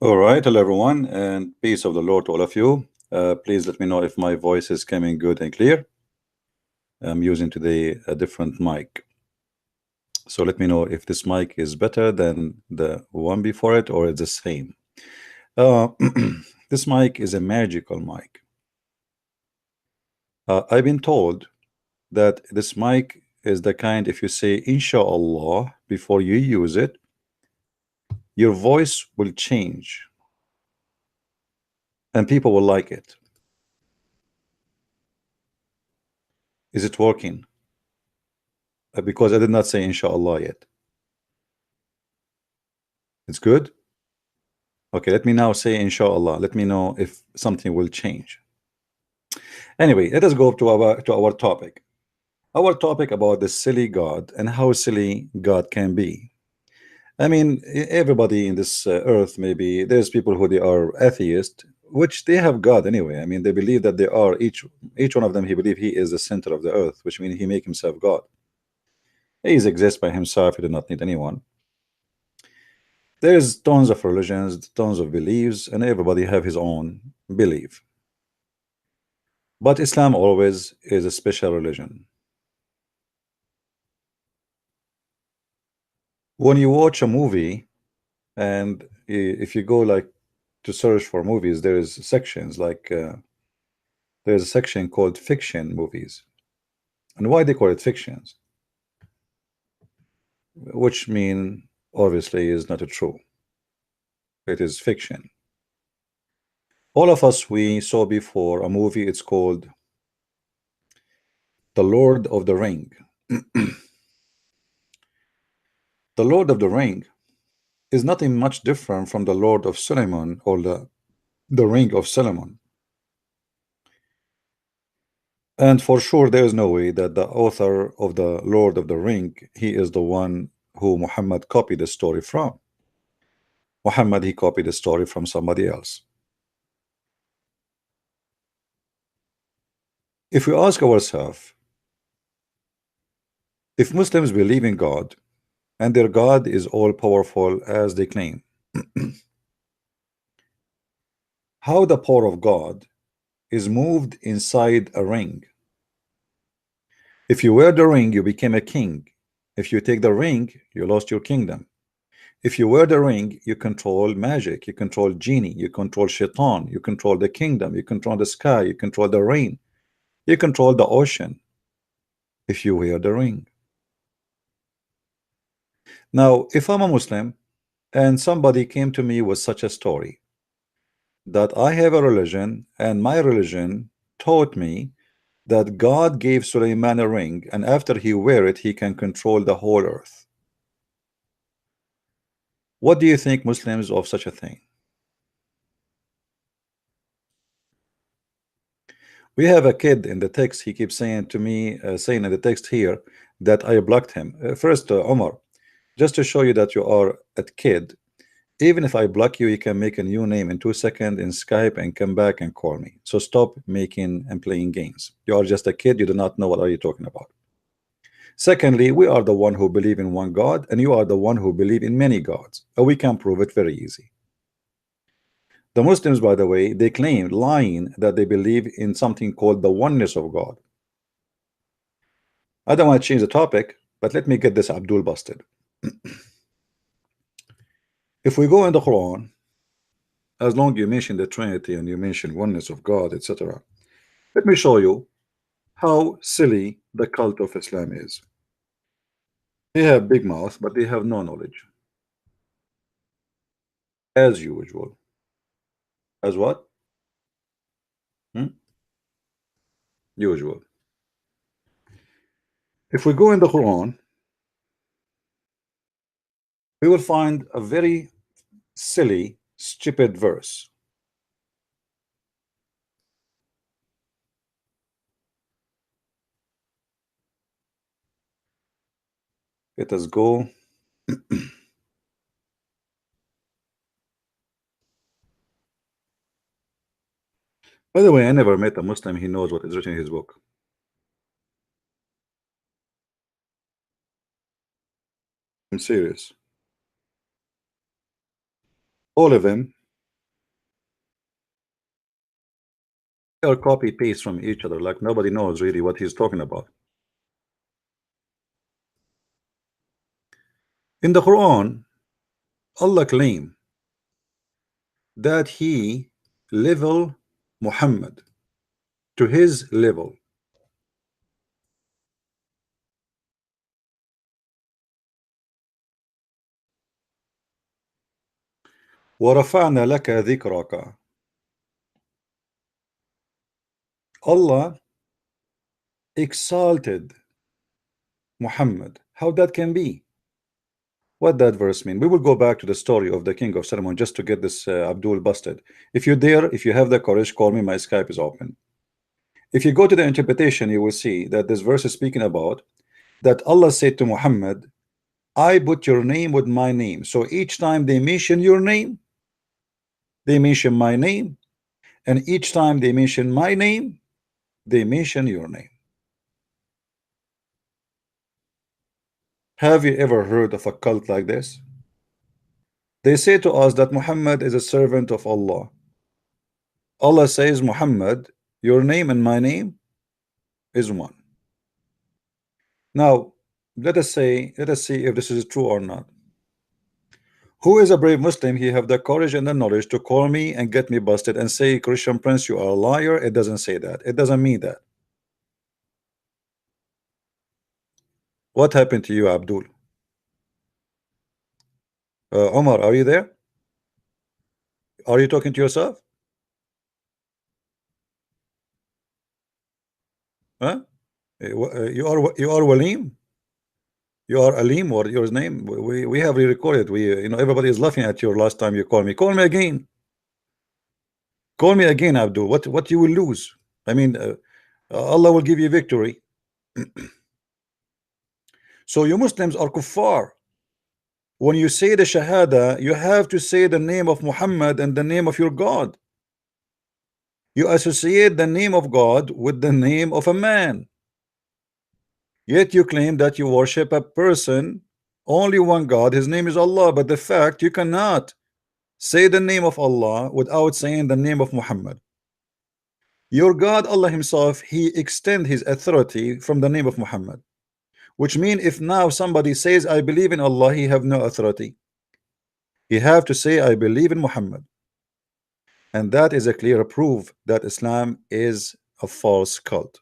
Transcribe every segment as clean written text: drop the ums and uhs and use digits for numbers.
All right, hello everyone, and peace of the Lord to all of you. Please let me know if my voice is coming good and clear. I'm using today a different mic. So let me know if this mic is better than the one before it or it's the same. Uh, this mic is a magical mic. I've been told that this mic is the kind, if you say inshallah before you use it, your voice will change and people will like it. Is it working? Because I did not say inshallah yet. It's good. Okay, let me now say inshallah. Let me know if something will change. Anyway, let us go to our topic. Our topic about the silly God and how silly God can be. I mean, everybody in this earth, maybe there's people who they are atheist, which they have God anyway. I mean, they believe that they are each one of them. He believe he is the center of the earth, which means he make himself God. He exists by himself. He do not need anyone. There's tons of religions, tons of beliefs, and everybody have his own belief. But Islam always is a special religion. When you watch a movie, and if you go like to search for movies, there is sections like there's a section called fiction movies. And why they call it fictions? Which mean obviously is not a true. It is fiction. All of us we saw before a movie. It's called The Lord of the Ring. The Lord of the Ring is nothing much different from the Lord of Solomon or the Ring of Solomon. And for sure, there is no way that the author of the Lord of the Ring, he is the one who Muhammad copied the story from. Muhammad, he copied the story from somebody else. If we ask ourselves, if Muslims believe in God and their God is all powerful as they claim, how the power of God is moved inside a ring? If you wear the ring, you became a king. If you take the ring, you lost your kingdom. If you wear the ring, you control magic, you control genie, you control shaitan, you control the kingdom, you control the sky, you control the rain, you control the ocean if you wear the ring. Now, if I'm a Muslim and somebody came to me with such a story that I have a religion and my religion taught me that God gave Suleiman a ring and after he wear it, he can control the whole earth. What do you think Muslims of such a thing? We have a kid in the text. He keeps saying to me, saying in the text here that I blocked him. First, Omar, just to show you that you are a kid, even if I block you, you can make a new name in 2 seconds in Skype and come back and call me. So stop making and playing games. You are just a kid. You do not know what are you talking about. Secondly, we are the one who believe in one God, and you are the one who believe in many gods. We can prove it very easy. The Muslims, by the way, they claim, lying, that they believe in something called the oneness of God. I don't want to change the topic, but let me get this Abdul busted. If we go in the Quran, as long you mention the Trinity and you mention oneness of God, etc., let me show you how silly the cult of Islam is. They have big mouth, but they have no knowledge. As usual. As what? Hmm? Usual. If we go in the Quran, we will find a very silly, stupid verse. Let us go. By the way, I never met a Muslim he knows what is written in his book. I'm serious. All of them are copy paste from each other, like nobody knows really what he's talking about. In the Quran, Allah claim that he level Muhammad to his level. وَرَفَعْنَا لَكَ ذِكْرَكَ. Allah exalted Muhammad. How that can be? What that verse mean? We will go back to the story of the king of Solomon just to get this Abdul busted. If you dare, if you have the courage, call me. My Skype is open. If you go to the interpretation, you will see that this verse is speaking about that Allah said to Muhammad, I put your name with my name. So each time they mention your name, they mention my name, and each time they mention my name, they mention your name. Have you ever heard of a cult like this? They say to us that Muhammad is a servant of Allah. Allah says, Muhammad, your name and my name is one. Now, let us see if this is true or not. Who is a brave Muslim? He have the courage and the knowledge to call me and get me busted and say, Christian Prince, you are a liar. It doesn't say that. It doesn't mean that. What happened to you, Abdul? Omar, are you there? Are you talking to yourself? Huh? You are Walim? You are Alim, or your name? We have re-recorded. Everybody is laughing at you last time you called me. Call me again. Call me again, Abdul. What you will lose? I mean, Allah will give you victory. So you Muslims are kuffar. When you say the Shahada, you have to say the name of Muhammad and the name of your God. You associate the name of God with the name of a man. Yet you claim that you worship a person, only one God, his name is Allah. But the fact you cannot say the name of Allah without saying the name of Muhammad. Your God, Allah himself, he extend his authority from the name of Muhammad. Which means if now somebody says, I believe in Allah, he have no authority. He have to say, I believe in Muhammad. And that is a clear proof that Islam is a false cult.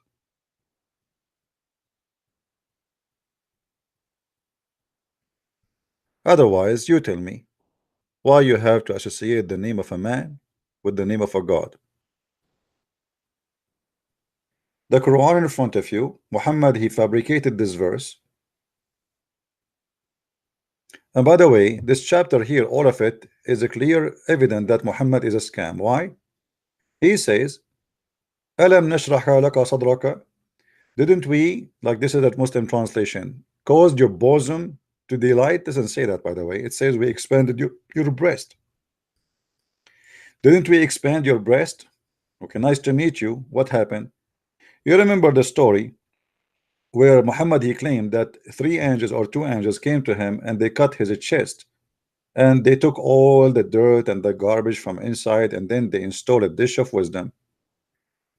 Otherwise, you tell me why you have to associate the name of a man with the name of a God. The Quran in front of you, Muhammad, he fabricated this verse. And by the way, this chapter here, all of it is a clear evidence that Muhammad is a scam. Why? He says, Alam nashrah laka sadraka. Didn't we, like this is that Muslim translation, caused your bosom to delight? Doesn't say that, by the way. It says we expanded your breast. Didn't we expand your breast? Okay, nice to meet you. What happened? You remember the story where Muhammad, he claimed that 3 angels or 2 angels came to him and they cut his chest and they took all the dirt and the garbage from inside, and then they installed a dish of wisdom.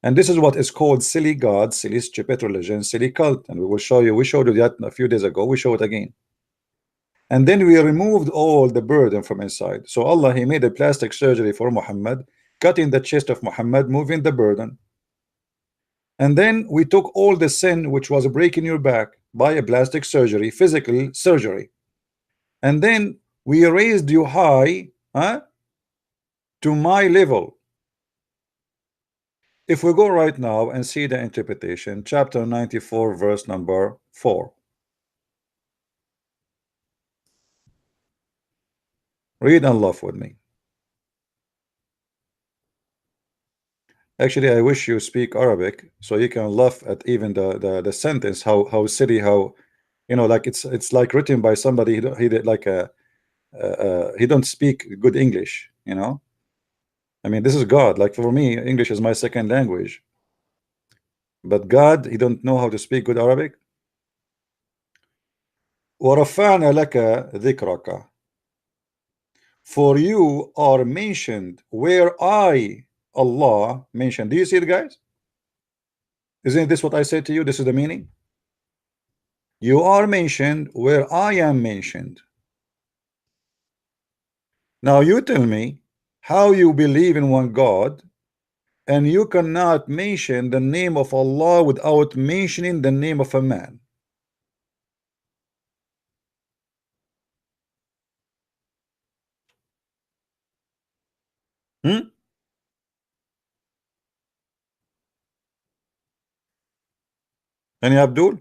And this is what is called silly God, silly stupid religion, silly cult. And we will show you, we showed you that a few days ago, we show it again. And then we removed all the burden from inside. So Allah, he made a plastic surgery for Muhammad, cutting the chest of Muhammad, moving the burden. And then we took all the sin which was breaking your back by a plastic surgery, physical surgery. And then we raised you high, to my level. If we go right now and see the interpretation, chapter 94, verse number 4. Read and laugh with me. Actually, I wish you speak Arabic so you can laugh at even the sentence, how silly, how like it's like written by somebody he did like he don't speak good English. I mean, this is God. Like for me, English is my second language. But God, he don't know how to speak good Arabic. وَرَفَعْنَا لَكَ ذِكْرَكَ. For you are mentioned where I Allah mentioned. Do you see it, guys? Isn't this what I said to you? This is the meaning. You are mentioned where I am mentioned. Now you tell me how you believe in one God and you cannot mention the name of Allah without mentioning the name of a man. Any Abdul?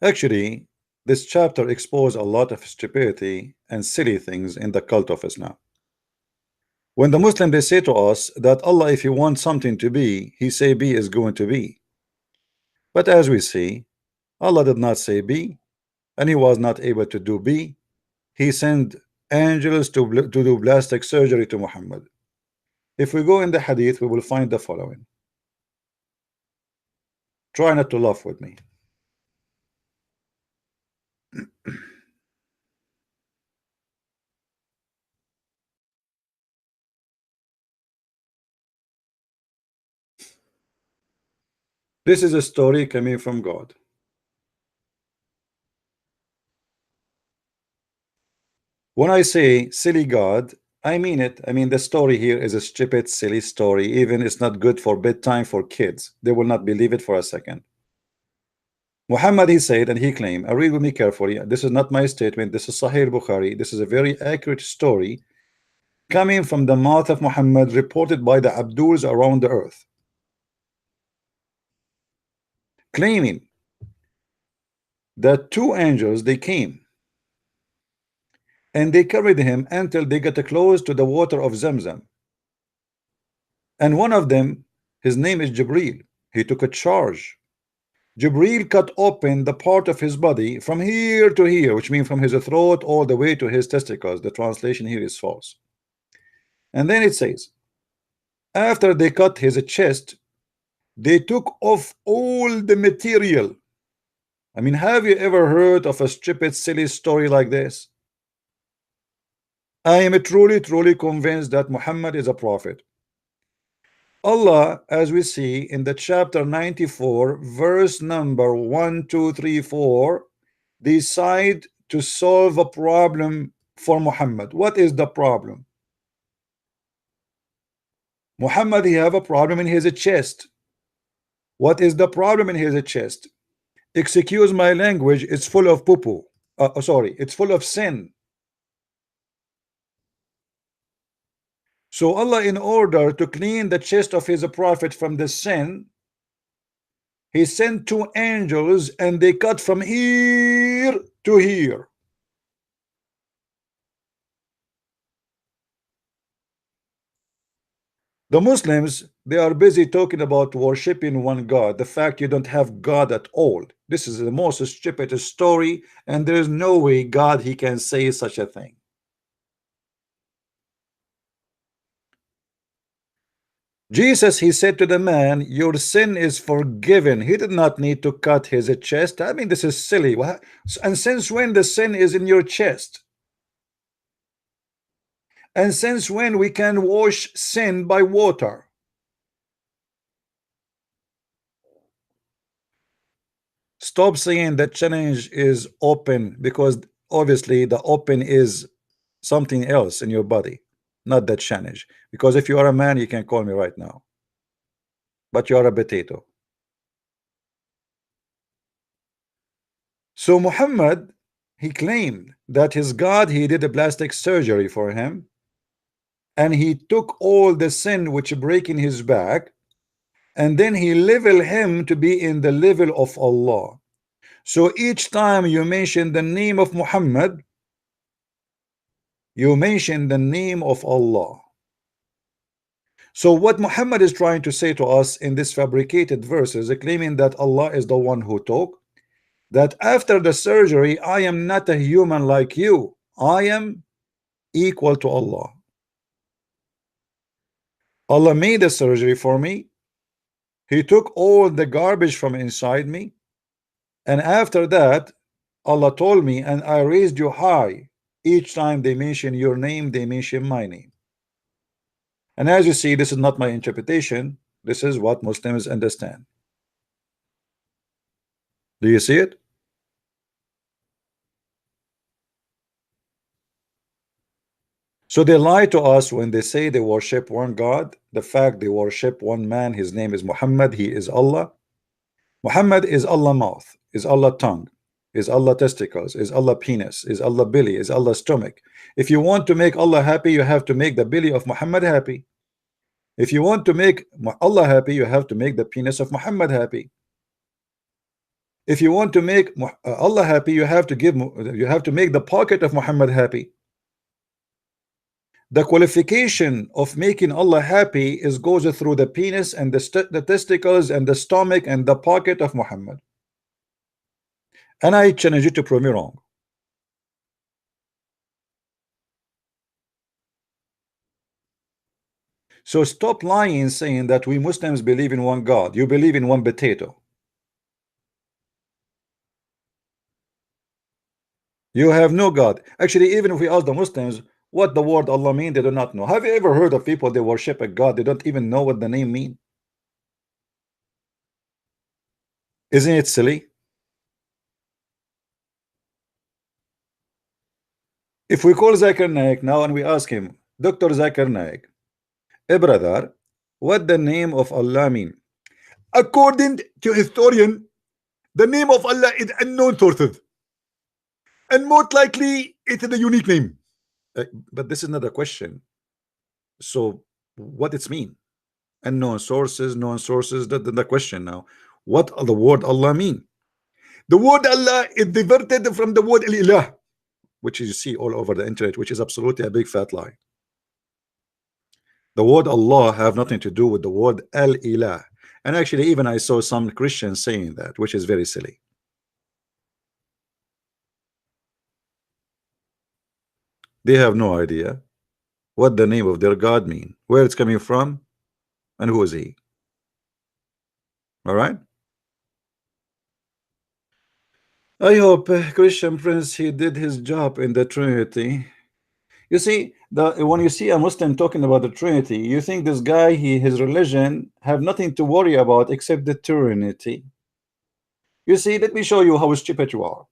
Actually, this chapter exposed a lot of stupidity and silly things in the cult of Islam. When the Muslim they say to us that Allah, if you want something to be, he say be is going to be. But as we see, Allah did not say be, and he was not able to do be. He sent angels to do plastic surgery to Muhammad. If we go in the hadith, we will find the following. Try not to laugh with me. This is a story coming from God. When I say silly God, I mean it. I mean the story here is a stupid, silly story. Even it's not good for bedtime for kids. They will not believe it for a second. Muhammad, he said, and he claimed, I read with me carefully. This is not my statement. This is Sahih Bukhari. This is a very accurate story coming from the mouth of Muhammad, reported by the Abduls around the earth, claiming that two angels they came and they carried him until they got close to the water of Zamzam. And one of them, his name is Jibril. He took a charge. Jibril cut open the part of his body from here to here, which means from his throat all the way to his testicles. The translation here is false. And then it says, after they cut his chest, they took off all the material. I mean, have you ever heard of a stupid, silly story like this? I am truly convinced that Muhammad is a prophet. Allah, as we see in the chapter 94, verse number 1, 2, 3, 4, decide to solve a problem for Muhammad. What is the problem? Muhammad, he have a problem in his chest. What is the problem in his chest? Excuse my language, it's full of poo-poo. Sorry, it's full of sin. So Allah, in order to clean the chest of his prophet from the sin, he sent two angels and they cut from here to here. The Muslims, they are busy talking about worshiping one God, the fact you don't have God at all. This is the most stupid story, and there is no way God he can say such a thing. Jesus, he said to the man, your sin is forgiven. He did not need to cut his chest. I mean, this is silly. And since when the sin is in your chest? And since when we can wash sin by water? Stop saying that challenge is open, because obviously the open is something else in your body, not that challenge. Because if you are a man, you can call me right now, but you are a potato. So Muhammad, he claimed that his God, he did a plastic surgery for him, and he took all the sin which break in his back, and then he leveled him to be in the level of Allah. So each time you mention the name of Muhammad, you mention the name of Allah. So what Muhammad is trying to say to us in this fabricated verses, claiming that Allah is the one who talk, that after the surgery I am not a human like you, I am equal to Allah. Allah made the surgery for me. He took all the garbage from inside me, and after that Allah told me, and I raised you high. Each time they mention your name, they mention my name. And as you see, this is not my interpretation. This is what Muslims understand. Do you see it? So they lie to us when they say they worship one God. The fact they worship one man, his name is Muhammad, he is Allah. Muhammad is Allah mouth, is Allah tongue, is Allah testicles, is Allah penis, is Allah belly, is Allah stomach. If you want to make Allah happy, you have to make the belly of Muhammad happy. If you want to make Allah happy, you have to make the penis of Muhammad happy. If you want to make Allah happy, you have to make the pocket of Muhammad happy. The qualification of making Allah happy is goes through the penis and the testicles and the stomach and the pocket of Muhammad. And I challenge you to prove me wrong. So stop lying, saying that we Muslims believe in one God. You believe in one potato. You have no God. Actually, even if we ask the Muslims what the word Allah means, they do not know. Have you ever heard of people they worship a God, they don't even know what the name means? Isn't it silly? If we call Zakir Naik now and we ask him, Dr. Zakir Naik, hey brother, what the name of Allah mean? According to historian, the name of Allah is unknown sources, and most likely it is a unique name. But this is not a question. So what it's mean? Unknown sources, known sources. The question now. What the word Allah mean? The word Allah is diverted from the word Al-Ilah, which you see all over the internet, which is absolutely a big fat lie. The word Allah have nothing to do with the word Al-Ilah. And actually, even I saw some Christians saying that, which is very silly. They have no idea what the name of their God mean, where it's coming from, and who is he. All right. I hope Christian Prince he did his job in the Trinity. You see, when you see a Muslim talking about the Trinity, you think this guy, his religion have nothing to worry about except the Trinity. You see, let me show you how stupid you are.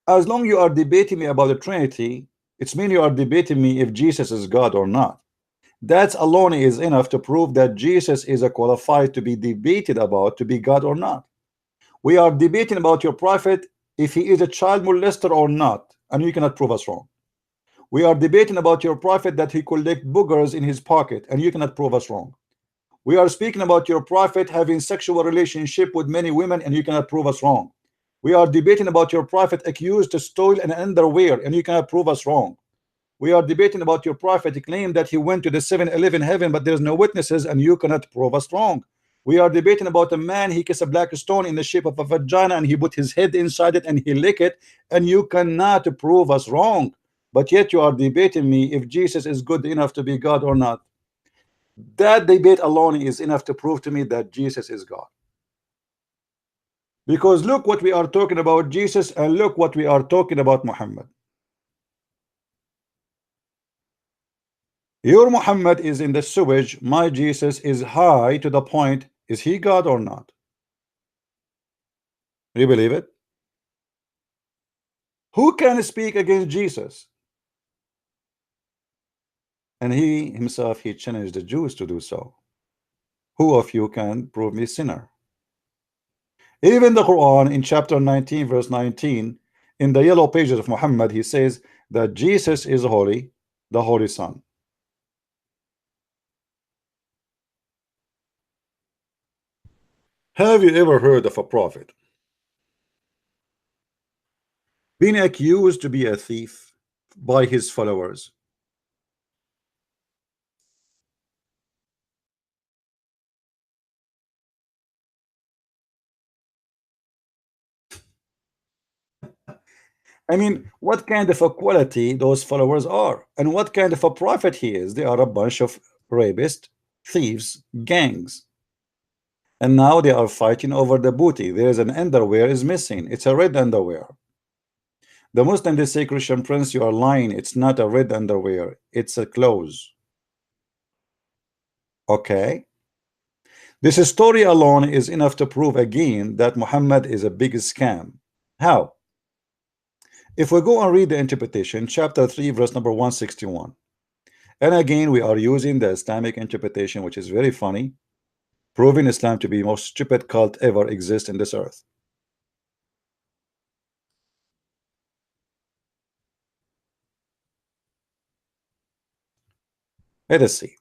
As long you are debating me about the Trinity, it's mean you are debating me if Jesus is God or not. That alone is enough to prove that Jesus is a qualified to be debated about to be God or not. We are debating about your prophet if he is a child molester or not, and you cannot prove us wrong. We are debating about your prophet that he collect boogers in his pocket, and you cannot prove us wrong. We are speaking about your prophet having sexual relationship with many women, and you cannot prove us wrong. We are debating about your prophet accused to steal an underwear, and you cannot prove us wrong. We are debating about your prophet claim that he went to the 7-Eleven heaven, but there's no witnesses, and you cannot prove us wrong. We are debating about a man, he kissed a black stone in the shape of a vagina, and he put his head inside it and he licked it, and you cannot prove us wrong. But yet you are debating me if Jesus is good enough to be God or not. That debate alone is enough to prove to me that Jesus is God. Because look what we are talking about Jesus, and look what we are talking about Muhammad. Your Muhammad is in the sewage, my Jesus is high to the point, is he God or not? Do you believe it? Who can speak against Jesus? And he himself, he challenged the Jews to do so. Who of you can prove me sinner? Even the Quran in chapter 19 verse 19, in the yellow pages of Muhammad, he says that Jesus is holy, the Holy Son. Have you ever heard of a prophet being accused to be a thief by his followers? I mean, what kind of a quality those followers are, and what kind of a prophet he is? They are a bunch of rapists, thieves, gangs. And now they are fighting over the booty. There is an underwear is missing. It's a red underwear. The Muslim, they say, Christian Prince, you are lying. It's not a red underwear. It's a clothes. Okay. This story alone is enough to prove again that Muhammad is a big scam. How? If we go and read the interpretation, chapter 3, verse number 161. And again, we are using the Islamic interpretation, which is very funny, proving Islam to be the most stupid cult ever exist in this earth. Let us see.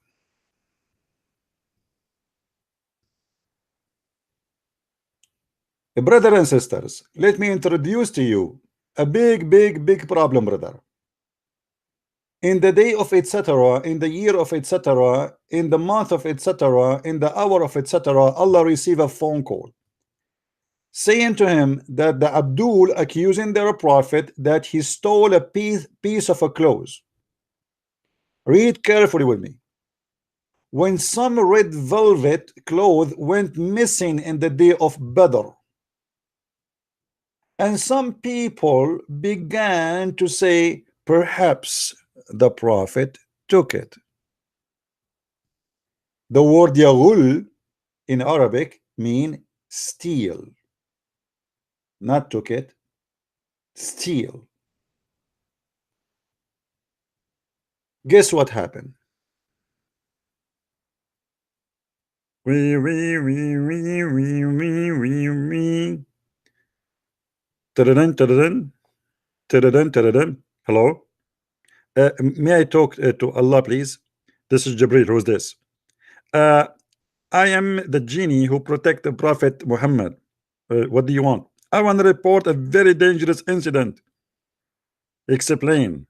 Brothers and sisters, let me introduce to you a big problem, brother. In the day of etc., in the year of etc., in the month of etc., in the hour of etc., Allah receive a phone call saying to him that the Abdul accusing their prophet that he stole a piece of a clothes. Read carefully with me. When some red velvet cloth went missing in the day of Badr, and some people began to say, perhaps the prophet took it. The word yaghul in Arabic mean steal, not took it, steal. Guess what happened? Hello? May I talk to Allah, please? This is Jibril. Who's this? I am the genie who protect the Prophet Muhammad. What do you want? I want to report a very dangerous incident. Explain.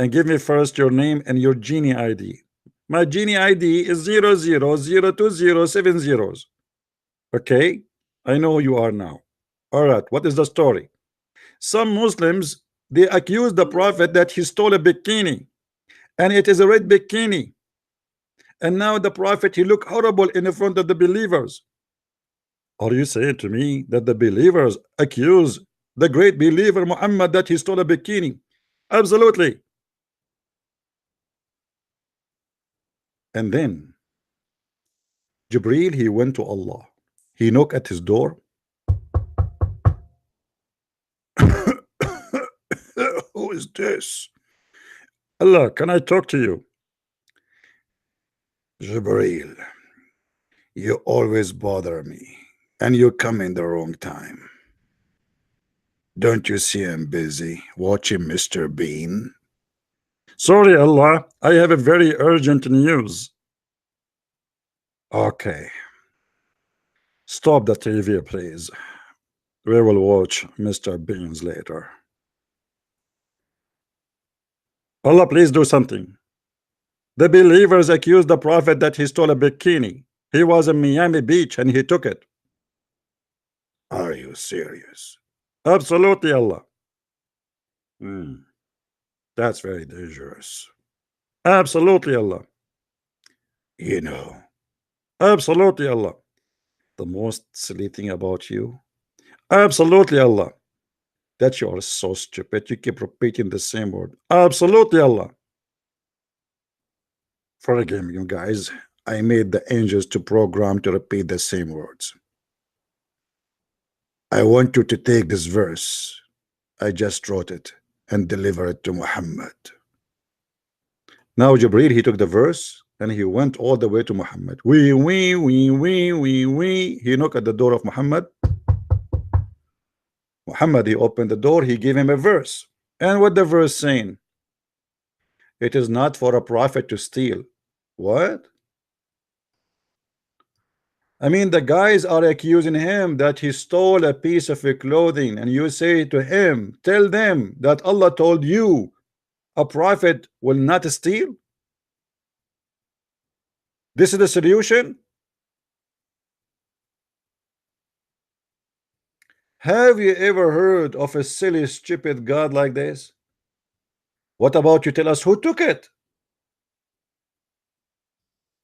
And give me first your name and your genie ID. My genie ID is 000207 Okay, I know who you are now. All right, what is the story? Some Muslims, they accuse the prophet that he stole a bikini, and it is a red bikini. And now the prophet, he look horrible in front of the believers. Are you saying to me that the believers accuse the great believer Muhammad that he stole a bikini? Absolutely. And then Jibril, he went to Allah. He knocked at his door. Who is this? Allah, can I talk to you? Jibril, you always bother me, and you come in the wrong time. Don't you see I'm busy watching Mr. Bean? Sorry, Allah, I have a very urgent news. Okay. Stop the TV, please. We will watch Mr. Beans later. Allah, please do something. The believers accused the prophet that he stole a bikini. He was in Miami Beach and he took it. Are you serious? Absolutely, Allah. That's very dangerous. Absolutely, Allah. You know. Absolutely, Allah. The most silly thing about you. Absolutely, Allah. That you are so stupid. You keep repeating the same word. Absolutely, Allah. Forgive me, you guys. I made the angels to program to repeat the same words. I want you to take this verse. I just wrote it and deliver it to Muhammad. Now Jibril, he took the verse and he went all the way to Muhammad. He knocked at the door of Muhammad. Muhammad, he opened the door, he gave him a verse. And what the verse saying? It is not for a prophet to steal. What? I mean, the guys are accusing him that he stole a piece of clothing, and you say to him, tell them that Allah told you a prophet will not steal. This is the solution. Have you ever heard of a silly, stupid God like this? What about you tell us who took it?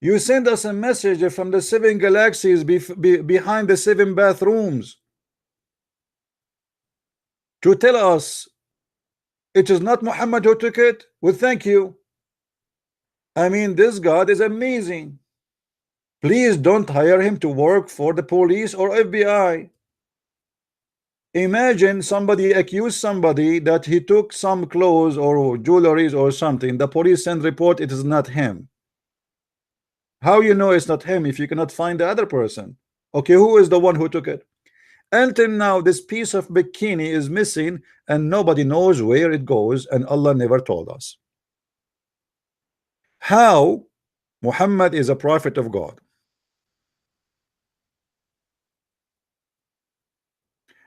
You send us a message from the 7 galaxies behind the 7 bathrooms to tell us It is not Muhammad who took it. Well, thank you. I mean, this God is amazing. Please don't hire him to work for the police or FBI. Imagine somebody accused somebody that he took some clothes or jewelries or something. The police send report, it is not him. How you know it's not him if you cannot find the other person? Okay, who is the one who took it? Until now, this piece of bikini is missing and nobody knows where it goes, and Allah never told us. How Muhammad is a prophet of God?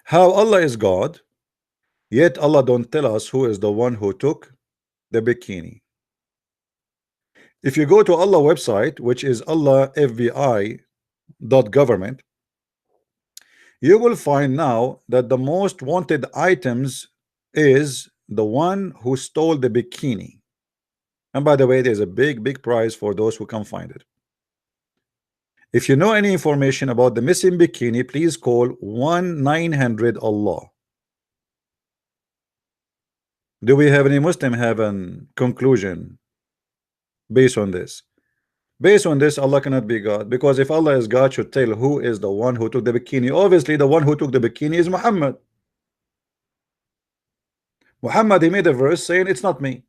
How Allah is God, yet Allah don't tell us who is the one who took the bikini? If you go to Allah website, which is allahfbi.government, you will find now that the most wanted items is the one who stole the bikini. And by the way, there's a big prize for those who can find it. If you know any information about the missing bikini, please call 1-900-Allah. Do we have any Muslim have a conclusion based on this? Based on this, Allah cannot be God, because if Allah is God, should tell who is the one who took the bikini. Obviously, the one who took the bikini is Muhammad. Muhammad, he made a verse saying it's not me.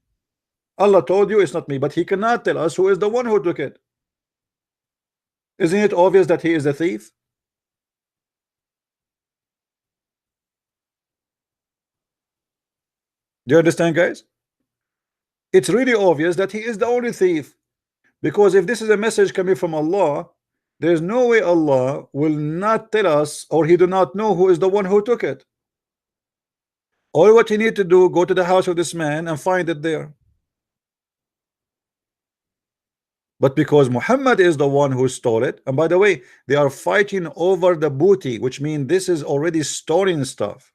Allah told you it's not me, but he cannot tell us who is the one who took it. Isn't it obvious that he is a thief? Do you understand, guys? It's really obvious that he is the only thief, because if this is a message coming from Allah, there's no way Allah will not tell us, or he do not know who is the one who took it. All what you need to do, go to the house of this man and find it there. But because Muhammad is the one who stole it, and by the way, they are fighting over the booty, which means this is already stolen stuff.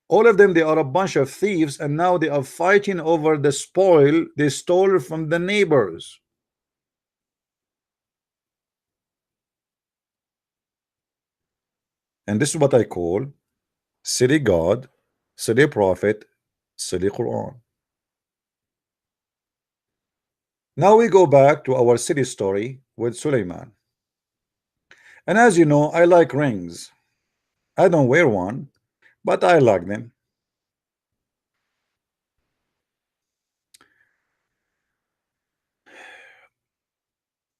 All of them, they are a bunch of thieves, and now they are fighting over the spoil they stole from the neighbors. And this is what I call silly God, silly prophet, silly Quran. Now we go back to our silly story with Suleiman. And as you know, I like rings. I don't wear one, but I like them.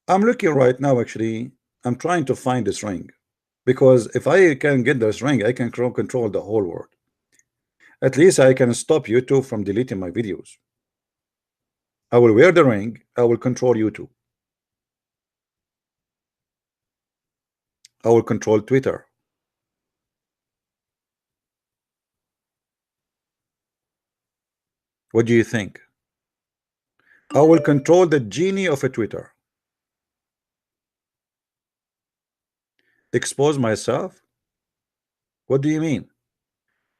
I'm looking right now, actually. I'm trying to find this ring, because if I can get this ring, I can control the whole world. At least I can stop YouTube from deleting my videos. I will wear the ring, I will control YouTube. I will control Twitter. What do you think? I will control the genie of a Twitter. Expose myself? What do you mean?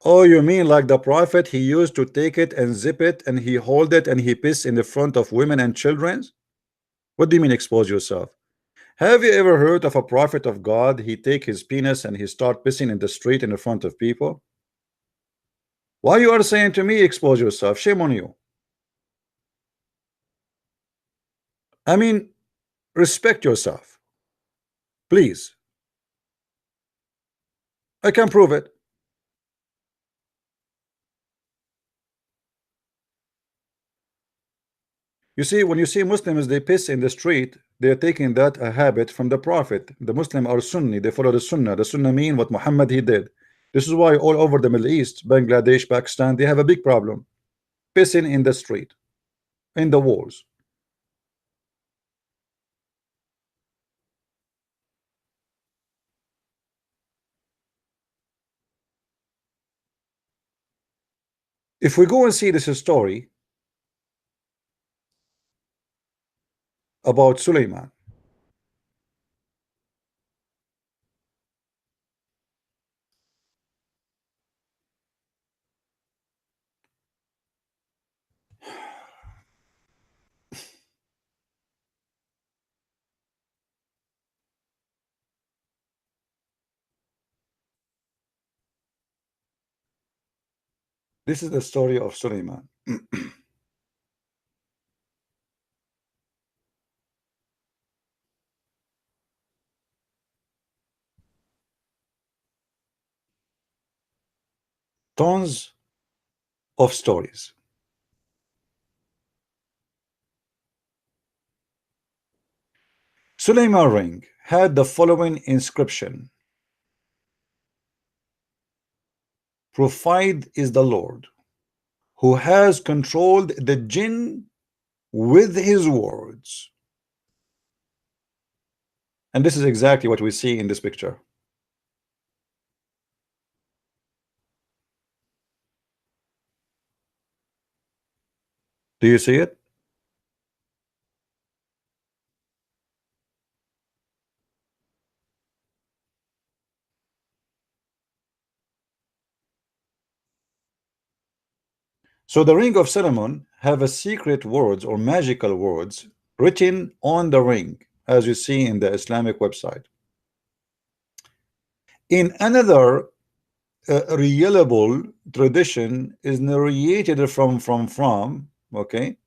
Oh, you mean like the prophet, he used to take it and zip it and he hold it and he piss in the front of women and children? What do you mean expose yourself? Have you ever heard of a prophet of God? He take his penis and he start pissing in the street in the front of people. Why you are saying to me expose yourself? Shame on you. I mean, respect yourself, please. I can prove it. You see, when you see Muslims, they piss in the street, they are taking that a habit from the Prophet. The Muslim are Sunni, they follow the Sunnah. The Sunnah mean what Muhammad he did. This is why all over the Middle East, Bangladesh, Pakistan, they have a big problem. Pissing in the street, in the walls. If we go and see this story about Suleiman, This is the story of Suleiman. Tons of stories. Suleiman ring had the following inscription: Prophet is the Lord, who has controlled the jinn with his words. And this is exactly what we see in this picture. Do you see it? So the ring of Solomon have a secret words or magical words written on the ring, as you see in the Islamic website. In another reliable tradition is narrated from okay,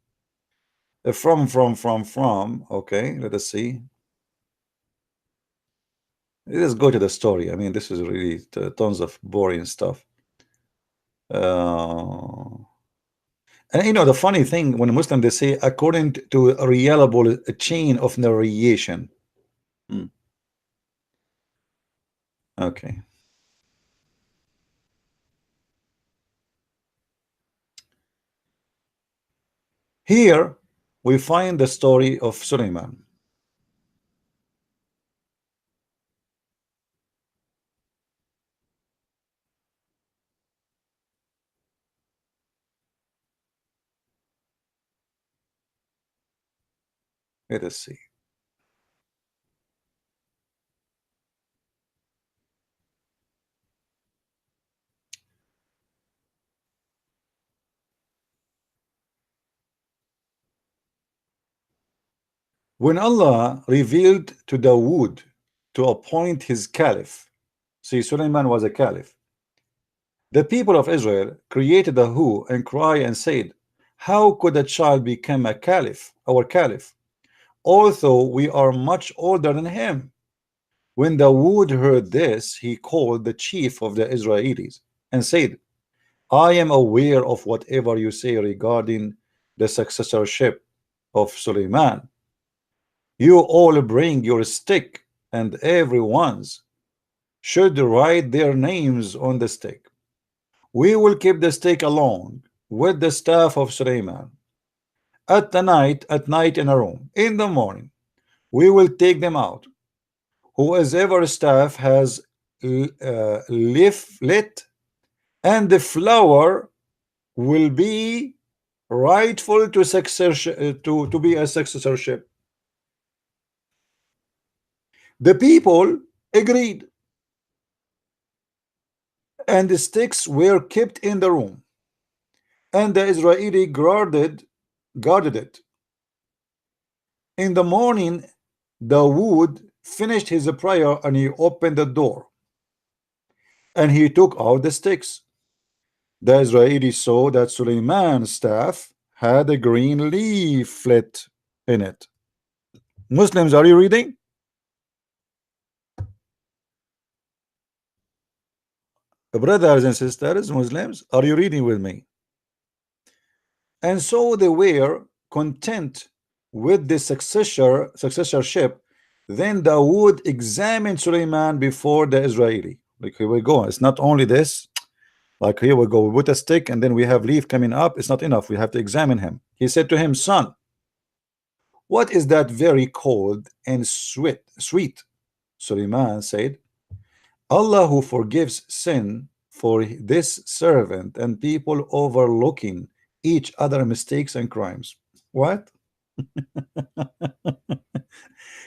okay, let us see. Let's go to the story. I mean, this is really tons of boring stuff. And you know, the funny thing, when Muslim they say according to a reliable chain of narration. Okay. Here we find the story of Suleiman. Let us see. When Allah revealed to Dawood to appoint his caliph, see, Suleiman was a caliph. The people of Israel created a hue and cry and said, how could a child become a caliph, our caliph, although we are much older than him? When Dawood heard this, he called the chief of the Israelis and said, I am aware of whatever you say regarding the successorship of Suleiman. You all bring your stick, and everyone's should write their names on the stick. We will keep the stick along with the staff of Suleiman. At night in a room. In the morning, we will take them out. Whoever staff has lit, and the flower will be rightful to successorship, to be a successorship. The people agreed, and the sticks were kept in the room, and the Israeli guarded it. In the morning, Dawood finished his prayer, and he opened the door, and he took out the sticks. The Israelis saw that Suleiman's staff had a green leaflet in it. Muslims, are you reading? Brothers and sisters, Muslims, are you reading with me? And so they were content with the successorship. Then Dawood examined Suleiman before the Israeli. Like, here we go. It's not only this. Like, here we go. We put a stick and then we have leaf coming up. It's not enough. We have to examine him. He said to him, son, what is that very cold and sweet? Suleiman said, Allah who forgives sin for this servant and people overlooking each other mistakes and crimes. What?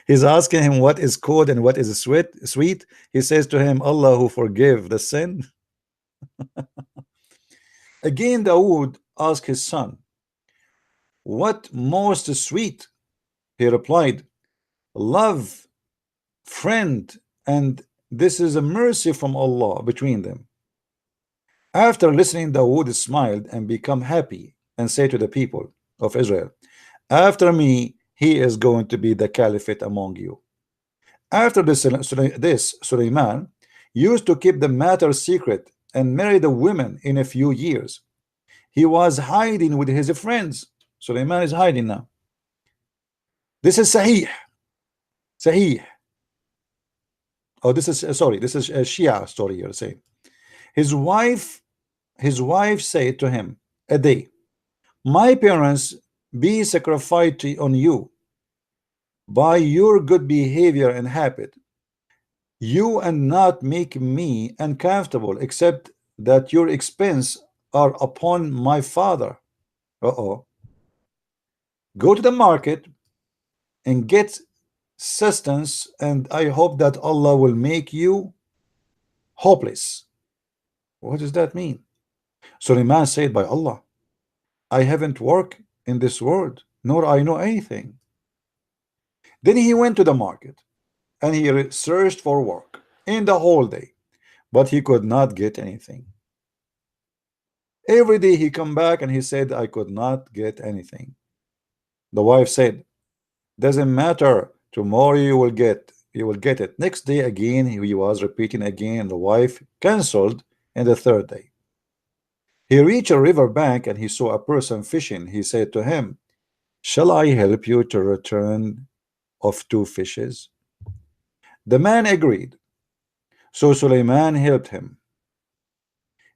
He's asking him what is cold and what is sweet. He says to him, Allah who forgive the sin. Again Dawood asked his son, what most sweet? He replied, love, friend, and this is a mercy from Allah between them. After listening, Dawood smiled and became happy and said to the people of Israel, after me, he is going to be the caliphate among you. After this, Suleiman used to keep the matter secret and marry the women in a few years. He was hiding with his friends. Suleiman is hiding now. This is Sahih. Sahih. Oh, this is sorry. This is a Shia story here saying his wife said to him a day, my parents be sacrificed on you by your good behavior and habit. You and not make me uncomfortable, except that your expense are upon my father. Go to the market and get sustenance, and I hope that Allah will make you hopeless. What does that mean? Suleiman said, by Allah, I haven't worked in this world, nor I know anything. Then he went to the market and he searched for work in the whole day, but he could not get anything. Every day he come back and he said, I could not get anything. The wife said, doesn't matter, tomorrow you will get it. Next day again he was repeating again. The wife cancelled. And the third day he reached a river bank and he saw a person fishing. He said to him, shall I help you to return of 2 fishes? The man agreed. So Suleiman helped him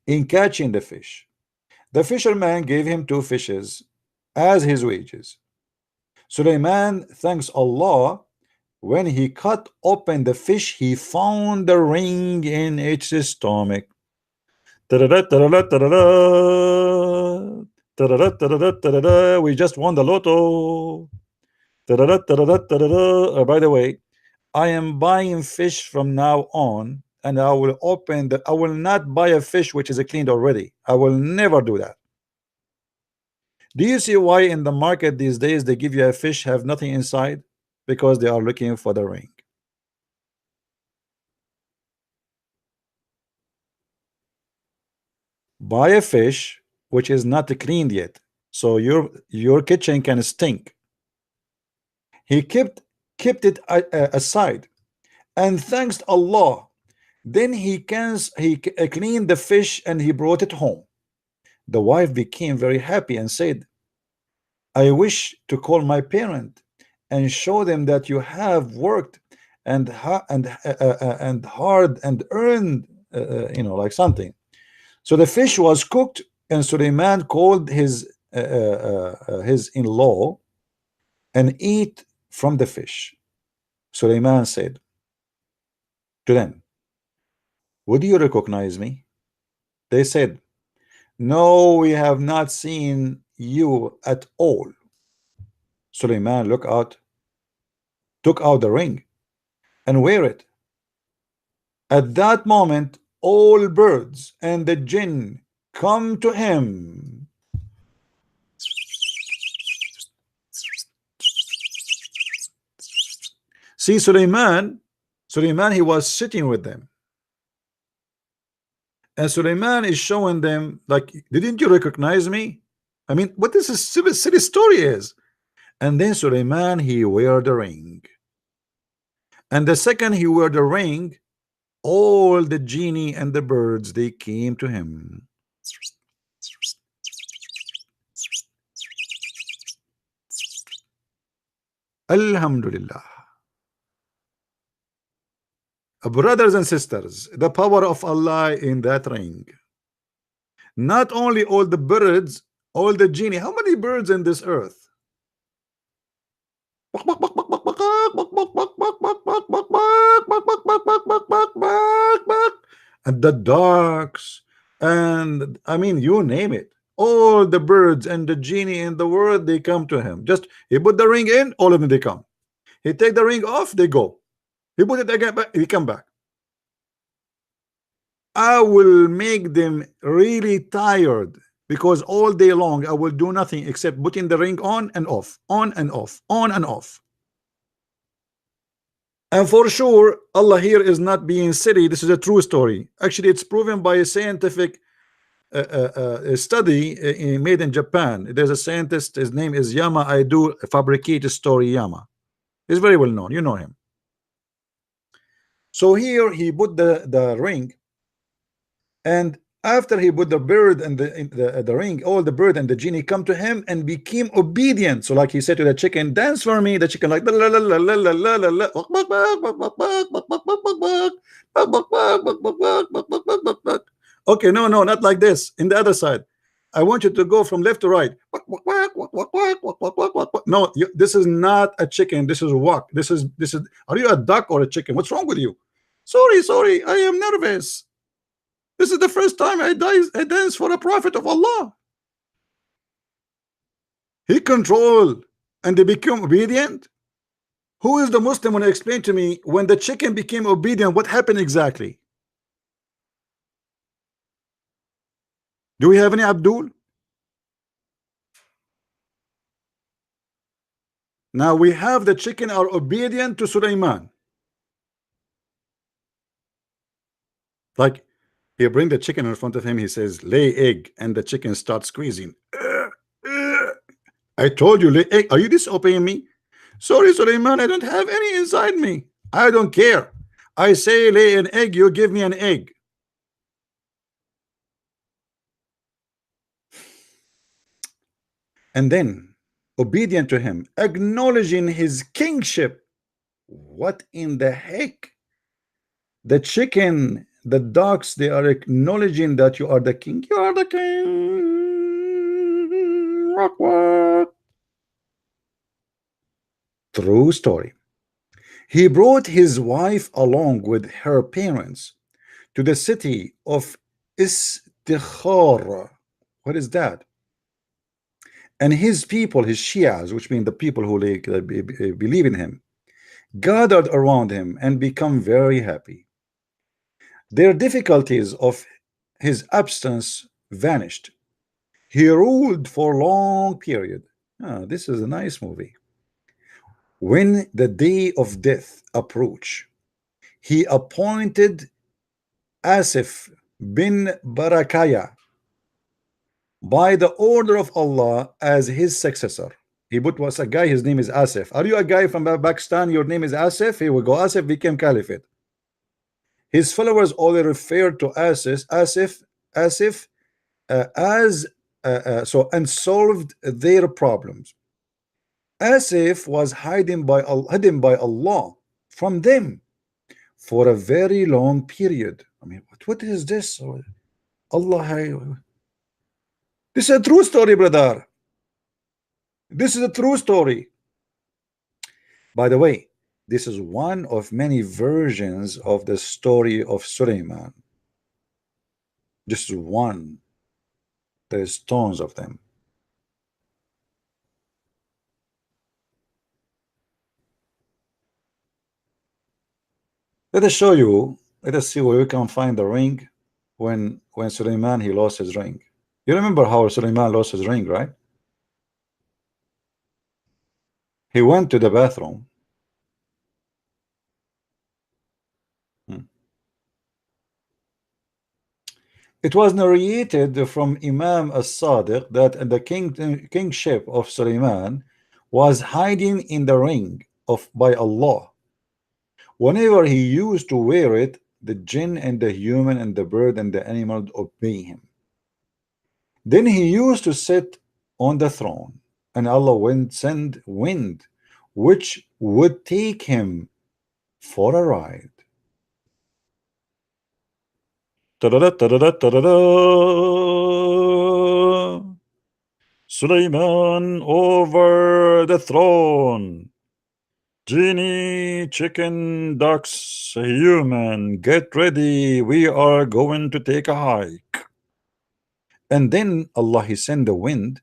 in catching the fish. The fisherman gave him 2 fishes as his wages. Suleiman thanks Allah. When he cut open the fish, he found the ring in its stomach. We just won the lotto. By the way, I am buying fish from now on, and I will I will not buy a fish which is cleaned already. I will never do that. Do you see why in the market these days they give you a fish have nothing inside? Because they are looking for the ring. Buy a fish which is not cleaned yet, so your kitchen can stink. He kept it aside, and thanks to Allah, then he cleaned the fish and he brought it home. The wife became very happy and said, I wish to call my parent and show them that you have worked and hard and earned like something. So the fish was cooked, and Suleiman called his in-law and eat from the fish. Suleiman said to them, would you recognize me? They said, no, we have not seen you at all. Suleiman took out the ring and wear it. At that moment, all birds and the jinn come to him. See, Suleiman, he was sitting with them. And Suleiman is showing them, like, didn't you recognize me? I mean, what this is silly story is. And then Suleiman, he wear the ring. And the second he wear the ring, all the genie and the birds, they came to him. Alhamdulillah. Brothers and sisters, the power of Allah in that ring. Not only all the birds, all the genie. How many birds in this earth? And the ducks, and I mean, you name it. All the birds and the genie in the world, they come to him. Just he put the ring in, all of them they come. He take the ring off, they go. He put it again, he come back. I will make them really tired, because all day long I will do nothing except putting the ring on and off, on and off, on and off. And for sure, Allah here is not being silly. This is a true story. Actually, it's proven by a scientific study made in Japan. There's a scientist, his name is Yama Aido Fabricate Storiyama. He's very well known, you know him. So here he put the ring, and after he put the bird and the ring, all the bird and the genie come to him and became obedient. So like he said to the chicken, dance for me. The chicken like okay, no, not like this. In the other side, I want you to go from left to right. No, this is not a chicken. This is walk. This is. Are you a duck or a chicken? What's wrong with you? Sorry, I am nervous. This is the first time I dance for a prophet of Allah. He controlled and they become obedient. Who is the Muslim when explain to me when the chicken became obedient, what happened exactly? Do we have any Abdul? Now we have the chicken are obedient to Sulaiman. Like he bring the chicken in front of him, he says lay egg, and the chicken starts squeezing. I told you lay egg. Are you disobeying me? Sorry, Sulaiman, I don't have any inside me. I don't care. I say lay an egg, you give me an egg. And then obedient to him, acknowledging his kingship. What in the heck? The chicken, the dogs, they are acknowledging that you are the king. You are the king. What? True story. He brought his wife along with her parents to the city of Istikhara. What is that? And his people, his Shias, which mean the people who believe in him, gathered around him and become very happy. Their difficulties of his absence vanished. He ruled for a long period. This is a nice movie. When the day of death approached, he appointed Asif bin Barakaya by the order of Allah as his successor. He was a guy, his name is Asif. Are you a guy from Pakistan? Your name is Asif? Here we go. Asif became caliphate. His followers only referred to Asif and solved their problems. Asif was hidden by Allah from them for a very long period. I mean, what is this? Allah, this is a true story, brother. This is a true story. By the way, this is one of many versions of the story of Sulaiman. Just one. There's tons of them. Let us show you. Let us see where we can find the ring when Sulaiman he lost his ring. You remember how Sulaiman lost his ring, right? He went to the bathroom. It was narrated from Imam as-Sadiq that the kingship of Sulaiman was hiding in the ring by Allah. Whenever he used to wear it, the jinn and the human and the bird and the animal obey him. Then he used to sit on the throne, and Allah would send wind, which would take him for a ride. Sulaiman over the throne. Genie, chicken, ducks, human, get ready. We are going to take a hike. And then Allah he sent the wind.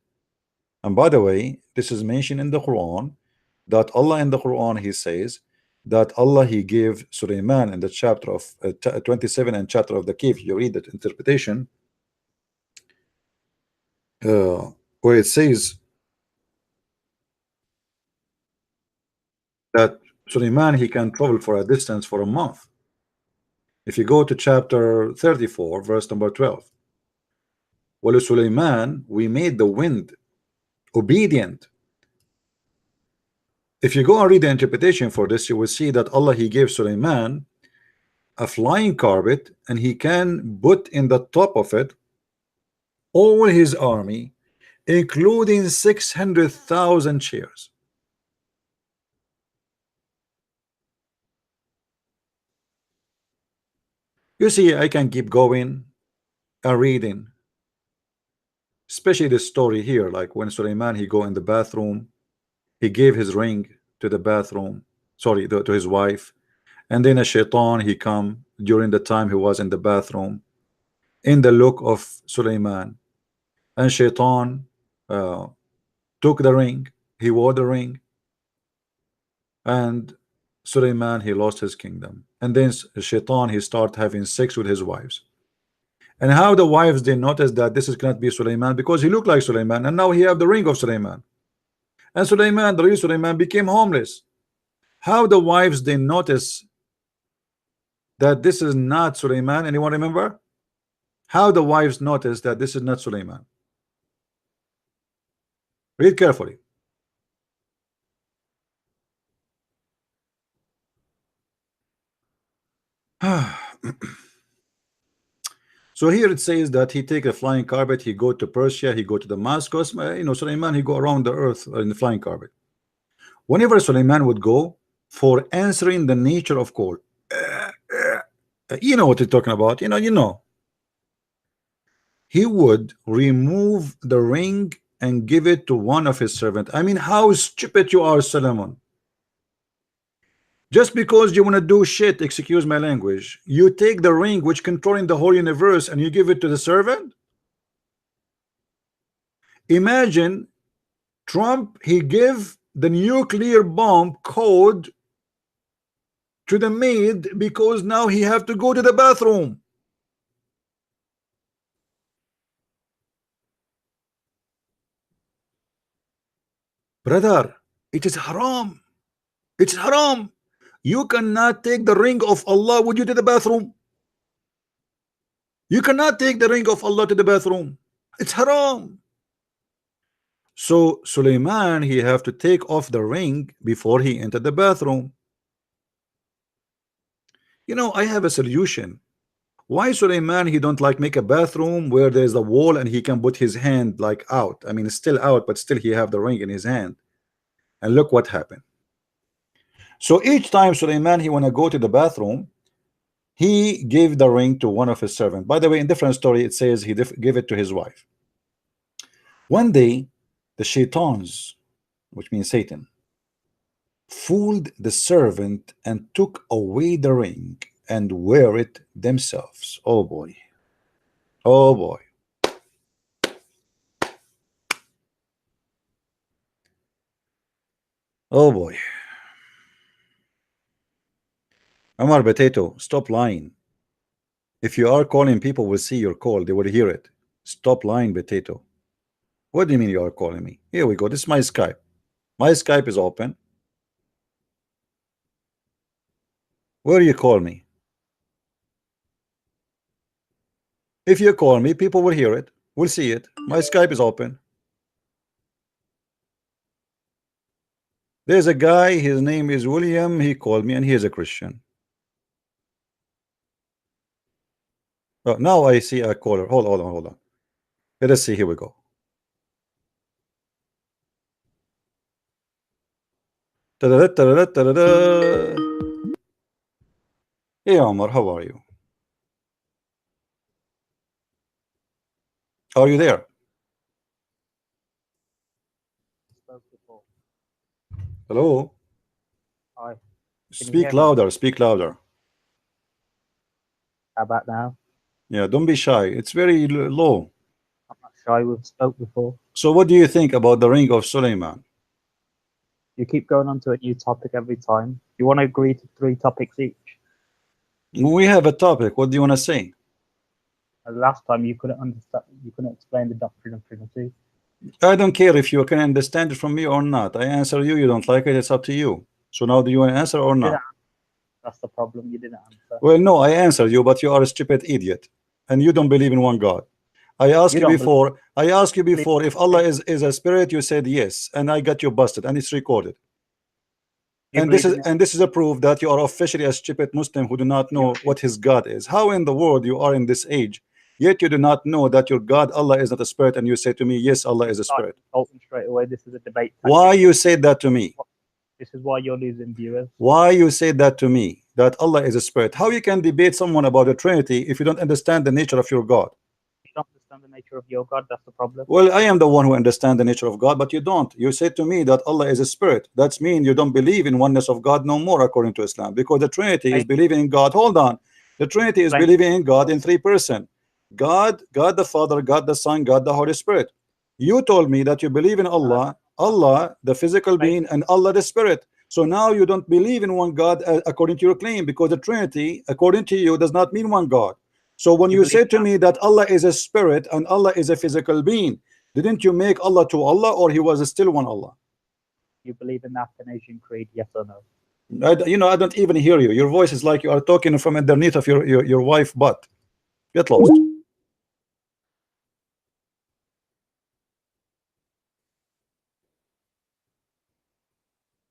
And by the way, this is mentioned in the Quran that Allah in the Quran he says that Allah he gave Sulaiman in the chapter of 27 and chapter of the cave. You read that interpretation where it says that Sulaiman he can travel for a distance for a month. If you go to chapter 34 verse number 12, Well, Sulaiman, we made the wind obedient. If you go and read the interpretation for this, you will see that Allah, he gave Sulaiman a flying carpet, and he can put in the top of it all his army, including 600,000 chairs. You see, I can keep going and reading, especially this story here, like when Sulaiman, he go in the bathroom, he gave his ring to the bathroom, sorry, to his wife, and then a shaitan, he come during the time he was in the bathroom in the look of Sulaiman, and shaitan took the ring, he wore the ring, and Sulaiman, he lost his kingdom. And then shaitan, he start having sex with his wives. And how the wives, they notice that this is cannot be Sulaiman, because he looked like Sulaiman, and now he have the ring of Sulaiman, and Sulaiman, the real Sulaiman, became homeless. How the wives, they notice that this is not Sulaiman? Anyone remember how the wives notice that this is not Sulaiman? Read carefully. So here it says that he take a flying carpet, he go to Persia, he go to Damascus, you know, Sulaiman, he go around the earth in the flying carpet. Whenever Sulaiman would go for answering the nature of call, you know what he's talking about, you know, he would remove the ring and give it to one of his servants. I mean, how stupid you are, Solomon. Just because you want to do shit, excuse my language, you take the ring which controlling the whole universe and you give it to the servant. Imagine Trump, he give the nuclear bomb code to the maid because now he have to go to the bathroom. Brother, it is haram. It's haram. You cannot take the ring of Allah with you to the bathroom. You cannot take the ring of Allah to the bathroom. It's haram. So Sulaiman, he have to take off the ring before he entered the bathroom. You know, I have a solution. Why Sulaiman, he don't like make a bathroom where there's a wall and he can put his hand like out? I mean, it's still out, but still he have the ring in his hand. And look what happened. So each time Sulaiman, he want to go to the bathroom, he gave the ring to one of his servants. By the way, in different story, it says he gave it to his wife. One day, the shaitans, which means Satan, fooled the servant and took away the ring and wear it themselves. Oh boy. Oh boy. Oh boy. Omar Potato, stop lying. If you are calling, people will see your call. They will hear it. Stop lying, Potato. What do you mean you are calling me? Here we go. This is my Skype. My Skype is open. Where do you call me? If you call me, people will hear it. We'll see it. My Skype is open. There's a guy, his name is William. He called me and he is a Christian. Oh, now I see a caller. Hold on. Let us see. Here we go. Hey Omar, how are you? Are you there? Hello? Hi. Speak louder, speak louder. How about now? Yeah, don't be shy. It's very low. I'm not shy, we've spoke before. So what do you think about the ring of Sulaiman? You keep going on to a new topic every time. You want to agree to 3 topics each? We have a topic. What do you want to say? Last time you couldn't understand, you couldn't explain the doctrine of Trinity. I don't care if you can understand it from me or not. I answer you, you don't like it, it's up to you. So now do you want to answer or not? That's the problem, you didn't answer. Well, no, I answered you, but you are a stupid idiot. And you don't believe in one God. I asked You you don't before. I asked you believe- before if Allah is a spirit. You said yes, and I got you busted, and it's recorded. you And this believe is in it. this is a proof that you are officially a stupid Muslim who do not know what his God is. How in the world you are in this age, yet you do not know that your God Allah is not a spirit, and you say to me, yes, Allah is a Start spirit. insulting straight away. This is a debate. Why tactic. you say that to me? This is why you're losing viewers. Why you say that to me? That Allah is a spirit. How you can debate someone about the Trinity if you don't understand the nature of your God? You don't understand the nature of your God. That's the problem. Well, I am the one who understands the nature of God, but you don't. You say to me that Allah is a spirit. That's mean you don't believe in oneness of God no more, according to Islam, because the Trinity is believing in God. Hold on. The Trinity is believing in God in 3 persons. God the Father, God the Son, God the Holy Spirit. You told me that you believe in Allah, Allah the physical being, and Allah the Spirit. So now you don't believe in one God according to your claim, because the Trinity, according to you, does not mean one God. So when you say to me that Allah is a spirit and Allah is a physical being, didn't you make Allah to Allah, or he was still one Allah? You believe in the Athanasian Creed, yes or no? I don't even hear you. Your voice is like you are talking from underneath of your wife butt. Get lost.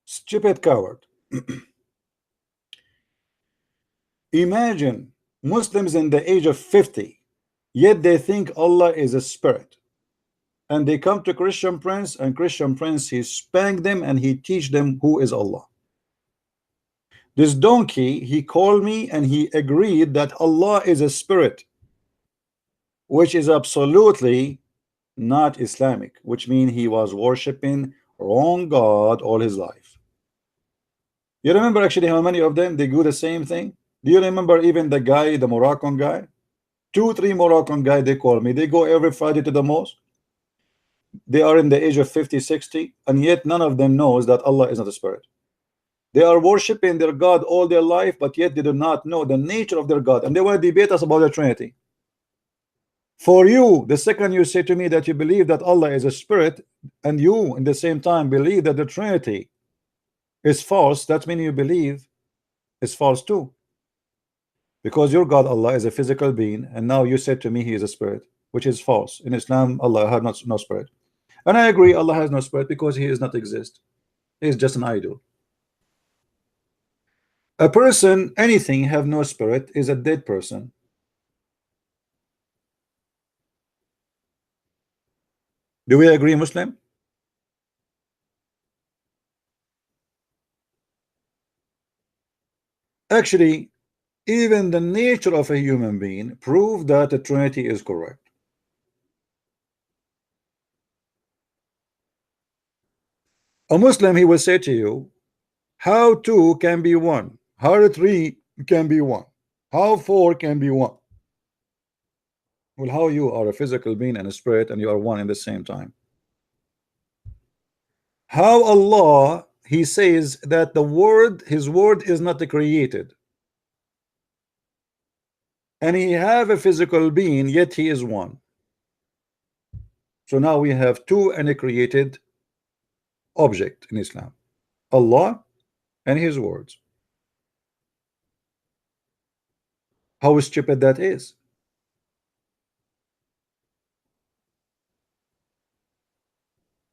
Stupid coward. Imagine Muslims in the age of 50, yet they think Allah is a spirit, and they come to Christian Prince, and Christian Prince, he spank them and he teach them who is Allah. This donkey, he called me and he agreed that Allah is a spirit, which is absolutely not Islamic, which means he was worshiping wrong God all his life. You remember actually how many of them they do the same thing? Do you remember even the guy, the Moroccan guy? 2-3 Moroccan guy, they call me. They go every Friday to the mosque. They are in the age of 50, 60, and yet none of them knows that Allah is not a spirit. They are worshiping their God all their life, but yet they do not know the nature of their God, and they want to debate us about the Trinity. For you, the second you say to me that you believe that Allah is a spirit, and you in the same time believe that the Trinity is false, that means you believe is false too. Because your God Allah is a physical being, and now you said to me he is a spirit, which is false. In Islam, Allah has no spirit. And I agree, Allah has no spirit because he does not exist. He is just an idol. A person, anything have no spirit is a dead person. Do we agree, Muslim? Actually, even the nature of a human being prove that the Trinity is correct. A Muslim, he will say to you, how 2 can be 1? How 3 can be 1? How 4 can be 1? Well, how you are a physical being and a spirit and you are one in the same time? How Allah, he says that the word, his word is not created, and he have a physical being, yet he is one. So now we have 2 and a created object in Islam, Allah and his words. How stupid that is.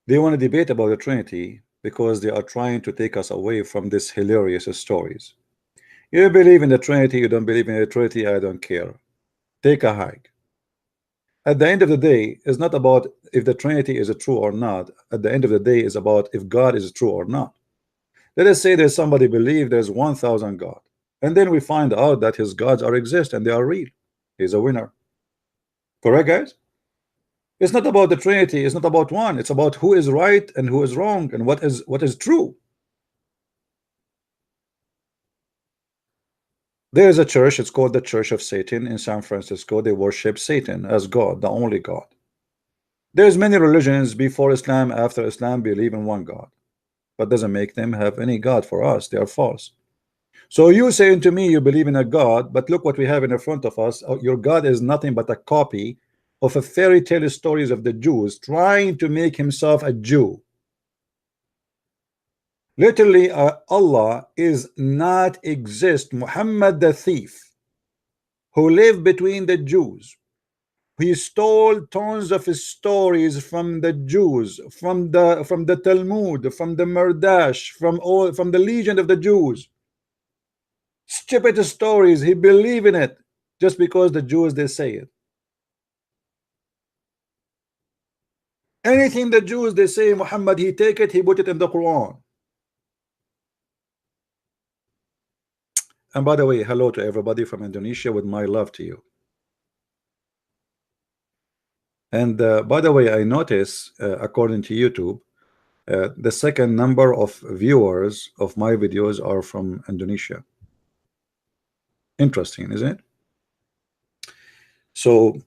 They want to debate about the Trinity because they are trying to take us away from these hilarious stories. You believe in the Trinity, you don't believe in the Trinity, I don't care. Take a hike. At the end of the day, it's not about if the Trinity is true or not. At the end of the day, is about if God is true or not. Let us say there's somebody believe there's 1,000 God, and then we find out that his gods are exist and they are real. He's a winner. Correct, guys? It's not about the Trinity, it's not about one, it's about who is right and who is wrong and what is true. There is a church, it's called the Church of Satan in San Francisco. They worship Satan as God, the only God. There's many religions before Islam, after Islam, believe in one God, but doesn't make them have any God for us. They are false. So you saying to me you believe in a God, but look what we have in front of us. Your God is nothing but a copy of a fairy tale stories of the Jews trying to make himself a Jew. Literally, Allah is not exist. Muhammad the thief, who lived between the Jews, He stole tons of stories from the Jews, from the Talmud, from the Merdash, from the Legion of the Jews. Stupid stories. He believe in it just because the Jews they say it. Anything the Jews they say Muhammad, he take it, he put it in the Quran. And by the way, hello to everybody from Indonesia with my love to you. And by the way, I notice according to YouTube, the second number of viewers of my videos are from Indonesia. Interesting, isn't it? So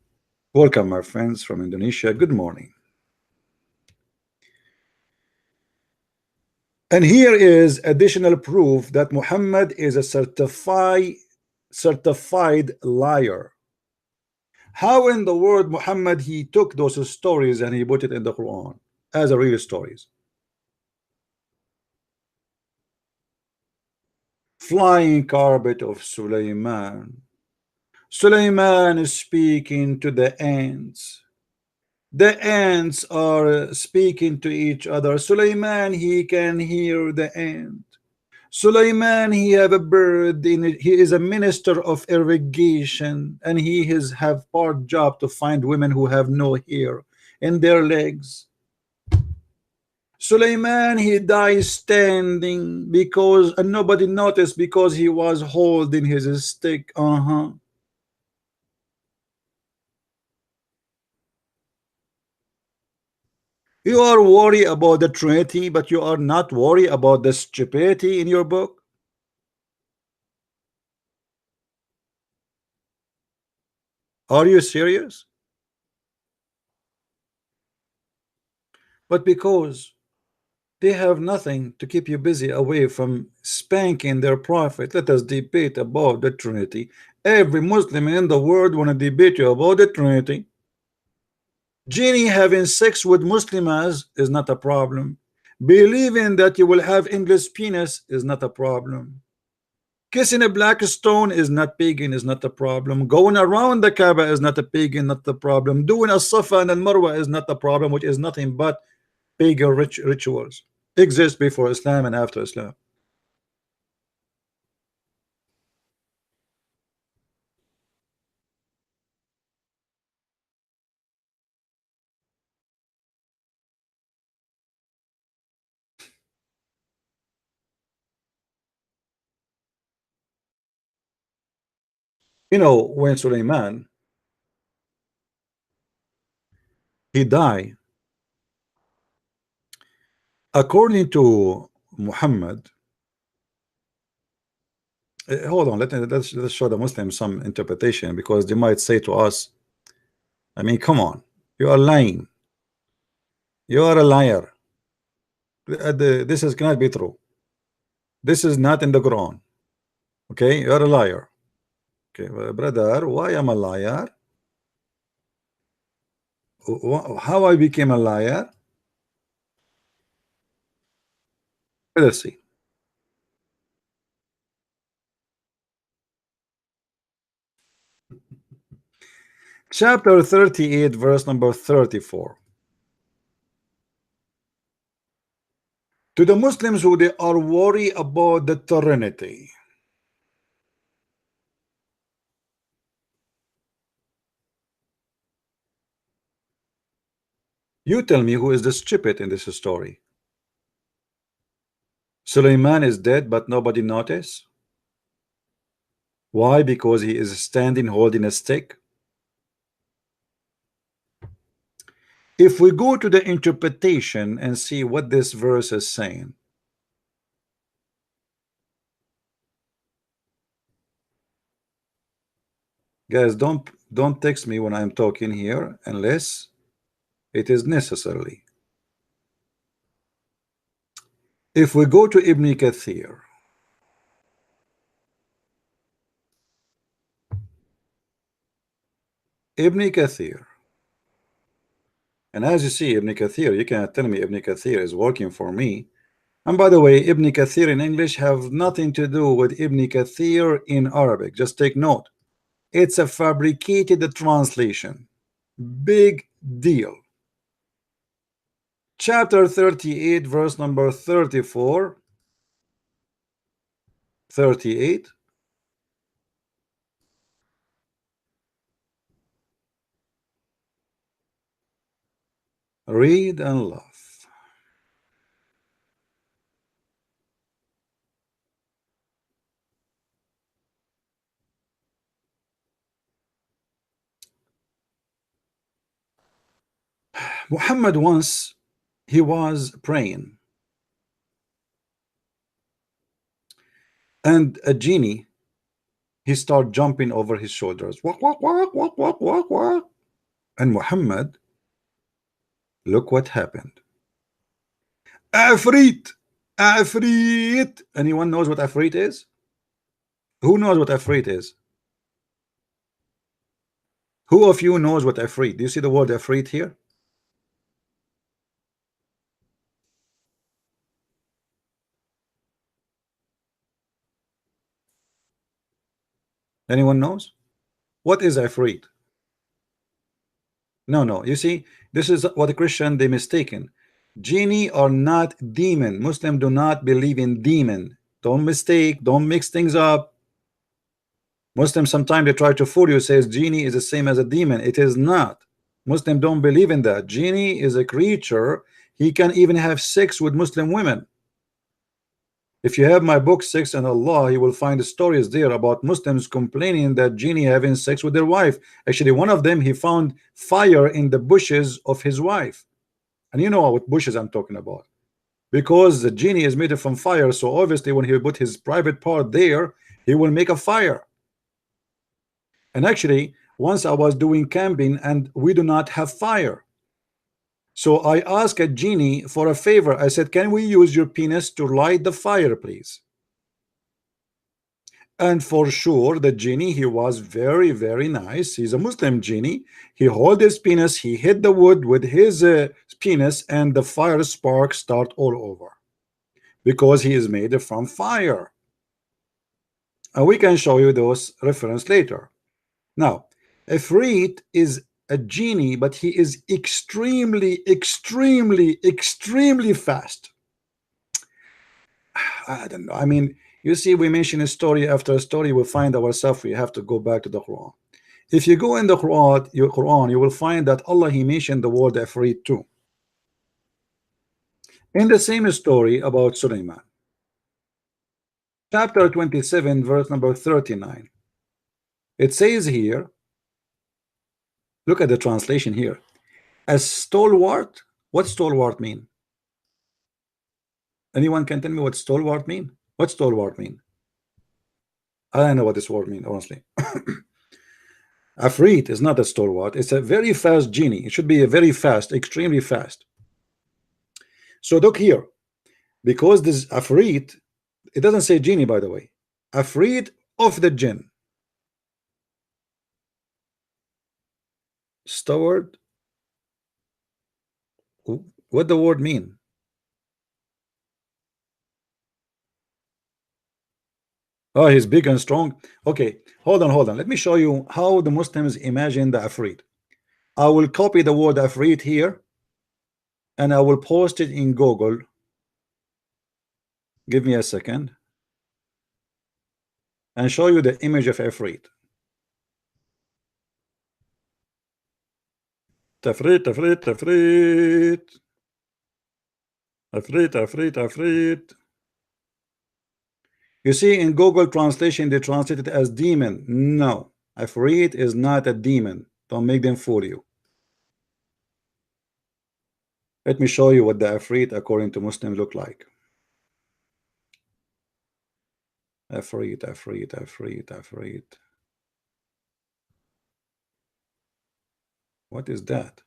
welcome my friends from Indonesia. Good morning. And here is additional proof that Muhammad is a certified liar. How in the world Muhammad he took those stories and he put it in the Quran as a real stories? Flying carpet of Sulaiman. Sulaiman is speaking to the ants. The ants are speaking to each other. Sulaiman he can hear the ant. Sulaiman he have a bird in it. He is a minister of irrigation and he have part job to find women who have no hair in their legs. Sulaiman he dies standing because and nobody noticed because he was holding his stick. You are worried about the Trinity, but you are not worried about the stupidity in your book. Are you serious? But because they have nothing to keep you busy away from spanking their prophet, let us debate about the Trinity. Every Muslim in the world want to debate you about the Trinity. Genie having sex with Muslimas is not a problem. Believing that you will have endless penis is not a problem. Kissing a black stone is not pagan, is not a problem. Going around the Kaaba is not a pagan, not the problem. Doing a Safa and Marwa is not a problem, which is nothing but pagan rituals. Exist before Islam and after Islam. You know, when Sulaiman he died, according to Muhammad, hold on, let's show the Muslims some interpretation, because they might say to us, I mean, come on, you are lying, you are a liar, this is cannot be true, this is not in the Quran, okay, you are a liar. Okay, well, brother, why am I a liar? How I became a liar? Let's see. Chapter 38, verse number 34. To the Muslims who they are worried about the Trinity, you tell me who is the stupid in this story. Suleiman is dead, but nobody noticed. Why? Because he is standing holding a stick. If we go to the interpretation and see what this verse is saying, guys, don't text me when I'm talking here unless it is necessary. If we go to Ibn Kathir, and as you see, Ibn Kathir, you cannot tell me Ibn Kathir is working for me. And by the way, Ibn Kathir in English have nothing to do with Ibn Kathir in Arabic. Just take note. It's a fabricated translation. Big deal. Chapter 38, verse number 34. 38. Read and laugh. Muhammad once he was praying, and a genie he started jumping over his shoulders. Walk, walk, walk, walk, walk, walk, walk. And Muhammad, look what happened. Afrit, Afrit. Anyone knows what Afrit is? Who knows what Afrit is? Who of you knows what Afrit? Do you see the word Afrit here? Anyone knows? What is Afrit? No. You see, this is what the Christian they mistaken. Genie are not demon. Muslim do not believe in demon. Don't mistake. Don't mix things up. Muslims sometimes they try to fool you. Says genie is the same as a demon. It is not. Muslim don't believe in that. Genie is a creature. He can even have sex with Muslim women. If you have my book Sex and Allah, you will find the stories there about Muslims complaining that genie having sex with their wife. Actually, one of them he found fire in the bushes of his wife, and you know what bushes I'm talking about, because the genie is made from fire. So obviously, when he put his private part there, he will make a fire. And actually, once I was doing camping and we do not have fire. So I asked a genie for a favor. I said, can we use your penis to light the fire, please? And for sure, the genie, he was very, very nice. He's a Muslim genie. He held his penis, he hit the wood with his penis, and the fire sparks start all over because he is made from fire. And we can show you those reference later. Now, Ifrit is a genie, but he is extremely, extremely, extremely fast. I don't know. I mean, you see, we mention a story after a story, we find ourselves, we have to go back to the Quran. If you go in the Quran, you will find that Allah, he mentioned the word Ifrit too. In the same story about Sulaiman. Chapter 27, verse number 39. It says here, look at the translation here. A stalwart. What stalwart mean? Anyone can tell me what stalwart mean? What stalwart mean? I don't know what this word mean, honestly. Afrit is not a stalwart. It's a very fast genie. It should be a very fast, extremely fast. So look here, because this Afrit, it doesn't say genie, by the way. Afrit of the jinn. Stalwart. What the word mean? Oh, he's big and strong. Okay, hold on. Let me show you how the Muslims imagine the Afrit. I will copy the word Afrit here, and I will post it in Google. Give me a second, and show you the image of Afrit. Afrit, Afrit, Afrit. Afrit. You see, in Google translation, they translate it as demon. No, Afrit is not a demon. Don't make them fool you. Let me show you what the Afrit according to Muslim look like. Afrit. What is that?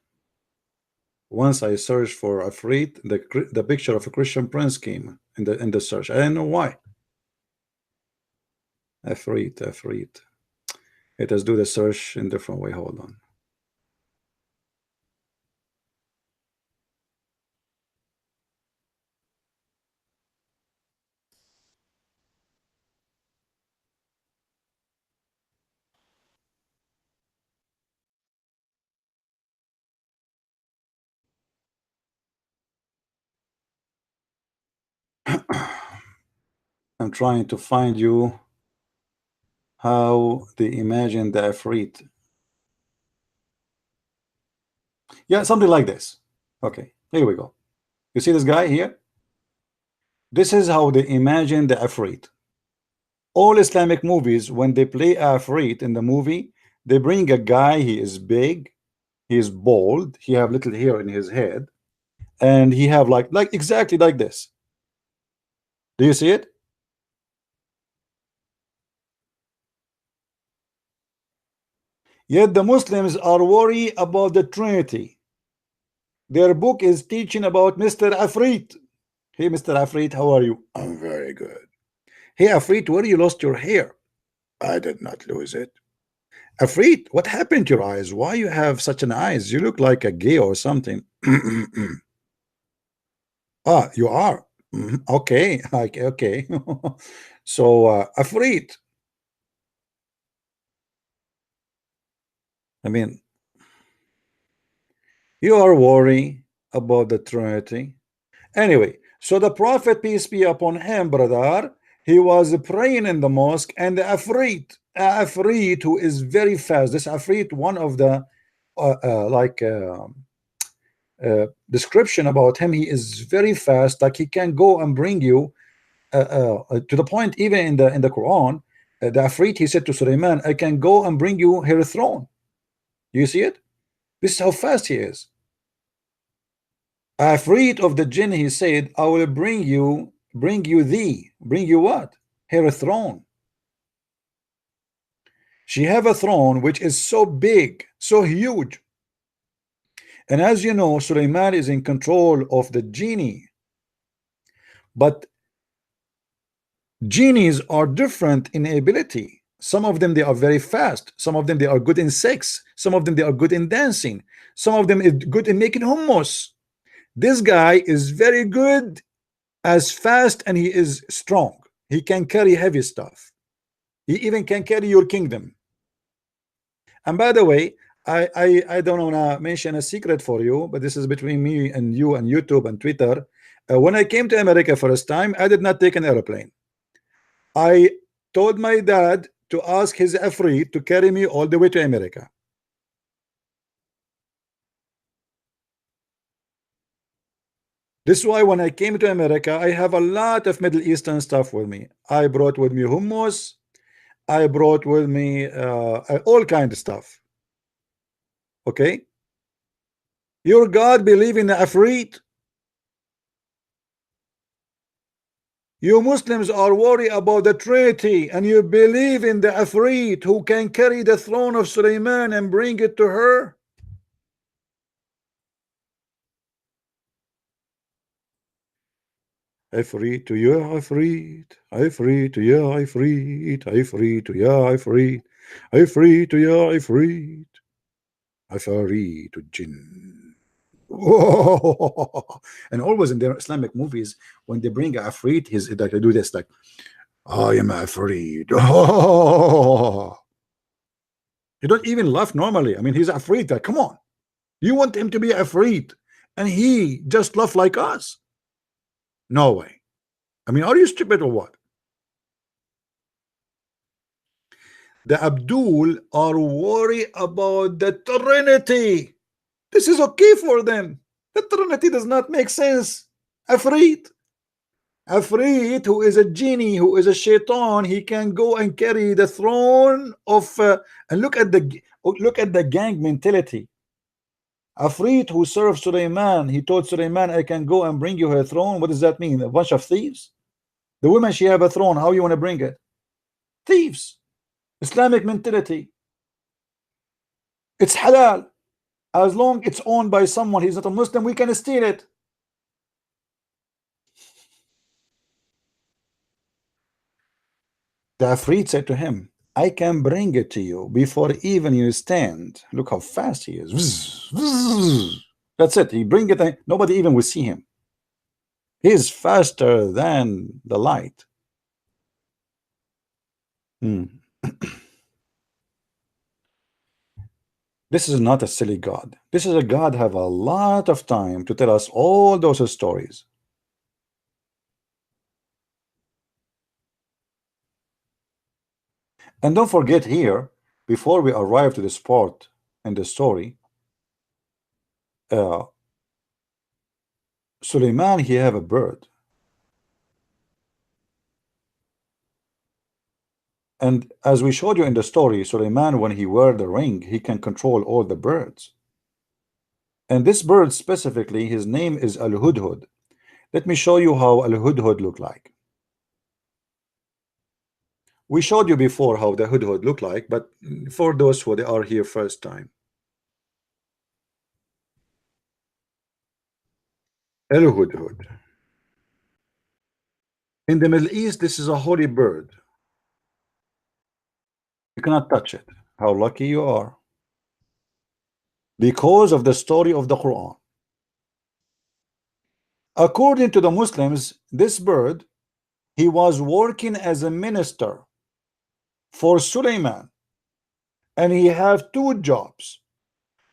Once I searched for Afrit, the picture of a Christian prince came in the search. I don't know why. Afrit. Let us do the search in different way. Hold on. I'm trying to find you how they imagine the Ifrit. Yeah, something like this. Okay, here we go. You see this guy here? This is how they imagine the Ifrit. All Islamic movies, when they play Ifrit in the movie, they bring a guy, he is big, he is bald, he have little hair in his head, and he have like exactly like this. Do you see it? Yet the Muslims are worried about the Trinity. Their book is teaching about Mr. Afrit. Hey, Mr. Afrit, how are you? I'm very good. Hey, Afrit, where you lost your hair? I did not lose it. Afrit, what happened to your eyes? Why you have such an eyes? You look like a gay or something. Ah, you are. Okay, okay. So, Afrit, I mean, you are worried about the Trinity. Anyway, so the Prophet, peace be upon him, brother, he was praying in the mosque, and the Afrit who is very fast. This Afrit, one of the description about him, he is very fast. Like he can go and bring you to the point, even in the Quran, the Afrit, he said to Sulaiman, I can go and bring you her throne. Do you see it? This is how fast he is. Afraid of the jinn, he said, I will bring you what? Her throne. She have a throne which is so big, so huge. And as you know, Sulaiman is in control of the genie. But genies are different in ability. Some of them, they are very fast. Some of them, they are good in sex. Some of them, they are good in dancing. Some of them is good in making hummus. This guy is very good, as fast, and he is strong. He can carry heavy stuff. He even can carry your kingdom. And by the way, I don't want to mention a secret for you, but this is between me and you and YouTube and Twitter. When I came to America first time, I did not take an airplane. I told my dad to ask his Afrit to carry me all the way to America. This is why when I came to America, I have a lot of Middle Eastern stuff with me. I brought with me hummus. I brought with me all kind of stuff. Okay? Your God believe in the Afrit. You Muslims are worried about the Trinity, and you believe in the Afrit who can carry the throne of Sulaiman and bring it to her. Ifrit to ya Ifrit, Ifrit to ya Ifrit, Ifrit to ya Ifrit, Ifrit to ya Ifrit, Ifrit to Jinn. And always in their Islamic movies, when they bring Ifrit, he's like they do this, like, I am Ifrit. You don't even laugh normally. I mean, he's Ifrit. Like, come on, you want him to be Ifrit, and he just laugh like us? No way. I mean, are you stupid or what? The Abdul are worried about the Trinity. This is okay for them. The Trinity does not make sense. Afrit, who is a genie, who is a shaitan, he can go and carry the throne of. And look at the gang mentality. Afrit, who served Sulaiman, he told Sulaiman, I can go and bring you her throne. What does that mean? A bunch of thieves? The woman, she have a throne. How you want to bring it? Thieves. Islamic mentality. It's halal. As long it's owned by someone, he's not a Muslim, we can steal it. The Afrit said to him, I can bring it to you before even you stand. Look how fast he is. That's it. He bring it. Nobody even will see him. He's faster than the light. This is not a silly God. This is a God have a lot of time to tell us all those stories. And don't forget here, before we arrive to this part in the story, Suleiman, he have a bird. And as we showed you in the story, Suleiman, when he wear the ring, he can control all the birds. And this bird specifically, his name is Al-Hudhud. Let me show you how Al-Hudhud look like. We showed you before how the Hudhud look like, but for those who they are here first time. Al-Hudhud. In the Middle East, this is a holy bird. You cannot touch it. How lucky you are. Because of the story of the Quran. According to the Muslims, this bird, he was working as a minister for Suleiman, and he have two jobs.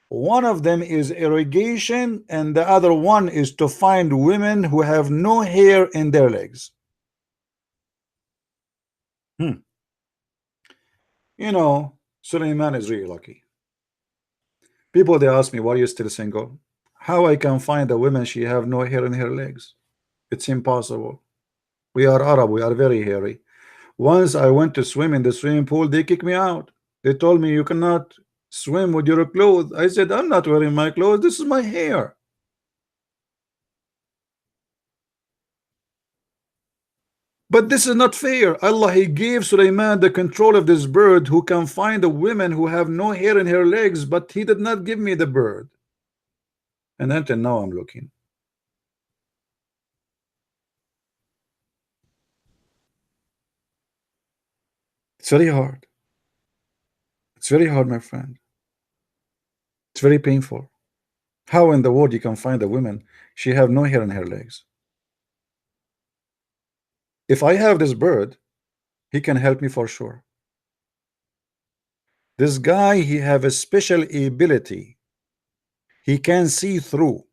One of them is irrigation, and the other one is to find women who have no hair in their legs. You know, Suleiman is really lucky. People, they ask me, why are you still single? How I can find a woman she have no hair in her legs? It's impossible. We are Arab, we are very hairy. Once I went to swim in the swimming pool, they kicked me out. They told me you cannot swim with your clothes. I said, I'm not wearing my clothes, this is my hair. But this is not fair. Allah, he gave Sulaiman the control of this bird who can find a woman who have no hair in her legs, but he did not give me the bird. And until now I'm looking. It's very hard. It's very hard, my friend. It's very painful. How in the world you can find a woman, she have no hair in her legs? If I have this bird, he can help me for sure. This guy, he have a special ability. He can see through.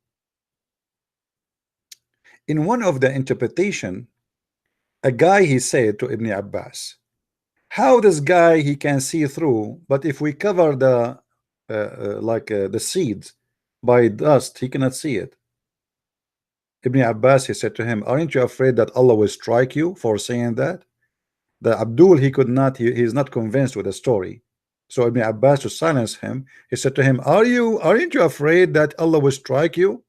In one of the interpretation, a guy, he said to Ibn Abbas, how this guy he can see through, but if we cover the the seeds by dust, he cannot see it. Ibn Abbas, he said to him, aren't you afraid that Allah will strike you for saying that? The Abdul, he could not, he's not convinced with the story. So Ibn Abbas, to silence him, he said to him, aren't you afraid that Allah will strike you?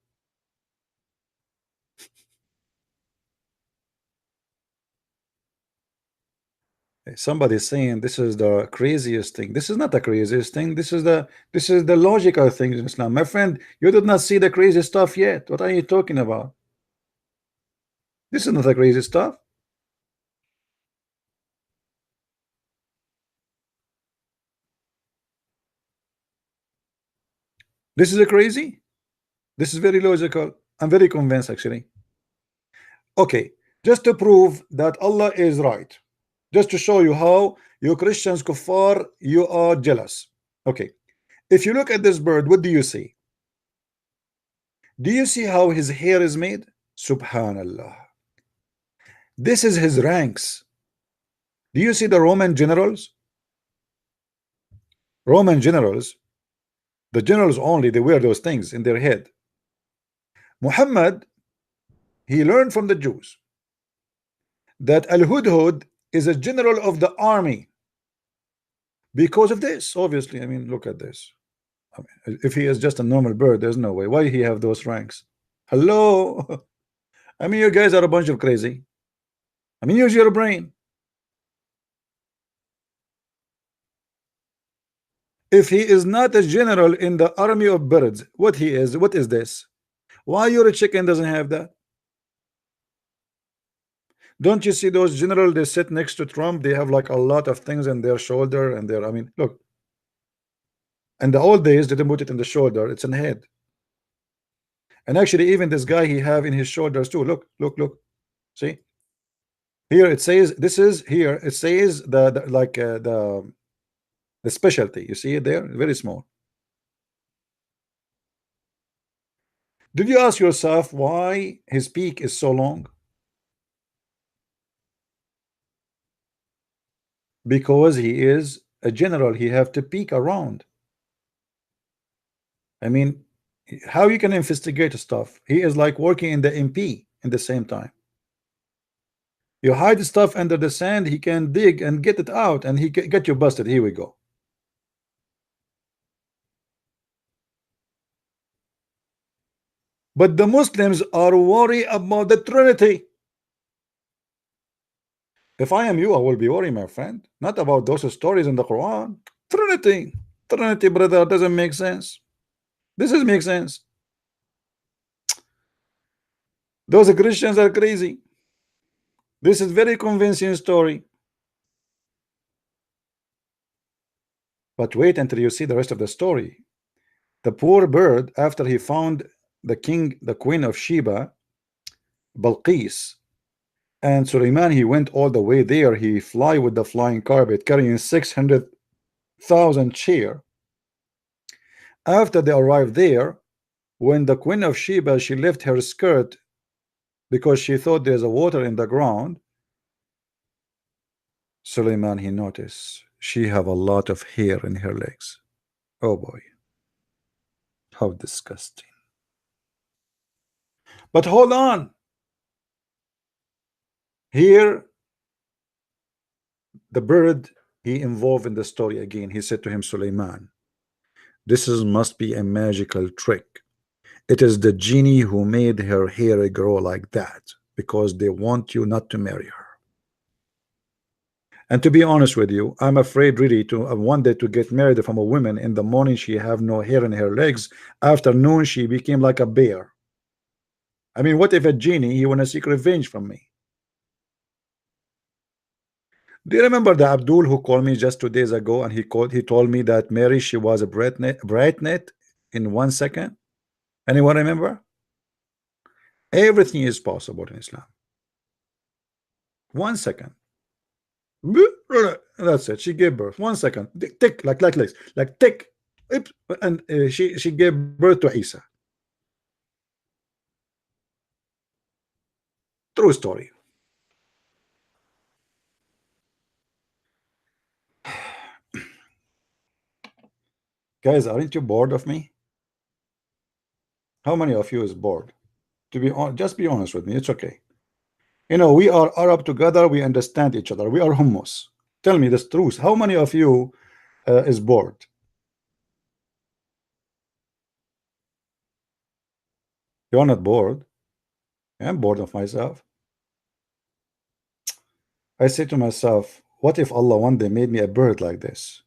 Somebody saying this is the craziest thing. This is not the craziest thing. This is the logical thing in Islam. My friend, you did not see the crazy stuff yet. What are you talking about? This is not the crazy stuff. This is a crazy. This is very logical. I'm very convinced actually. Okay, just to prove that Allah is right, just to show you how you Christians kuffar, you are jealous. Okay, if you look at this bird, what do you see? Do you see how his hair is made? Subhanallah. This is his ranks. Do you see the Roman generals? Roman generals, the generals only, they wear those things in their head. Muhammad, he learned from the Jews that Al-Hudhud is a general of the army because of this. Obviously, I mean, look at this. I mean, if he is just a normal bird, there's no way. Why he have those ranks? Hello. I mean, you guys are a bunch of crazy. I mean, use your brain. If he is not a general in the army of birds, what he is, what is this? Why your chicken doesn't have that? Don't you see those generals, they sit next to Trump, they have like a lot of things in their shoulder and their, I mean, look. In the old days, they didn't put it in the shoulder, it's in the head. And actually, even this guy he have in his shoulders too. Look, look, look. See? Here it says, this is here, it says the specialty. You see it there? Very small. Did you ask yourself why his peak is so long? because he is a general. He have to peek around. I mean, how you can investigate stuff? He is like working in the MP in the same time. You hide stuff under the sand, he can dig and get it out, and he get you busted. Here we go. But the Muslims are worried about the Trinity. If I am you, I will be worried, my friend. Not about those stories in the Quran. Trinity. Trinity, brother, doesn't make sense. This is make sense. Those Christians are crazy. This is very convincing story. But wait until you see the rest of the story. The poor bird, after he found the queen of Sheba, Balqis, and Suleiman, he went all the way there. He fly with the flying carpet, carrying 600,000 chair. After they arrived there, when the queen of Sheba, she left her skirt because she thought there's a water in the ground, Suleiman, he noticed she have a lot of hair in her legs. Oh boy, how disgusting. But hold on, here the bird, he involved in the story again. He said to him, Suleiman, this must be a magical trick. It is the genie who made her hair grow like that because they want you not to marry her. And to be honest with you, I'm afraid really to one day to get married from a woman. In the morning she have no hair in her legs, afternoon she became like a bear. I mean, what if a genie, he want to seek revenge from me? Do you remember the Abdul who called me just 2 days ago, and he told me that Mary, she was a brightnet in 1 second? Anyone remember? Everything is possible in Islam. 1 second. That's it. She gave birth. 1 second. Tick, like this, like tick, and she gave birth to Isa. True story. Guys, aren't you bored of me? How many of you is bored? To be honest, just be honest with me. It's okay. You know, we are Arab together. We understand each other. We are hummus. Tell me the truth. How many of you is bored? You're not bored. I'm bored of myself. I say to myself, what if Allah one day made me a bird like this?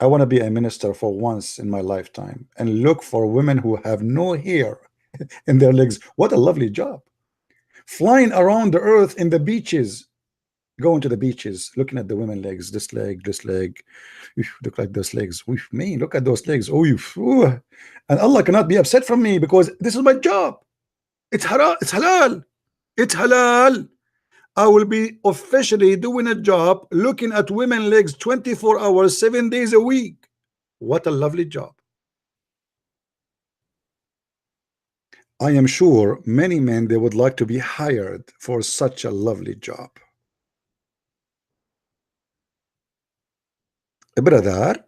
I want to be a minister for once in my lifetime and look for women who have no hair in their legs. What a lovely job. Flying around the earth in the beaches, going to the beaches, looking at the women legs, this leg, look like those legs. Me, look at those legs. And Allah cannot be upset from me because this is my job. It's halal. It's halal. It's halal. I will be officially doing a job looking at women legs 24 hours, 7 days a week. What a lovely job. I am sure many men, they would like to be hired for such a lovely job. Brother,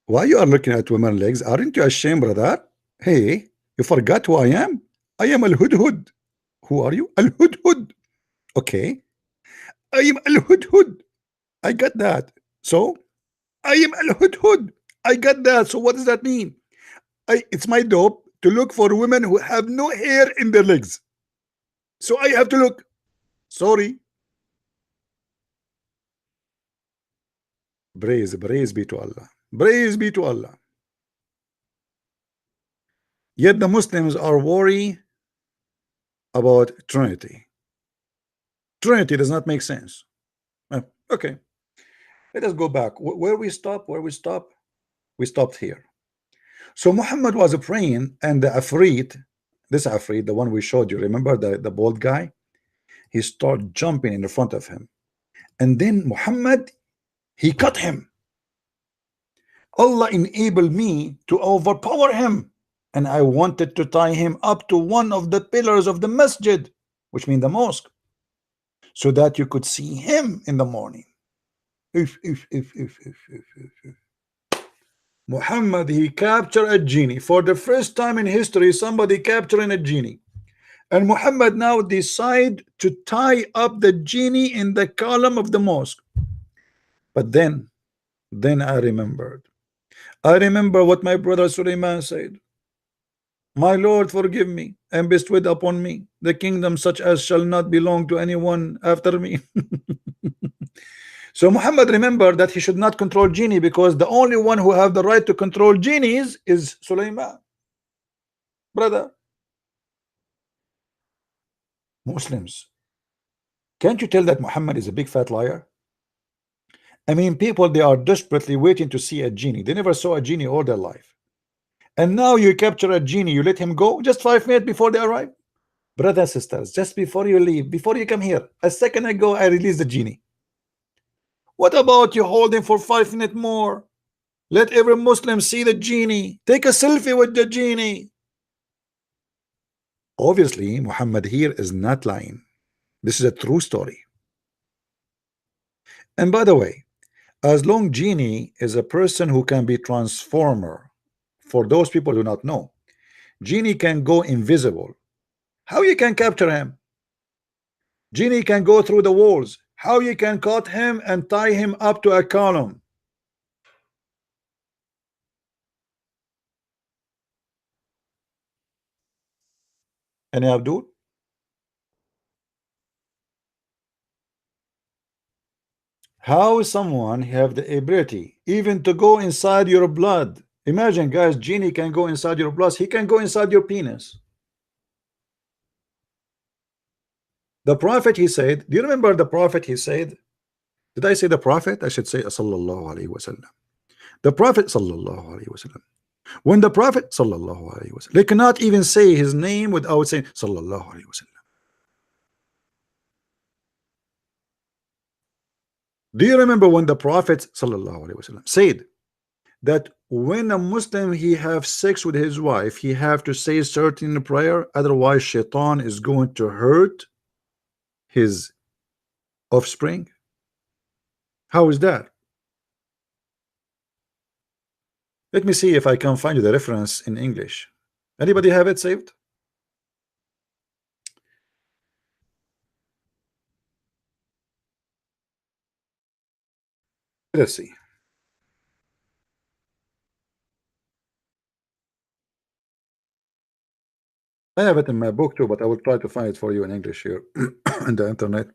why you are looking at women legs? Aren't you ashamed, brother? Hey, you forgot who I am? I am Al-Hudhud. Who are you? Al-Hudhud. Okay. I am Al-Hudhud. I got that. So, I am Al-Hudhud. I got that. So what does that mean? It's my job to look for women who have no hair in their legs. So I have to look. Sorry. Praise be to Allah. Praise be to Allah. Yet the Muslims are worried about Trinity. Trinity does not make sense. Okay. Let us go back. Where we stop? We stopped here. So Muhammad was praying, and the Afrit, this Afrit, the one we showed you, remember the bald guy? He started jumping in front of him. And then Muhammad, he cut him. Allah enabled me to overpower him. And I wanted to tie him up to one of the pillars of the masjid, which means the mosque, so that you could see him in the morning. if. Muhammad, he captured a genie. For the first time in history, somebody capturing a genie. And Muhammad now decide to tie up the genie in the column of the mosque. But then I remembered. I remember what my brother Suleiman said. My Lord, forgive me and bestow upon me the kingdom such as shall not belong to anyone after me. So Muhammad remembered that he should not control genie because the only one who have the right to control genies is Suleiman. Brother, Muslims, can't you tell that Muhammad is a big fat liar? I mean, people, they are desperately waiting to see a genie. They never saw a genie all their life. And now you capture a genie, you let him go just 5 minutes before they arrive. Brothers, sisters, just before you leave, before you come here, a second ago, I released the genie. What about you hold him for 5 minutes more? Let every Muslim see the genie. Take a selfie with the genie. Obviously, Muhammad here is not lying. This is a true story. And by the way, as long genie is a person who can be transformer, for those people who do not know, genie can go invisible. How you can capture him? Genie can go through the walls. How you can cut him and tie him up to a column? Any Abdul? How someone have the ability even to go inside your blood? Imagine, guys, genie can go inside your blood. He can go inside your penis. The prophet, he said, do you remember the prophet? He said, did I say the prophet? I should say sallallahu alaihi wasallam. The prophet sallallahu alaihi wasallam. When the prophet sallallahu alaihi wasallam, they cannot even say his name without saying sallallahu alaihi wasallam. Do you remember when the prophet sallallahu alaihi wasallam said that when a Muslim he have sex with his wife, he have to say certain prayer, otherwise shaitan is going to hurt his offspring? How is that? Let me see if I can find you the reference in English. Anybody have it saved? Let's see. I have it in my book too, but I will try to find it for you in English here on the internet.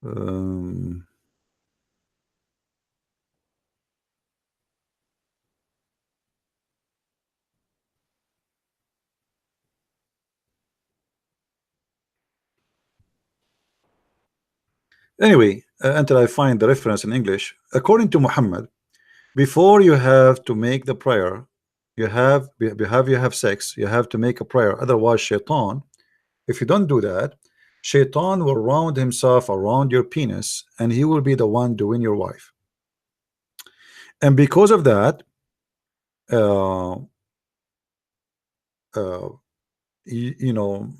Um, anyway, until I find the reference in English, according to Muhammad, before you have to make the prayer, you have sex, you have to make a prayer. Otherwise, shaitan, if you don't do that, shaitan will round himself around your penis, and he will be the one doing your wife. And because of that, uh, uh, you know,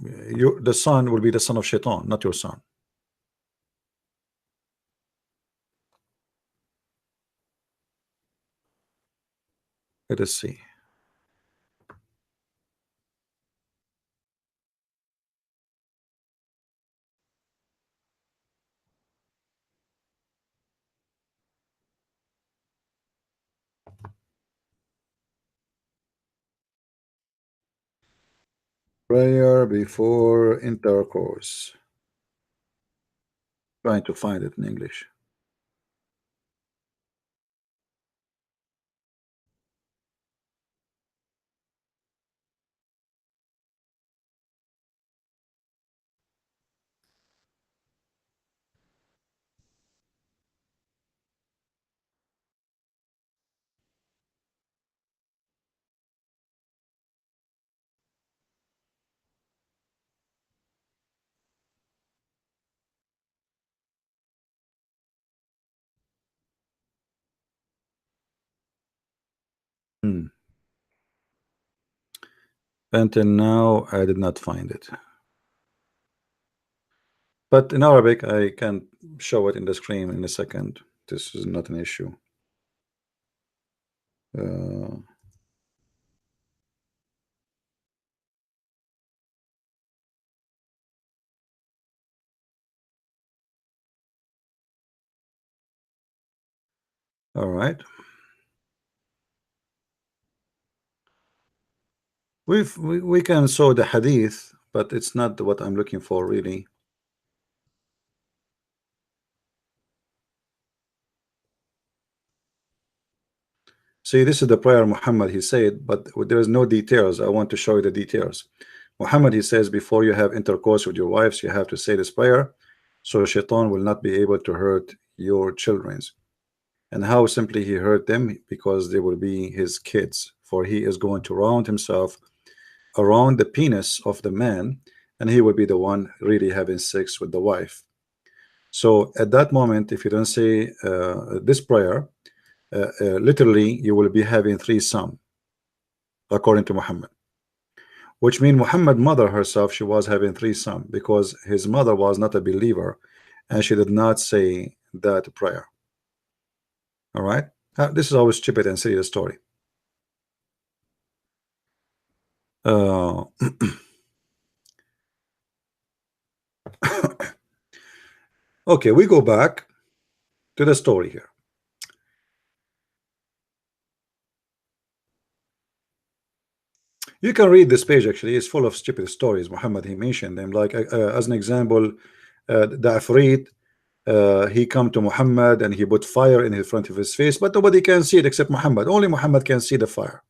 the son will be the son of shaitan, not your son. Let us see. Prayer before intercourse. Trying to find it in English. Until now, I did not find it. But in Arabic, I can show it in the screen in a second. This is not an issue. All right. We can show the hadith, but it's not what I'm looking for really. See, this is the prayer Muhammad he said, but there is no details. I want to show you the details. Muhammad he says, before you have intercourse with your wives, you have to say this prayer, so shaitan will not be able to hurt your children's. And how simply he hurt them? Because they will be his kids, for he is going to round himself around the penis of the man, and he will be the one really having sex with the wife. So at that moment, if you don't say this prayer, literally you will be having threesome, according to Muhammad, which means Muhammad mother herself, she was having threesome because his mother was not a believer and she did not say that prayer. All right, this is always stupid and silly, the story. Okay, we go back to the story here. You can read this page, actually. It's full of stupid stories. Muhammad, he mentioned them, like as an example, the Afrit, he come to Muhammad and he put fire in front of his face, but nobody can see it except Muhammad. Only Muhammad can see the fire.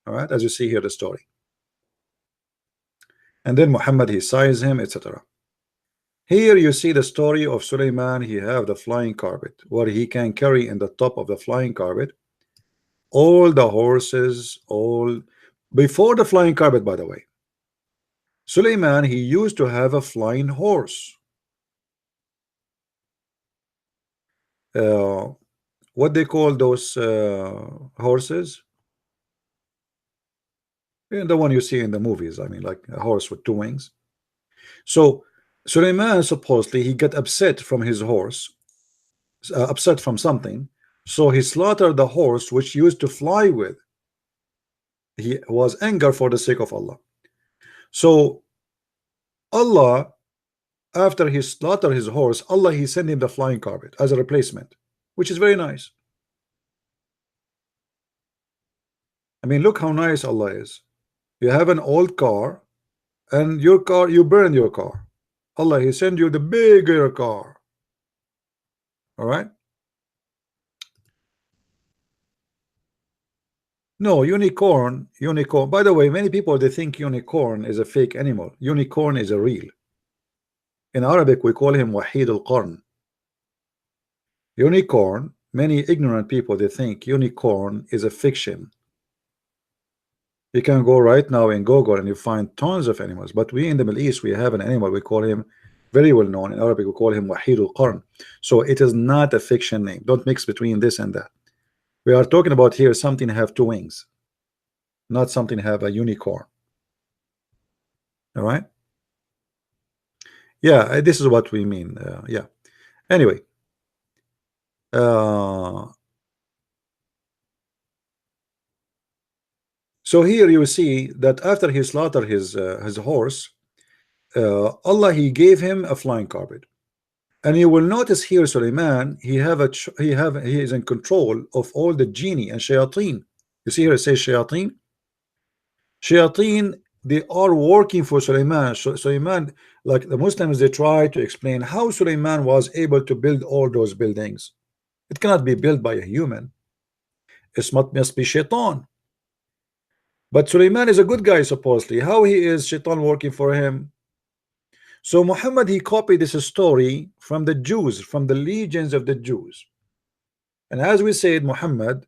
All right, as you see here the story. And then Muhammad, he sighs him, etc. Here you see the story of Suleiman. He have the flying carpet, where he can carry in the top of the flying carpet all the horses, all before the flying carpet, by the way. Suleiman, he used to have a flying horse. What they call those horses? Yeah, the one you see in the movies. I mean, like a horse with two wings. So Suleiman, supposedly he got upset from his horse, upset from something, so he slaughtered the horse which used to fly with. He was anger for the sake of Allah. So Allah, after he slaughtered his horse, Allah, he sent him the flying carpet as a replacement, which is very nice. I mean, look how nice Allah is. You have an old car, and your car, you burn your car. Allah, he send you the bigger car. All right. No, unicorn. By the way, many people, they think unicorn is a fake animal. Unicorn is a real. In Arabic, we call him Wahid al-Qarn. Unicorn, many ignorant people, they think unicorn is a fiction. You can go right now in Google and you find tons of animals, but we in the Middle East, we have an animal, we call him, very well known in Arabic, we call him Wahid al-Qarn. So it is not a fiction name. Don't mix between this and that. We are talking about here something have two wings, not something have a unicorn. All right. Yeah, this is what we mean. Yeah. Anyway, so here you see that after he slaughtered his horse, Allah, he gave him a flying carpet, and you will notice here Suleiman, he is in control of all the genie and shayateen. You see here it says shayateen. Shayateen, they are working for Suleiman. Suleiman, like the Muslims, they try to explain how Suleiman was able to build all those buildings. It cannot be built by a human. It must be shaitan. But Suleiman is a good guy, supposedly. How he is shaitan working for him? So Muhammad, he copied this story from the Jews, from the legions of the Jews. And as we said, Muhammad,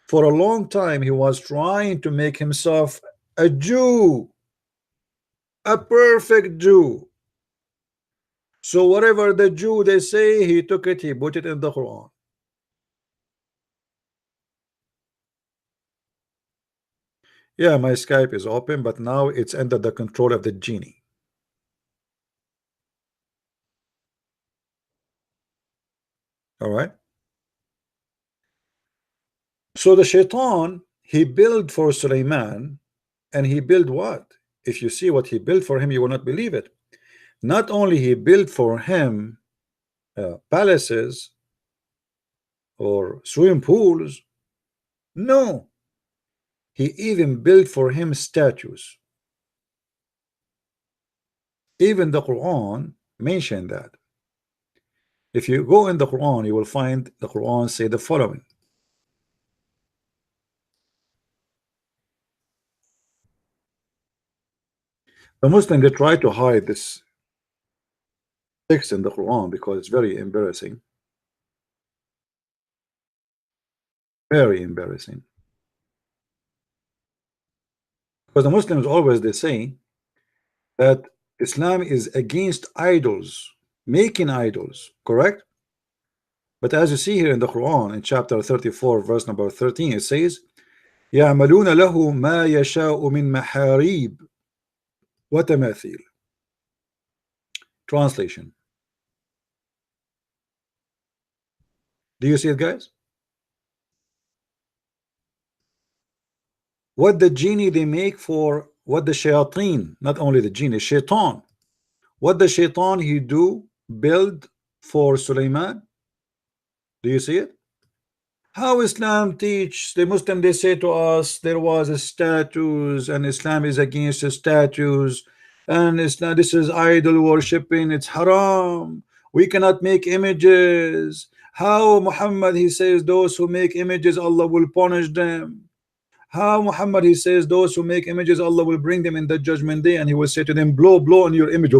for a long time, he was trying to make himself a Jew, a perfect Jew. So whatever the Jew they say, he took it, he put it in the Quran. Yeah, my Skype is open, but now it's under the control of the genie. All right. So the shaitan, he built for Sulaiman, and he built what? If you see what he built for him, you will not believe it. Not only he built for him palaces or swimming pools, no, he even built for him statues. Even the Quran mentioned that. If you go in the Quran, you will find the Quran say the following. The Muslim, they try to hide this text in the Quran because it's very embarrassing. Very embarrassing. Because the Muslims always they say that Islam is against idols, making idols, correct? But as you see here in the Quran, in chapter 34, verse number 13, it says, يَعْمَلُونَ لَهُ مَا يَشَاءُ مِنْ مَحَارِيبٍ وَتَمَاثِيلٍ. Translation. Do you see it, guys? What the genie they make for what the shayateen, not only the genie, shaitan. What the shaitan he do build for Sulaiman? Do you see it? How Islam teach the Muslim, they say to us there was a statues and Islam is against the statues, and Islam, this is idol worshipping, it's haram, we cannot make images. How Muhammad he says those who make images Allah will punish them. How Muhammad he says those who make images Allah will bring them in the judgment day and he will say to them, blow on your image,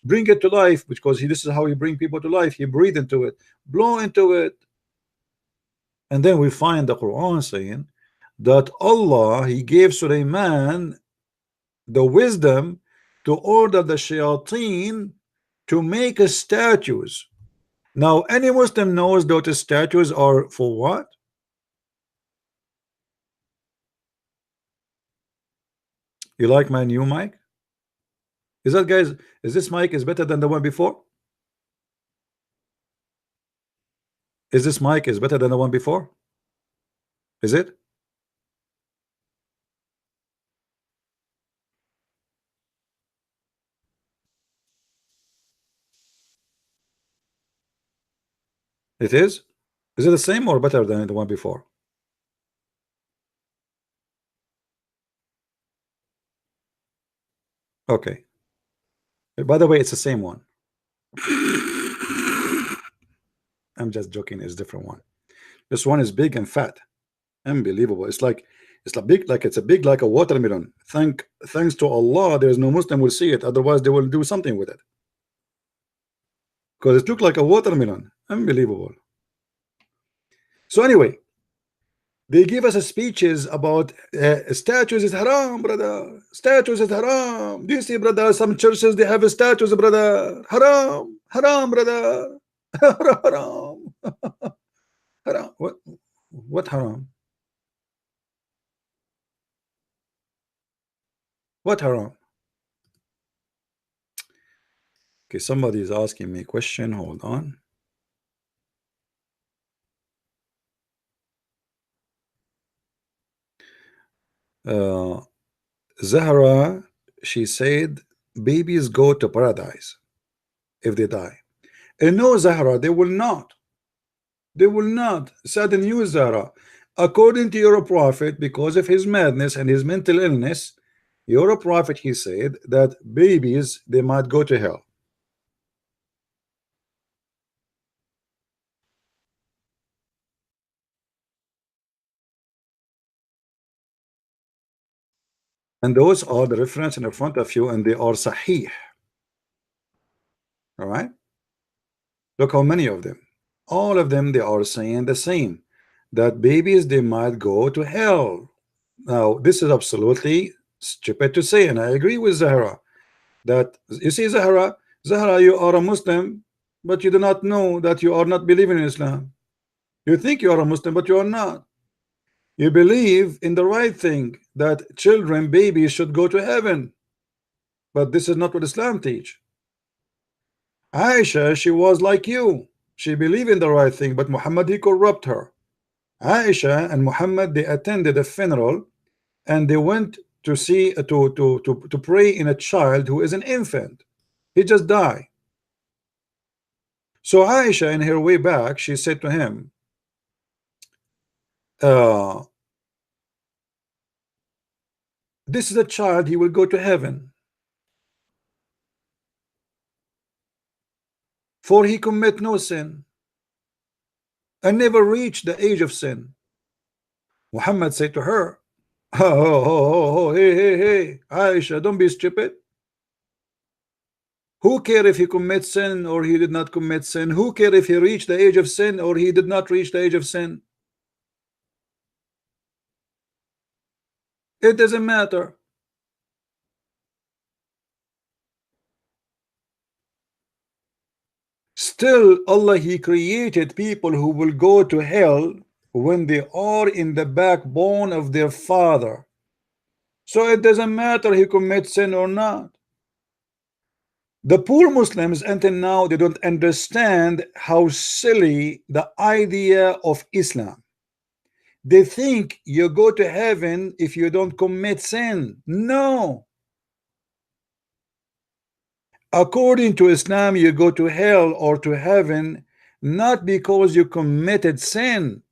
bring it to life, because this is how he bring people to life, he breathe into it, blow into it. And then we find the Quran saying that Allah he gave Sulaiman the wisdom to order the shayateen to make statues. Now any Muslim knows that the statues are for what? You like my new mic? Is that, guys, is this mic is better than the one before? Is this mic is better than the one before? Is it? It is? Is it the same or better than the one before? Okay. By the way, it's the same one. I'm just joking, it's a different one. This one is big and fat. Unbelievable. It's like big, like it's a big like a watermelon. Thanks to Allah, there's no Muslim will see it, otherwise they will do something with it. Because it looked like a watermelon. Unbelievable. So anyway, they give us speeches about statues is haram, brother. Statues is haram. Do you see, brother? Some churches they have statues, brother. Haram, haram, brother. Haram. Haram. What haram? What haram? Okay, somebody is asking me a question. Hold on. Zahra, she said babies go to paradise if they die. And no, Zahra, they will not. They will not. Sudden news, Zahra. According to your prophet, because of his madness and his mental illness, your prophet, he said that babies, they might go to hell. And those are the reference in front of you, and they are sahih. All right, look how many of them, all of them, they are saying the same, that babies they might go to hell. Now this is absolutely stupid to say, and I agree with Zahra that, you see, Zahra, you are a Muslim, but you do not know that you are not believing in Islam. You think you are a Muslim, but you are not. You believe in the right thing, that children, babies should go to heaven. But this is not what Islam teach. Aisha, she was like you. She believed in the right thing, but Muhammad, he corrupt her. Aisha and Muhammad, they attended a funeral and they went to see to pray in a child who is an infant. He just died. So Aisha, in her way back, she said to him, this is a child, he will go to heaven, for he commit no sin and never reach the age of sin. Muhammad said to her, hey, Aisha, don't be stupid. Who care if he commits sin or he did not commit sin? Who care if he reached the age of sin or he did not reach the age of sin? It doesn't matter. Still, Allah, he created people who will go to hell when they are in the backbone of their father. So it doesn't matter he commits sin or not. The poor Muslims until now, they don't understand how silly the idea of Islam. They think you go to heaven if you don't commit sin. No. According to Islam, you go to hell or to heaven not because you committed sin,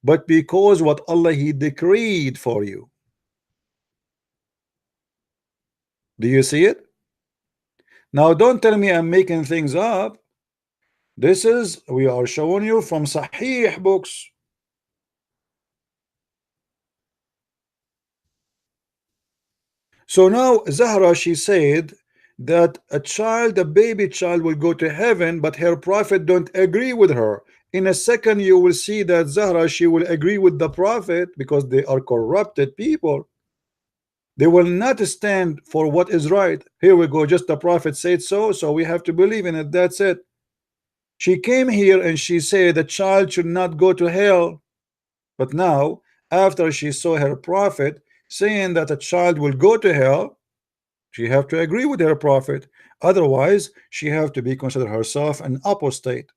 but because what Allah he decreed for you. Do you see it? Now don't tell me I'm making things up. This is, we are showing you from Sahih books. So now Zahra, she said that a baby child will go to heaven, but her prophet don't agree with her. In a second you will see that Zahra, she will agree with the prophet because they are corrupted people. They will not stand for what is right. Here we go, just the prophet said so, so we have to believe in it. That's it. She came here and she said the child should not go to hell. But now, after she saw her prophet saying that a child will go to hell, she have to agree with her prophet. Otherwise, she have to be considered herself an apostate.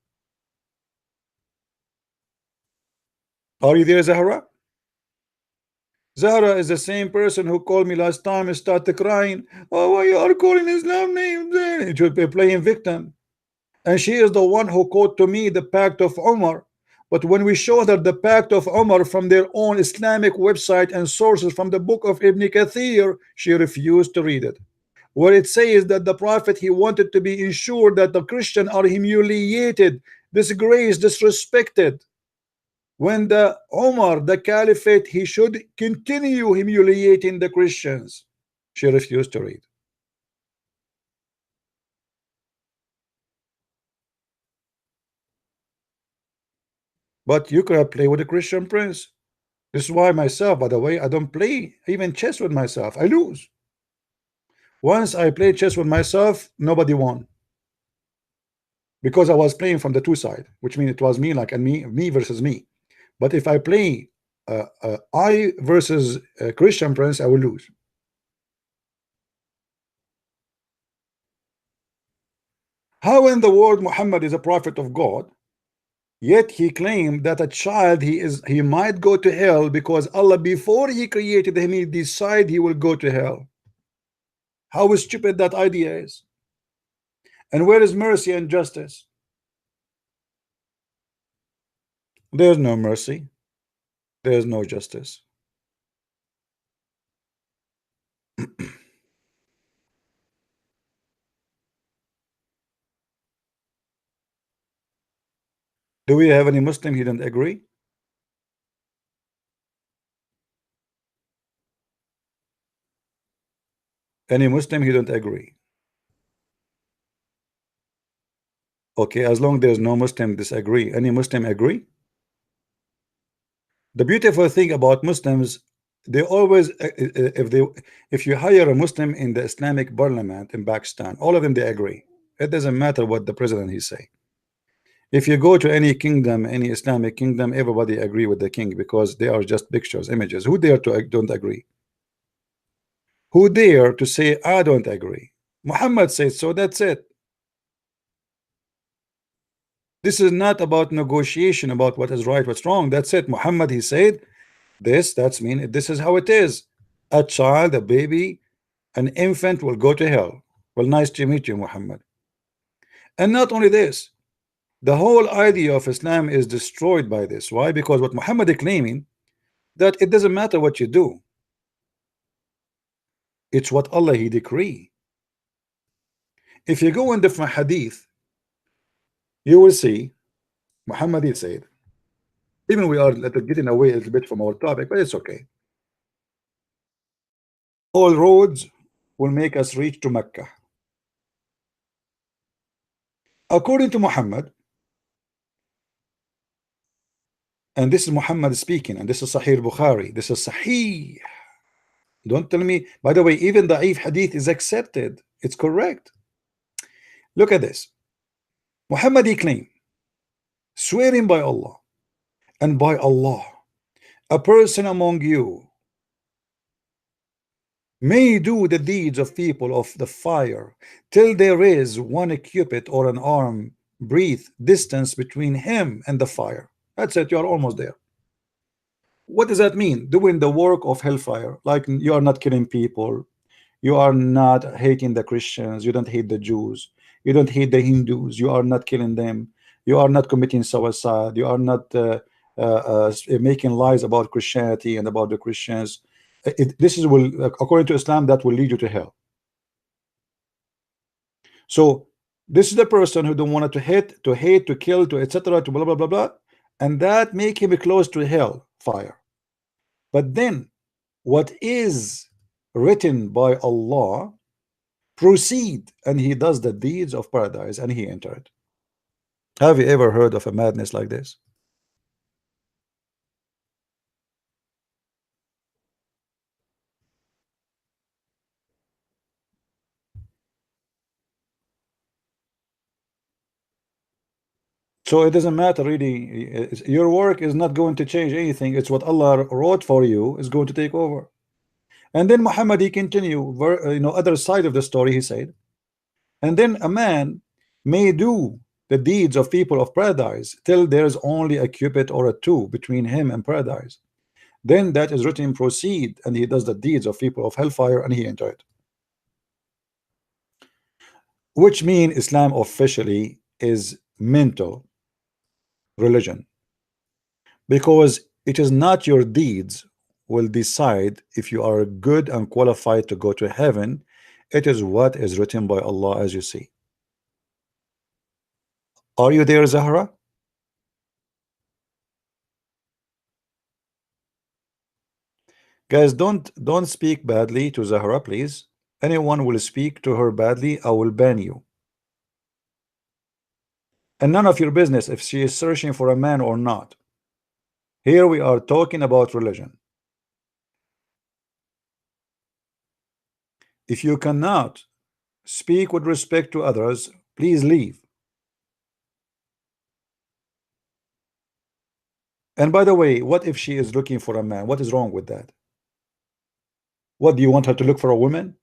Are you there, Zahra? Zahra is the same person who called me last time and started crying. Oh, why you are calling Islam names? She should be playing victim. And she is the one who quote to me the Pact of Umar. But when we showed her the Pact of Umar from their own Islamic website and sources from the book of Ibn Kathir, she refused to read it. Where it says that the Prophet, he wanted to be ensured that the Christians are humiliated, disgraced, disrespected. When the Umar, the Caliphate, he should continue humiliating the Christians. She refused to read. But you could play with a Christian prince. This is why myself, by the way, I don't play even chess with myself. I lose. Once I played chess with myself, nobody won. Because I was playing from the two sides, which means it was me like and me versus me. But if I play I versus a Christian prince, I will lose. How in the world Muhammad is a prophet of God, yet he claimed that a child he might go to hell because Allah, before he created him, he decided he will go to hell. How stupid that idea is. And where is mercy and justice? There's no mercy. There's no justice. Do we have any Muslim he didn't agree? Any Muslim he don't agree? Okay, as long there's no Muslim disagree. Any Muslim agree? The beautiful thing about Muslims, they always if you hire a Muslim in the Islamic parliament in Pakistan, all of them they agree. It doesn't matter what the president he say. If you go to any kingdom, any Islamic kingdom, everybody agree with the king because they are just pictures, images. Who dare to don't agree? Who dare to say I don't agree? Muhammad said so, that's it. This is not about negotiation about what is right, what's wrong. That's it. Muhammad, he said this, that's mean this is how it is. A child, a baby, an infant will go to hell. Well, nice to meet you, Muhammad. And not only this, the whole idea of Islam is destroyed by this. Why? Because what Muhammad is claiming, that it doesn't matter what you do, it's what Allah he decree. If you go in different hadith, you will see Muhammad he said, even we are getting away a little bit from our topic, but it's okay. All roads will make us reach to Mecca. According to Muhammad, and this is Muhammad speaking, and this is Sahih Bukhari, this is Sahih. Don't tell me, by the way, even the Da'if hadith is accepted, it's correct. Look at this. Muhammad he claimed, swearing by Allah, and by Allah, a person among you may do the deeds of people of the fire till there is one cubit or an arm breadth distance between him and the fire. That's it, you are almost there. What does that mean? Doing the work of hellfire, like you are not killing people, you are not hating the Christians, you don't hate the Jews, you don't hate the Hindus, you are not killing them, you are not committing suicide, you are not making lies about Christianity and about the Christians. This is will, according to Islam, that will lead you to hell. So this is the person who don't want to hate, to kill, to etc., to blah blah blah blah, and that make him close to hell fire. But then what is written by Allah proceed, and he does the deeds of paradise and he entered. Have you ever heard of a madness like this? So it doesn't matter really, your work is not going to change anything. It's what Allah wrote for you is going to take over. And then Muhammad he continue, other side of the story. He said, and then a man may do the deeds of people of paradise till there's only a cubit or a two between him and paradise. Then that is written proceed, and he does the deeds of people of hellfire and he entered. Which mean Islam officially is mental religion, because it is not your deeds will decide if you are good and qualified to go to heaven. It is what is written by Allah, as you see. Are you there, Zahra? Guys, don't speak badly to Zahra, please. Anyone will speak to her badly, I will ban you. And none of your business if she is searching for a man or not. Here we are talking about religion. If you cannot speak with respect to others, please leave. And by the way, what if she is looking for a man? What is wrong with that? What, do you want her to look for a woman?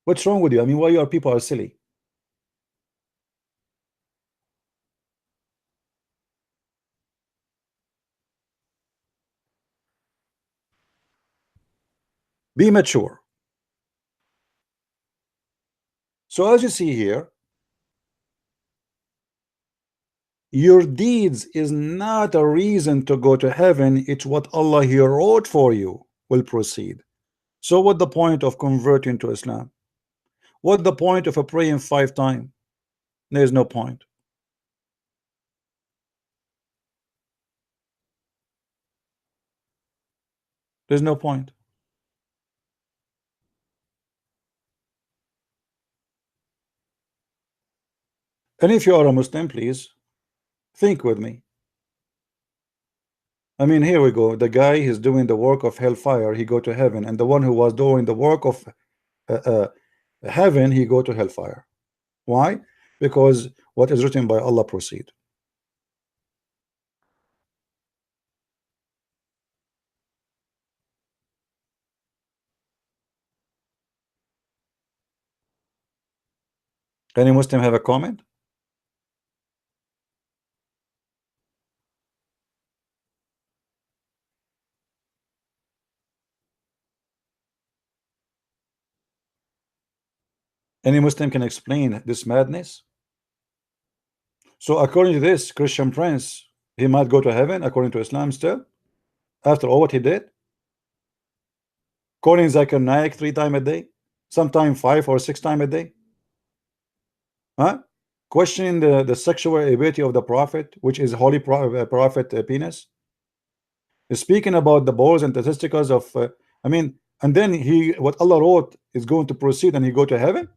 What's wrong with you? I mean, why your people are silly? Be mature. So as you see here, your deeds is not a reason to go to heaven. It's what Allah here wrote for you will proceed. So what the point of converting to Islam? What the point of a praying 5 times? There's no point. There's no point. And if you are a Muslim, please think with me. I mean, here we go. The guy is doing the work of hellfire, he go to heaven, and the one who was doing the work of heaven, he go to hellfire. Why? Because what is written by Allah proceed. Any Muslim have a comment? Any Muslim can explain this madness? So according to this Christian prince, he might go to heaven according to Islam still, after all what he did? Calling Zakir Naik 3 times a day, sometime 5 or 6 times a day, huh? Questioning the sexual ability of the prophet, which is holy prophet penis, speaking about the balls and testicles of I mean, and then he, what Allah wrote is going to proceed and he go to heaven.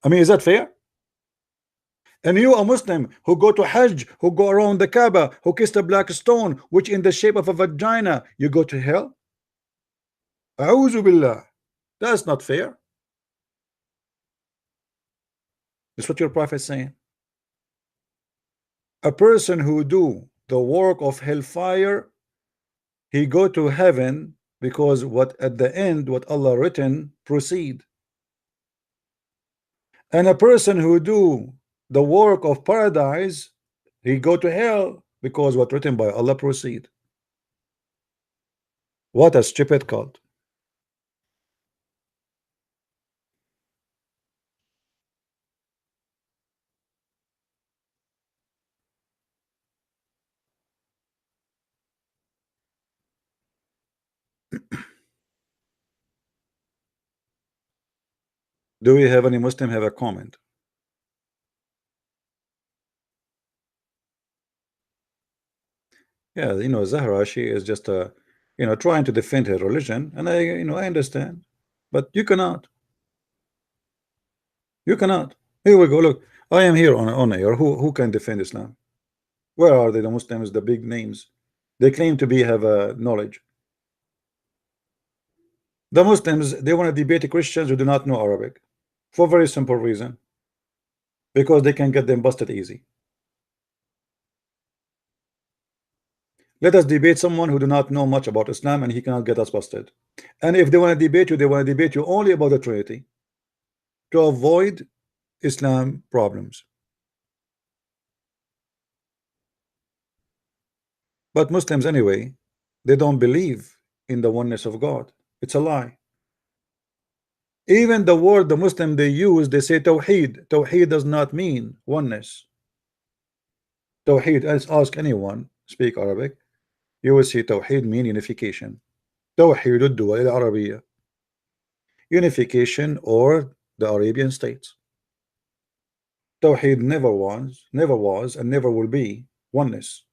I mean, is that fair? And you, a Muslim who go to Hajj, who go around the Kaaba, who kiss the black stone which in the shape of a vagina, you go to hell? A'udhu billah. That's not fair. That's what your prophet is saying. A person who do the work of hellfire, he go to heaven, because what at the end what Allah written proceed. And a person who do the work of paradise, he go to hell, because what written by Allah proceed. What a stupid cult. Do we have any Muslim have a comment? Yeah, you know, Zahra, she is just a, you know, trying to defend her religion, and I understand, but you cannot. You cannot. Here we go. Look, I am here on air. Who can defend Islam? Where are they? The Muslims, the big names. They claim to be have a knowledge. The Muslims, they want to debate Christians who do not know Arabic, for a very simple reason, because they can get them busted easy. Let us debate someone who do not know much about Islam, and he cannot get us busted. And if they want to debate you, they want to debate you only about the Trinity, to avoid Islam problems. But Muslims anyway, they don't believe in the oneness of God. It's a lie. Even the word the Muslim they use, they say Tawheed. Tawheed does not mean oneness. Tawheed, let's ask anyone speak Arabic, you will see Tawheed mean unification. Tawheed ad-Duwal al-Arabiyya, unification, or the Arabian states. Tawheed never was, and never will be oneness.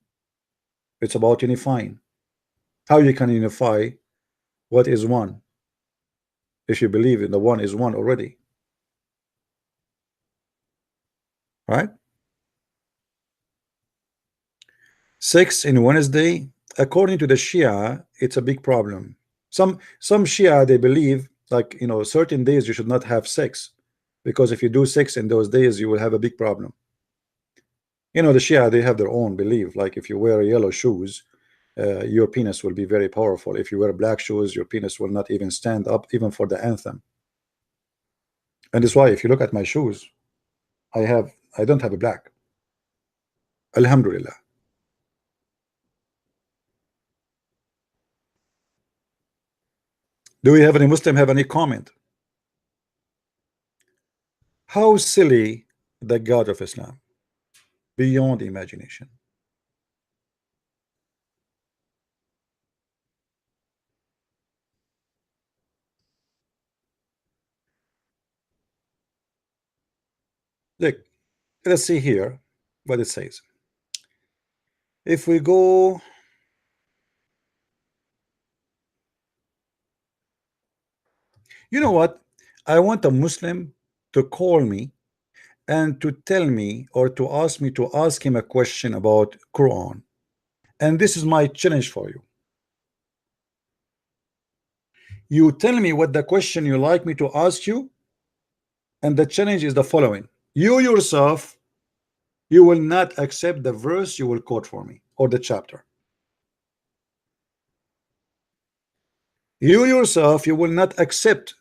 It's about unifying. How you can unify what is one if you believe in the one is one already, right? 6 in Wednesday, according to the Shia, it's a big problem. Some Shia, they believe, like, you know, certain days you should not have sex, because if you do sex in those days you will have a big problem. You know, the Shia, they have their own belief, like if you wear yellow shoes, your penis will be very powerful. If you wear black shoes, your penis will not even stand up, even for the anthem. And that's why if you look at my shoes, I don't have a black. Alhamdulillah. Do we have any Muslim have any comment? How silly the God of Islam, beyond imagination. Look, let's see here what it says. If we go, you know what, I want a Muslim to call me and to tell me, or to ask me to ask him a question about Quran, and this is my challenge for you. You tell me what the question you like me to ask you, and the challenge is the following: you yourself you will not accept the verse you will quote for me or the chapter. You yourself, you will not accept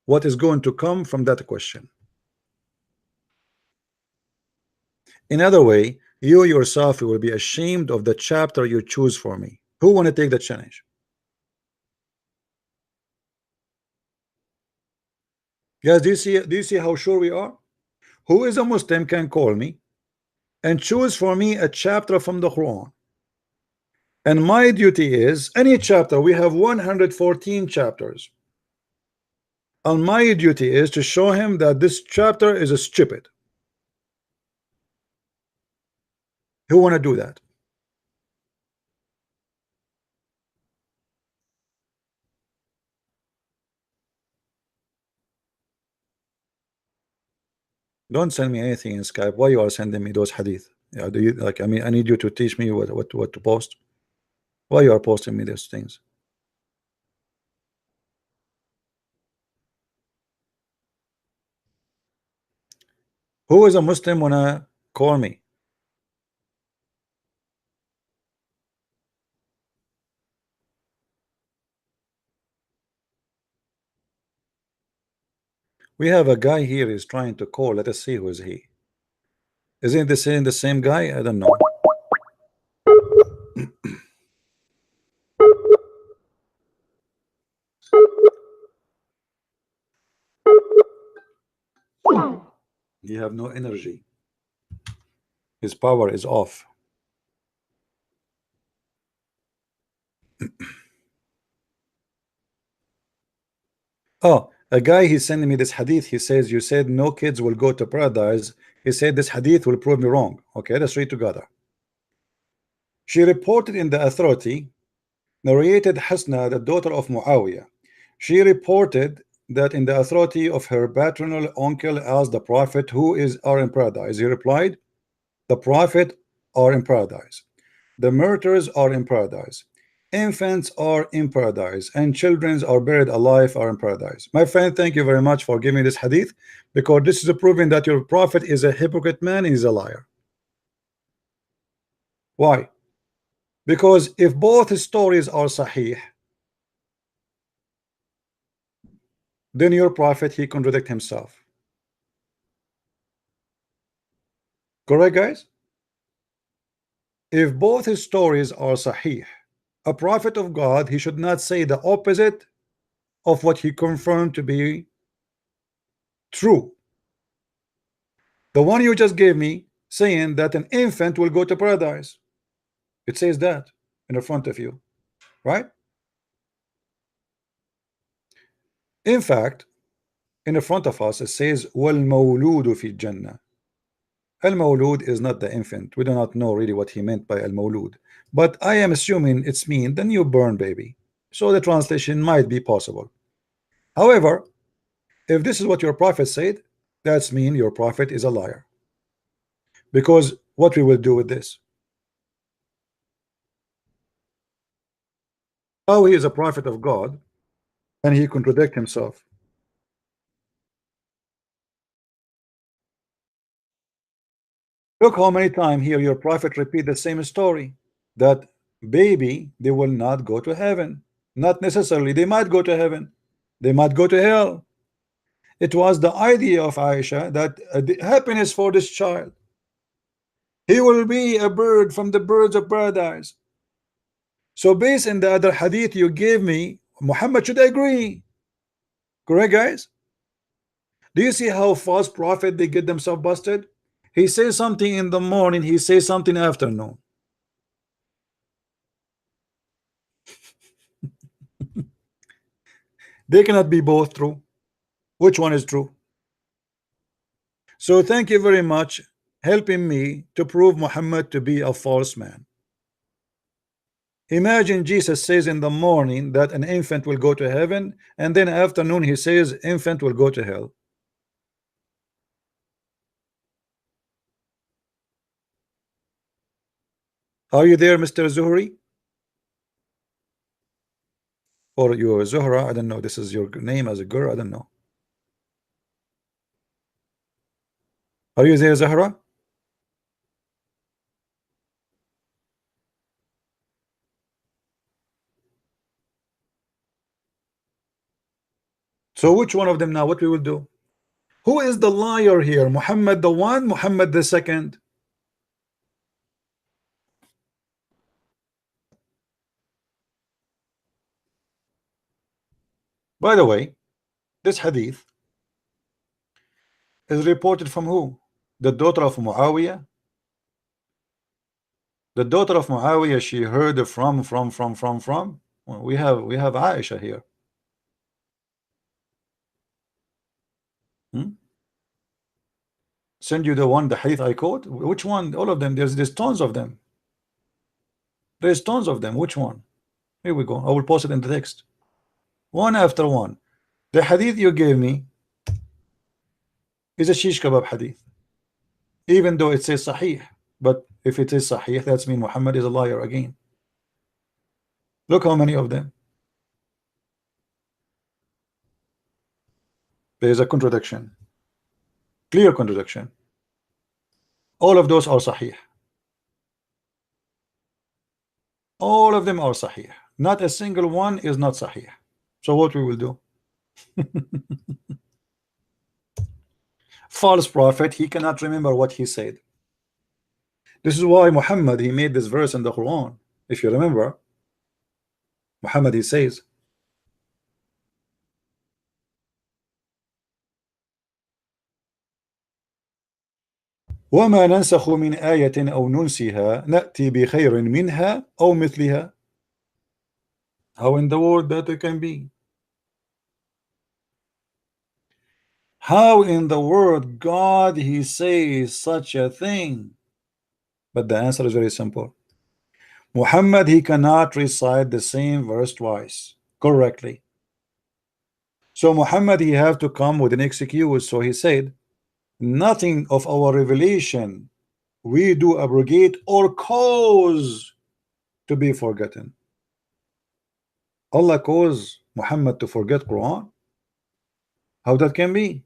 what is going to come from that question. In other way, you yourself will be ashamed of the chapter you choose for me. Who want to take the challenge? Guys, do you see how sure we are? Who is a Muslim can call me and choose for me a chapter from the Quran, and my duty is any chapter. We have 114 chapters, and my duty is to show him that this chapter is a stupid. Who want to do that? Don't send me anything in Skype. Why you are sending me those hadith? Yeah, do you like? I mean, I need you to teach me what to post. Why you are posting me those things? Who is a Muslim wanna call me? We have a guy here is trying to call. Let us see who is he. Isn't this the same guy? I don't know. You have no energy. His power is off. Oh, a guy he's sending me this hadith. He says, you said no kids will go to paradise. He said this hadith will prove me wrong. Okay, let's read together. She reported in the authority, narrated Hasna, the daughter of Muawiyah. She reported that in the authority of her paternal uncle asked the Prophet, who are in paradise? He replied, the Prophet are in paradise. The murderers are in paradise. Infants are in paradise, and children are buried alive are in paradise. My friend, thank you very much for giving this hadith, because this is proving that your prophet is a hypocrite man, he is a liar. Why? Because if both stories are sahih, then your prophet, he contradict himself. Correct, guys? If both his stories are sahih, a prophet of God, he should not say the opposite of what he confirmed to be true. The one you just gave me saying that an infant will go to paradise, it says that in the front of you, right? In fact, in the front of us it says wal mawludu fi jannah. Al mawlud is not the infant. We do not know really what he meant by al mawlud, but I am assuming it's mean the newborn baby, so the translation might be possible. However, if this is what your prophet said, that's mean your prophet is a liar, because what we will do with this, how he is a prophet of God and he contradict himself. Look how many times here your prophet repeat the same story, that baby they will not go to heaven. Not necessarily, they might go to heaven, they might go to hell. It was the idea of Aisha that the happiness for this child, he will be a bird from the birds of paradise. So based on the other hadith you gave me, Muhammad should agree. Correct, guys? Do you see how false prophet they get themselves busted? He says something in the morning, he says something afternoon. They cannot be both true. Which one is true? So thank you very much helping me to prove Muhammad to be a false man. Imagine Jesus says in the morning that an infant will go to heaven, and then afternoon he says infant will go to hell. Are you there, Mr. Zuhri? Or you Zuhra? I don't know. This is your name as a girl. I don't know. Are you there, Zahra? So which one of them now? What we will do? Who is the liar here? Muhammad the one, Muhammad the second? By the way, this hadith is reported from who? The daughter of Muawiyah. The daughter of Muawiyah, she heard from. Well, we have Aisha here. Send you the hadith I quote. Which one? All of them. There's tons of them. There's tons of them. Which one? Here we go. I will post it in the text. One after one. The hadith you gave me is a shish kebab hadith. Even though it says sahih. But if it is sahih, that's mean Muhammad is a liar again. Look how many of them. There is a contradiction. Clear contradiction. All of those are sahih. All of them are sahih. Not a single one is not sahih. So what we will do? False prophet, he cannot remember what he said. This is why Muhammad, he made this verse in the Quran. If you remember, Muhammad, he says, وَمَا نَنْسَخُ مِنْ آيَةٍ أَوْ نُنْسِهَا نَأْتِي بِخَيْرٍ مِنْهَا أَوْ مِثْلِهَا. How in the world that it can be? How in the world God, he says such a thing? But the answer is very simple. Muhammad, he cannot recite the same verse twice correctly. So Muhammad, he have to come with an excuse. So he said, nothing of our revelation we do abrogate or cause to be forgotten. Allah caused Muhammad to forget Quran? How that can be?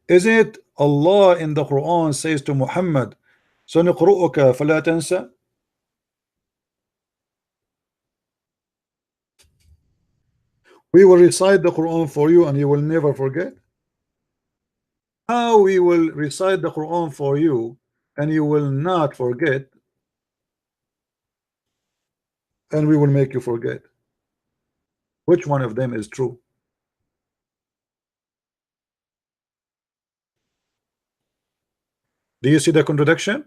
Is it Allah in the Quran says to Muhammad, سنقرؤك فلا تنسى? We will recite the Quran for you and you will never forget? How we will recite the Quran for you and you will not forget, and we will make you forget? Which one of them is true? Do you see the contradiction?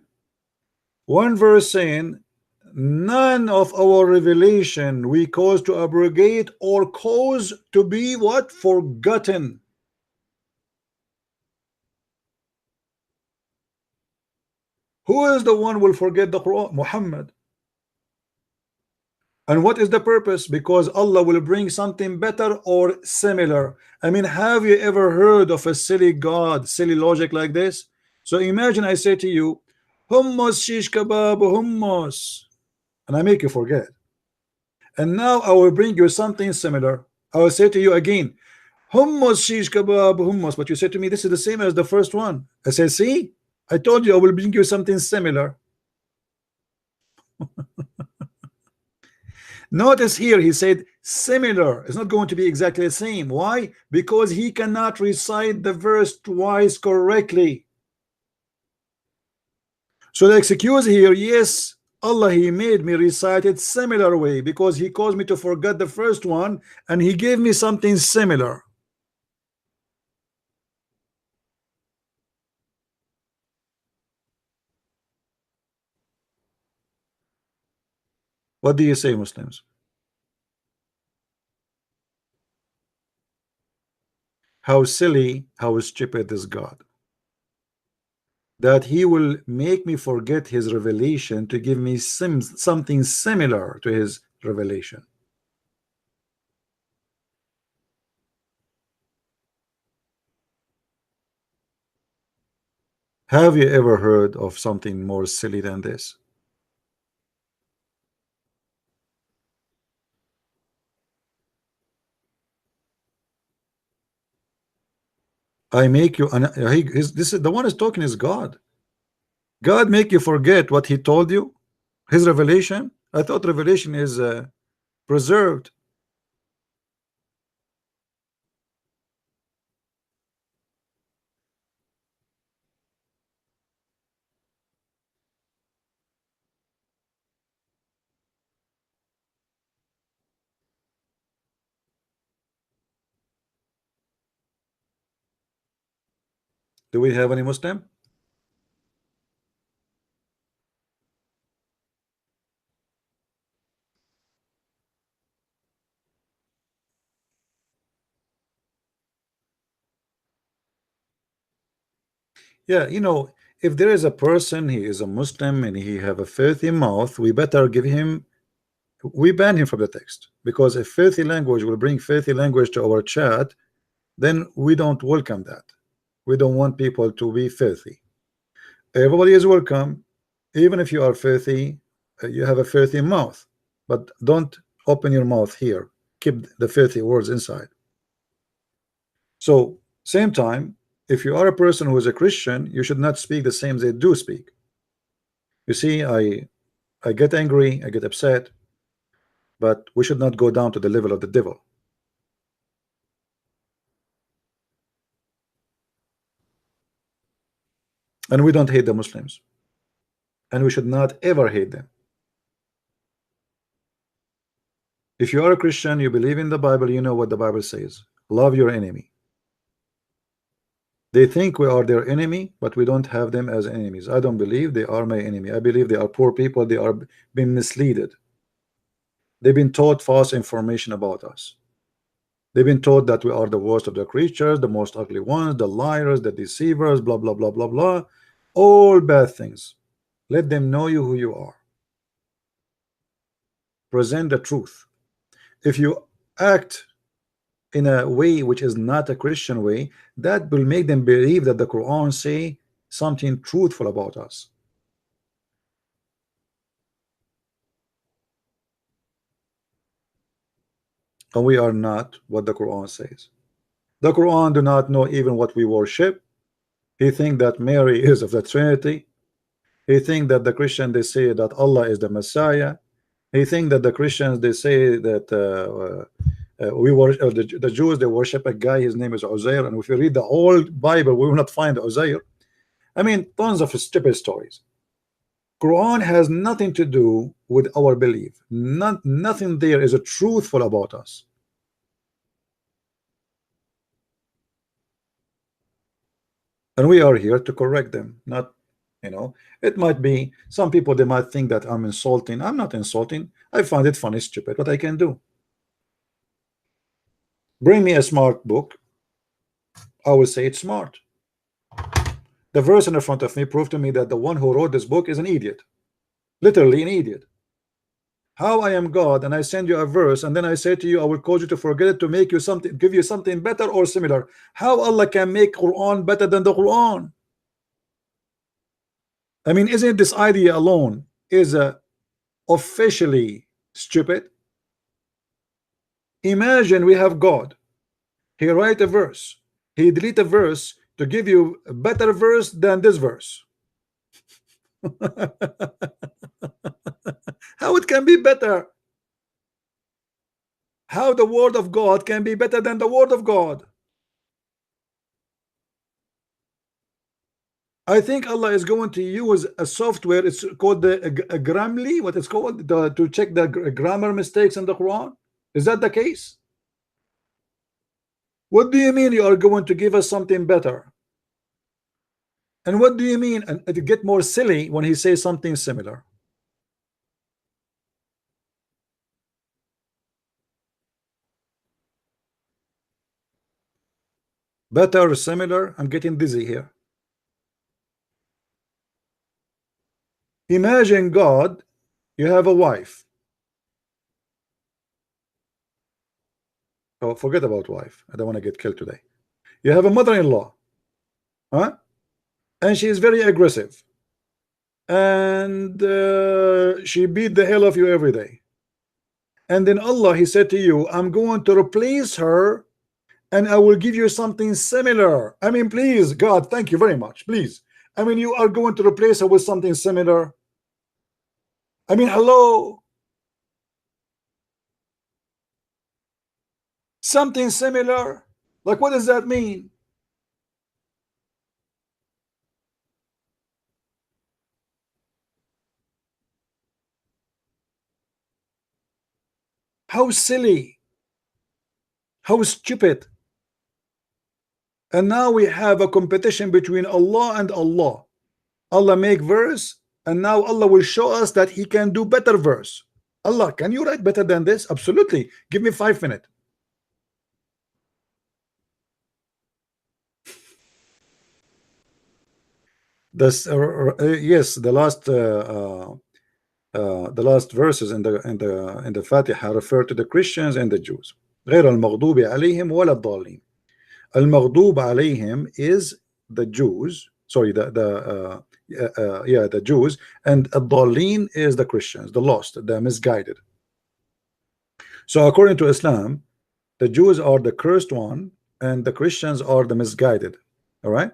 One verse saying, none of our revelation we cause to abrogate or cause to be what? Forgotten. Who is the one will forget the Quran? Muhammad. And what is the purpose? Because Allah will bring something better or similar. I mean, have you ever heard of a silly God, silly logic like this? So imagine I say to you, hummus shish kebab hummus, and I make you forget. And now I will bring you something similar. I will say to you again, hummus shish kebab hummus, but you say to me, this is the same as the first one. I say, see, I told you I will bring you something similar. Notice here he said similar. It's not going to be exactly the same. Why? Because he cannot recite the verse twice correctly. So the excuse here, yes, Allah, he made me recite it similar way because he caused me to forget the first one and he gave me something similar. What do you say, Muslims? How silly, how stupid is God, that he will make me forget his revelation to give me something similar to his revelation. Have you ever heard of something more silly than this? I make you, and this is the one is talking is God. God make you forget what he told you, his revelation. I thought revelation is preserved. Do we have any Muslim? Yeah, you know, if there is a person, he is a Muslim and he have a filthy mouth, we better give him, we ban him from the text, because if filthy language will bring filthy language to our chat, then we don't welcome that. We don't want people to be filthy. Everybody is welcome, even if you are filthy, you have a filthy mouth, but don't open your mouth here. Keep the filthy words inside. So, same time, if you are a person who is a Christian, you should not speak the same they do speak. You see, I get angry, I get upset, but we should not go down to the level of the devil. And we don't hate the Muslims, and we should not ever hate them. If you are a Christian, you believe in the Bible, you know what the Bible says. Love your enemy. They think we are their enemy, but we don't have them as enemies. I don't believe they are my enemy. I believe they are poor people. They are being misled. They've been taught false information about us. They've been taught that we are the worst of the creatures, the most ugly ones, the liars, the deceivers, blah, blah, blah, blah, blah. All bad things. Let them know you who you are. Present the truth. If you act in a way which is not a Christian way, that will make them believe that the Quran say something truthful about us. And we are not what the Quran says. The Quran do not know even what we worship. He think that Mary is of the Trinity. He think that the Christian they say that Allah is the Messiah. He think that the Christians they say that we worship the Jews they worship a guy, his name is Uzair, and if you read the whole Bible we will not find Uzair. I mean, tons of stupid stories. Quran has nothing to do with our belief. Nothing there is a truthful about us. And we are here to correct them, not, you know, it might be some people they might think that I'm insulting. I'm not insulting. I find it funny, stupid. What I can do? Bring me a smart book, I will say it's smart. The verse in front of me proved to me that the one who wrote this book is an idiot, literally an idiot. How I am God and I send you a verse and then I say to you I will cause you to forget it to make you something, give you something better or similar. How Allah can make Quran better than the Quran? I mean, isn't this idea alone is officially stupid? Imagine we have God, he write a verse, he delete a verse to give you a better verse than this verse. How it can be better? How the word of God can be better than the word of God? I think Allah is going to use a software, it's called the Grammarly, what it's called, to check the grammar mistakes in the Quran. Is that the case? What do you mean you are going to give us something better? And what do you mean, and to get more silly when he says something similar? Better or similar? I'm getting dizzy here. Imagine God, you have a wife. Oh, forget about wife. I don't want to get killed today. You have a mother-in-law, huh? And she is very aggressive. And she beat the hell of you every day. And then Allah, he said to you, I'm going to replace her and I will give you something similar. I mean, please, God, thank you very much. Please. I mean, you are going to replace her with something similar. I mean, hello. Something similar. Like, what does that mean? How silly. How stupid. And now we have a competition between Allah and Allah. Allah make verse, and now Allah will show us that He can do better verse. Allah, can you write better than this? Absolutely. Give me 5 minutes. This yes, the last verses in the Fatiha refer to the Christians and the Jews. غير المغضوب عليهم ولا الضالين. المغضوب عليهم is the Jews. Sorry, the Jews, and الضالين is the Christians, the lost, the misguided. So according to Islam, the Jews are the cursed one, and the Christians are the misguided. All right.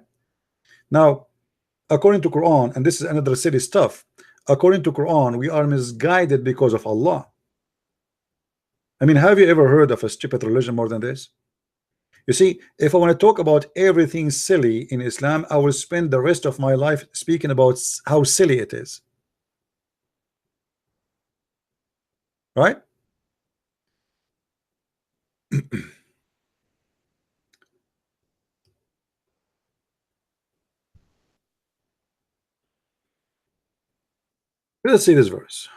Now, according to Quran, and this is another silly stuff, according to Quran, we are misguided because of Allah. I mean, have you ever heard of a stupid religion more than this? You see, if I want to talk about everything silly in Islam, I will spend the rest of my life speaking about how silly it is. Right? Let's see this verse.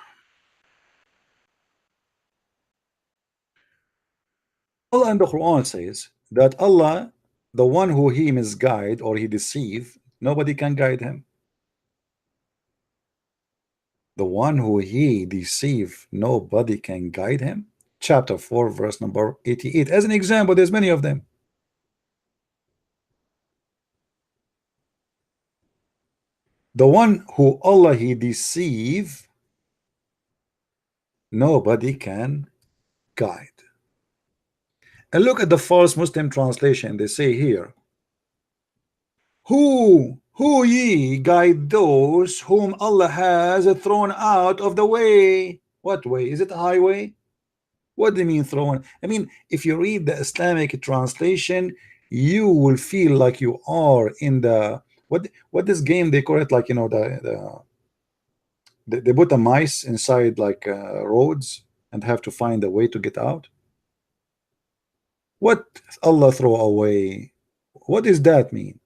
Allah in the Quran says that Allah, the one who He misguide or He deceive, nobody can guide him. The one who He deceive, nobody can guide him. Chapter 4, verse number 88. As an example, there's many of them. The one who Allah He deceive, nobody can guide. And look at the false Muslim translation. They say here, who ye guide those whom Allah has thrown out of the way. What way? Is it a highway? What do you mean thrown? I mean, if you read the Islamic translation, you will feel like you are in the what this game they call it, like, you know, they put a mice inside like roads and have to find a way to get out. What Allah throw away? What does that mean?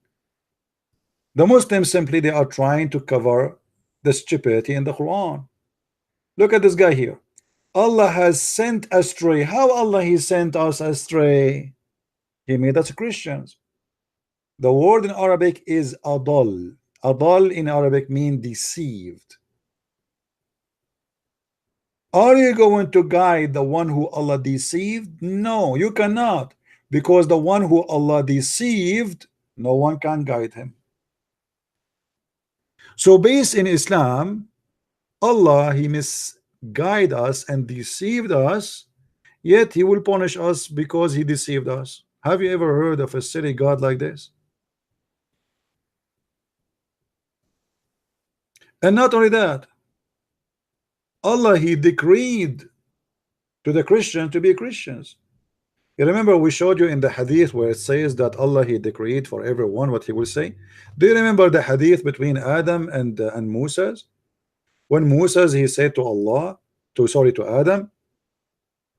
The Muslims simply they are trying to cover the stupidity in the Quran. Look at this guy here. Allah has sent astray. How Allah He sent us astray? He made us Christians. The word in Arabic is adal. Adal in Arabic means deceived. Are you going to guide the one who Allah deceived? No, you cannot, because the one who Allah deceived, no one can guide him. So based in Islam, Allah He misguided us and deceived us, yet He will punish us because He deceived us. Have you ever heard of a silly God like this? And not only that, Allah He decreed to the Christians to be Christians. You remember we showed you in the hadith where it says that Allah He decreed for everyone what He will say. Do you remember the hadith between Adam and Moses? When Moses he said to Allah, to Adam,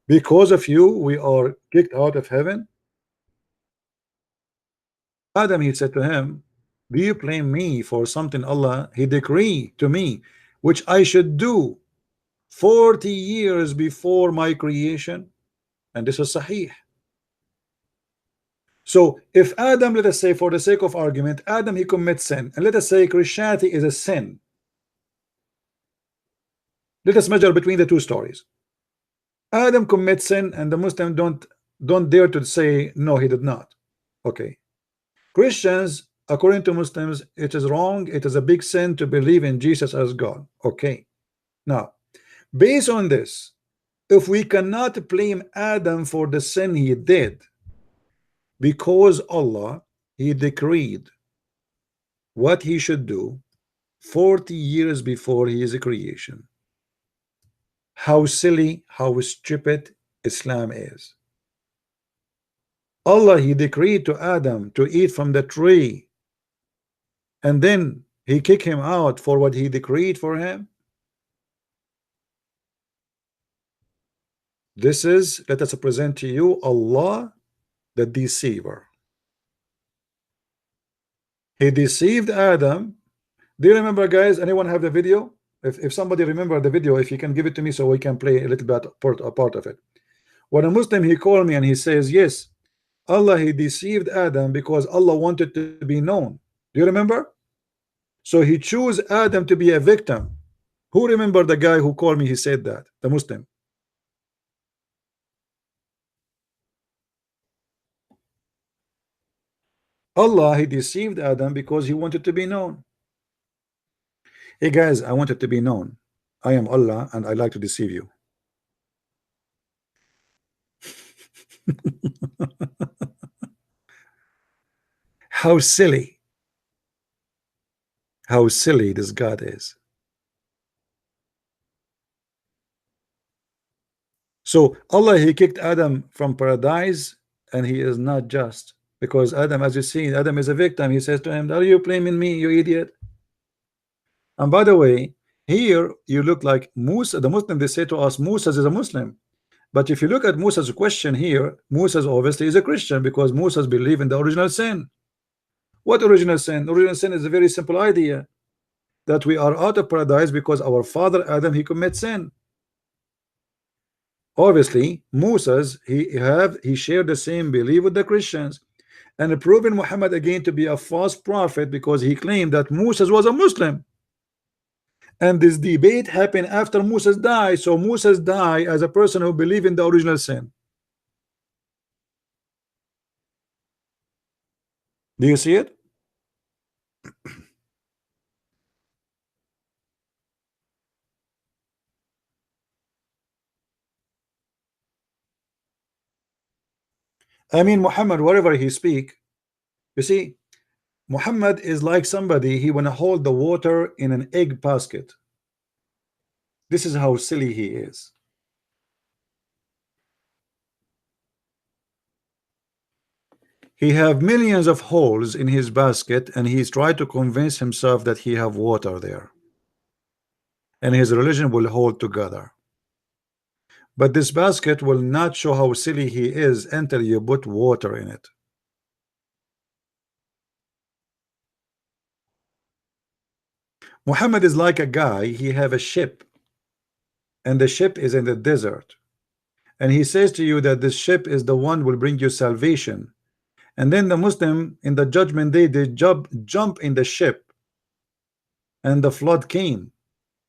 because of you we are kicked out of heaven. Adam he said to him, do you blame me for something Allah He decreed to me which I should do 40 years before my creation? And this is Sahih. So if Adam, let us say for the sake of argument, Adam he commits sin, and let us say Christianity is a sin, let us measure between the two stories. Adam commits sin and the Muslim don't dare to say no, he did not. Okay. Christians, according to Muslims, it is wrong, it is a big sin to believe in Jesus as God. Okay. Now, based on this, if we cannot blame Adam for the sin he did, because Allah He decreed what he should do 40 years before his creation. How silly, how stupid Islam is. Allah He decreed to Adam to eat from the tree, and then He kicked him out for what He decreed for him. This is, let us present to you Allah the deceiver. He deceived Adam. Do you remember, guys? Anyone have the video? If somebody remember the video, if you can give it to me so we can play a little bit a part of it. When a Muslim, he called me and he says, yes, Allah, he deceived Adam because Allah wanted to be known. Do you remember? So he chose Adam to be a victim. Who remember the guy who called me? He said that, the Muslim. Allah, he deceived Adam because he wanted to be known. Hey guys, I wanted to be known. I am Allah and I like to deceive you. How silly this God is. So Allah, he kicked Adam from paradise, and he is not just, because Adam, as you see, Adam is a victim. He says to him, are you blaming me, you idiot? And by the way, here you look like Musa, the Muslim. They say to us, Musa is a Muslim. But if you look at Musa's question here, Musa obviously is a Christian, because Musa believes in the original sin. What original sin? Original sin is a very simple idea, that we are out of paradise because our father Adam, he commits sin. Obviously, Moses, he shared the same belief with the Christians, and proven Muhammad again to be a false prophet because he claimed that Moses was a Muslim. And this debate happened after Moses died. So Moses died as a person who believed in the original sin. Do you see it? I mean, Muhammad, wherever he speak, you see, Muhammad is like somebody, he want to hold the water in an egg basket. This is how silly he is. He have millions of holes in his basket, and he's trying to convince himself that he have water there, and his religion will hold together. But this basket will not show how silly he is until you put water in it. Muhammad is like a guy, he have a ship, and the ship is in the desert, and he says to you that this ship is the one will bring you salvation. And then the Muslim in the judgment day, they jump in the ship, and the flood came,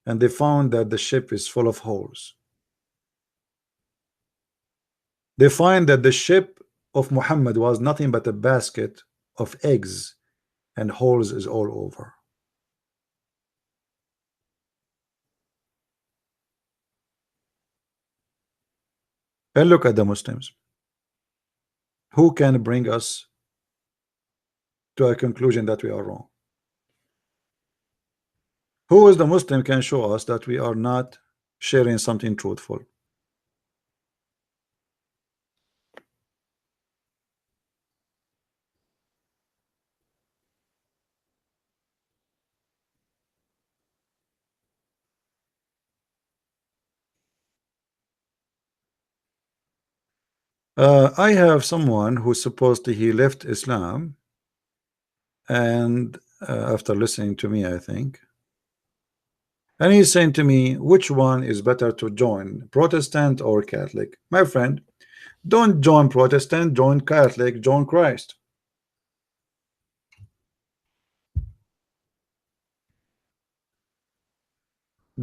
and they found that the ship is full of holes. They find that the ship of Muhammad was nothing but a basket of eggs, and holes is all over. And look at the Muslims. Who can bring us to a conclusion that we are wrong? Who is the Muslim can show us that we are not sharing something truthful? I have someone who's supposed to he left Islam, and after listening to me, I think, and he's saying to me, which one is better to join, Protestant or Catholic? My friend, don't join Protestant, join Catholic, join Christ.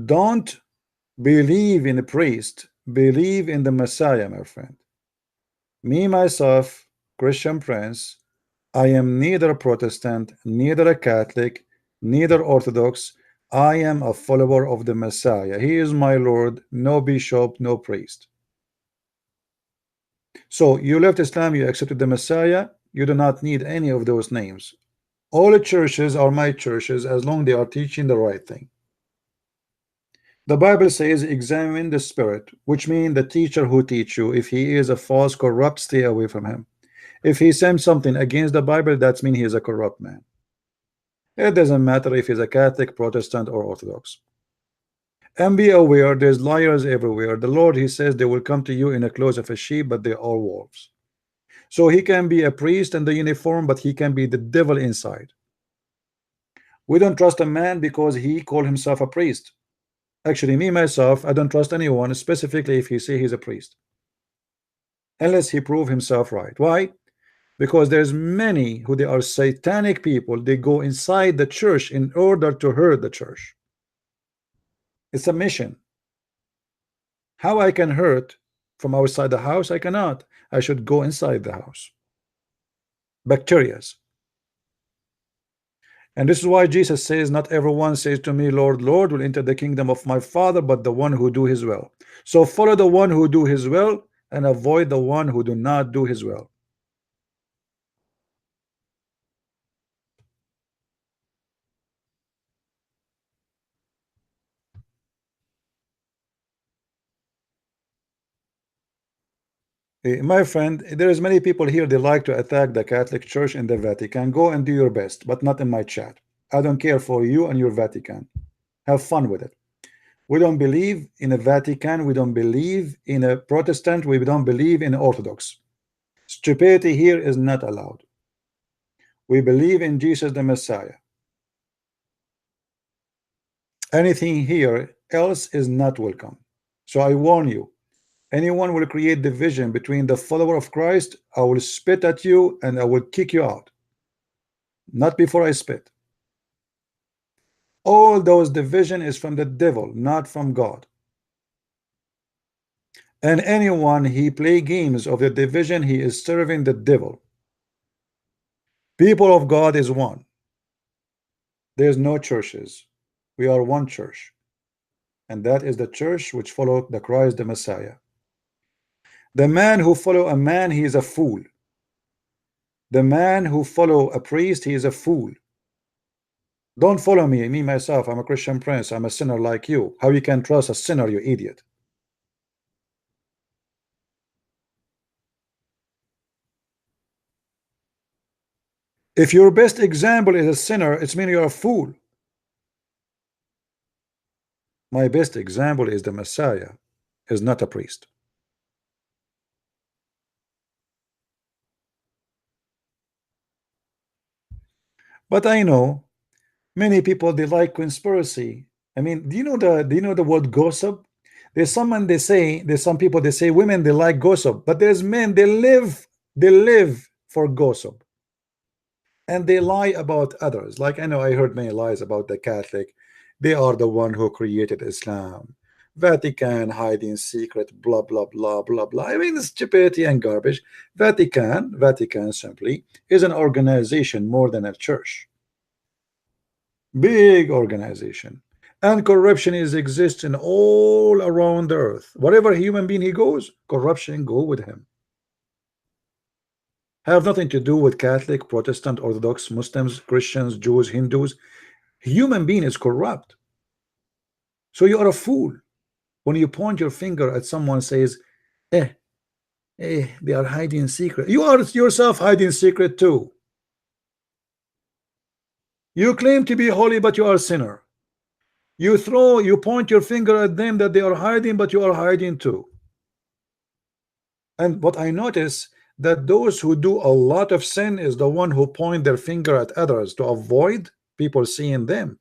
Don't believe in a priest, believe in the Messiah, my friend. Me, myself, Christian Prince, I am neither a Protestant, neither a Catholic, neither Orthodox. I am a follower of the Messiah. He is my Lord, no bishop, no priest. So you left Islam, you accepted the Messiah, you do not need any of those names. All the churches are my churches as long as they are teaching the right thing. The Bible says, examine the spirit, which means the teacher who teach you. If he is a false, corrupt, stay away from him. If he says something against the Bible, that means he is a corrupt man. It doesn't matter if he's a Catholic, Protestant, or Orthodox. And be aware, there's liars everywhere. The Lord, he says, they will come to you in the clothes of a sheep, but they are wolves. So he can be a priest in the uniform, but he can be the devil inside. We don't trust a man because he called himself a priest. Actually, me myself, I don't trust anyone, specifically if he say he's a priest, unless he prove himself right. Why? Because there's many who they are satanic people. They go inside the church in order to hurt the church. It's a mission. How I can hurt from outside the house? I cannot. I should go inside the house. Bacterias. And this is why Jesus says, not everyone says to me, Lord, Lord, will enter the kingdom of my Father, but the one who do his will. So follow the one who do his will and avoid the one who do not do his will. My friend, there is many people here, they like to attack the Catholic Church and the Vatican. Go and do your best, but not in my chat. I don't care for you and your Vatican. Have fun with it. We don't believe in a Vatican. We don't believe in a Protestant. We don't believe in Orthodox. Stupidity here is not allowed. We believe in Jesus the Messiah. Anything here else is not welcome. So I warn you, anyone will create division between the follower of Christ, I will spit at you and I will kick you out. Not before I spit. All those division is from the devil, not from God. And anyone he play games of the division, he is serving the devil. People of God is one. There's no churches. We are one church. And that is the church which followed the Christ the Messiah. The man who follow a man, he is a fool. The man who follow a priest, he is a fool. Don't follow me myself, I'm a Christian prince, I'm a sinner like you. How you can trust a sinner, you idiot? If your best example is a sinner, it's mean you're a fool. My best example is the Messiah, is not a priest. But I know many people, they like conspiracy. I mean, do you know the word gossip? There's someone, there's some people, they say women, they like gossip, but there's men, they live for gossip. And they lie about others. Like I know I heard many lies about the Catholic. They are the one who created Islam. Vatican hiding secret, blah blah blah blah blah. I mean, stupidity and garbage. Vatican simply is an organization more than a church. Big organization. And corruption is existing all around the earth. Whatever human being he goes, corruption go with him. Have nothing to do with Catholic, Protestant, Orthodox, Muslims, Christians, Jews, Hindus. Human being is corrupt. So you are a fool when you point your finger at someone, says, they are hiding secret. You are yourself hiding secret too. You claim to be holy, but you are a sinner. You point your finger at them that they are hiding, but you are hiding too. And what I notice, that those who do a lot of sin is the one who point their finger at others to avoid people seeing them.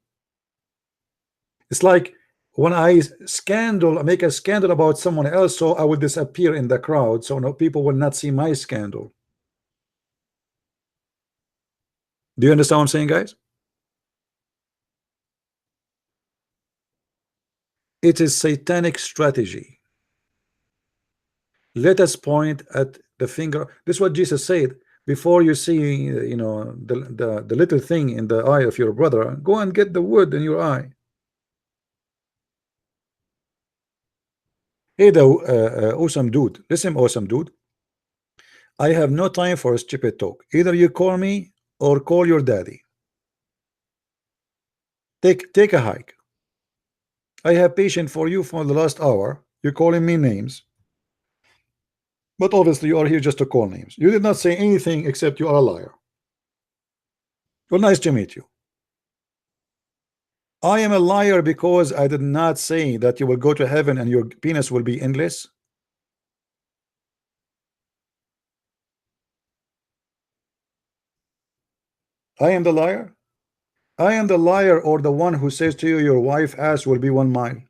It's like when I make a scandal about someone else, so I will disappear in the crowd, so no people will not see my scandal. Do you understand what I'm saying, guys? It is satanic strategy. Let us point at the finger. This is what Jesus said. Before you see, the little thing in the eye of your brother, go and get the wood in your eye. Hey, the awesome dude. Listen, awesome dude. I have no time for a stupid talk. Either you call me or call your daddy. Take a hike. I have patience for you for the last hour. You're calling me names. But obviously you are here just to call names. You did not say anything except you are a liar. Well, nice to meet you. I am a liar because I did not say that you will go to heaven and your penis will be endless. I am the liar. I am the liar or the one who says to you your wife ass will be 1 mile.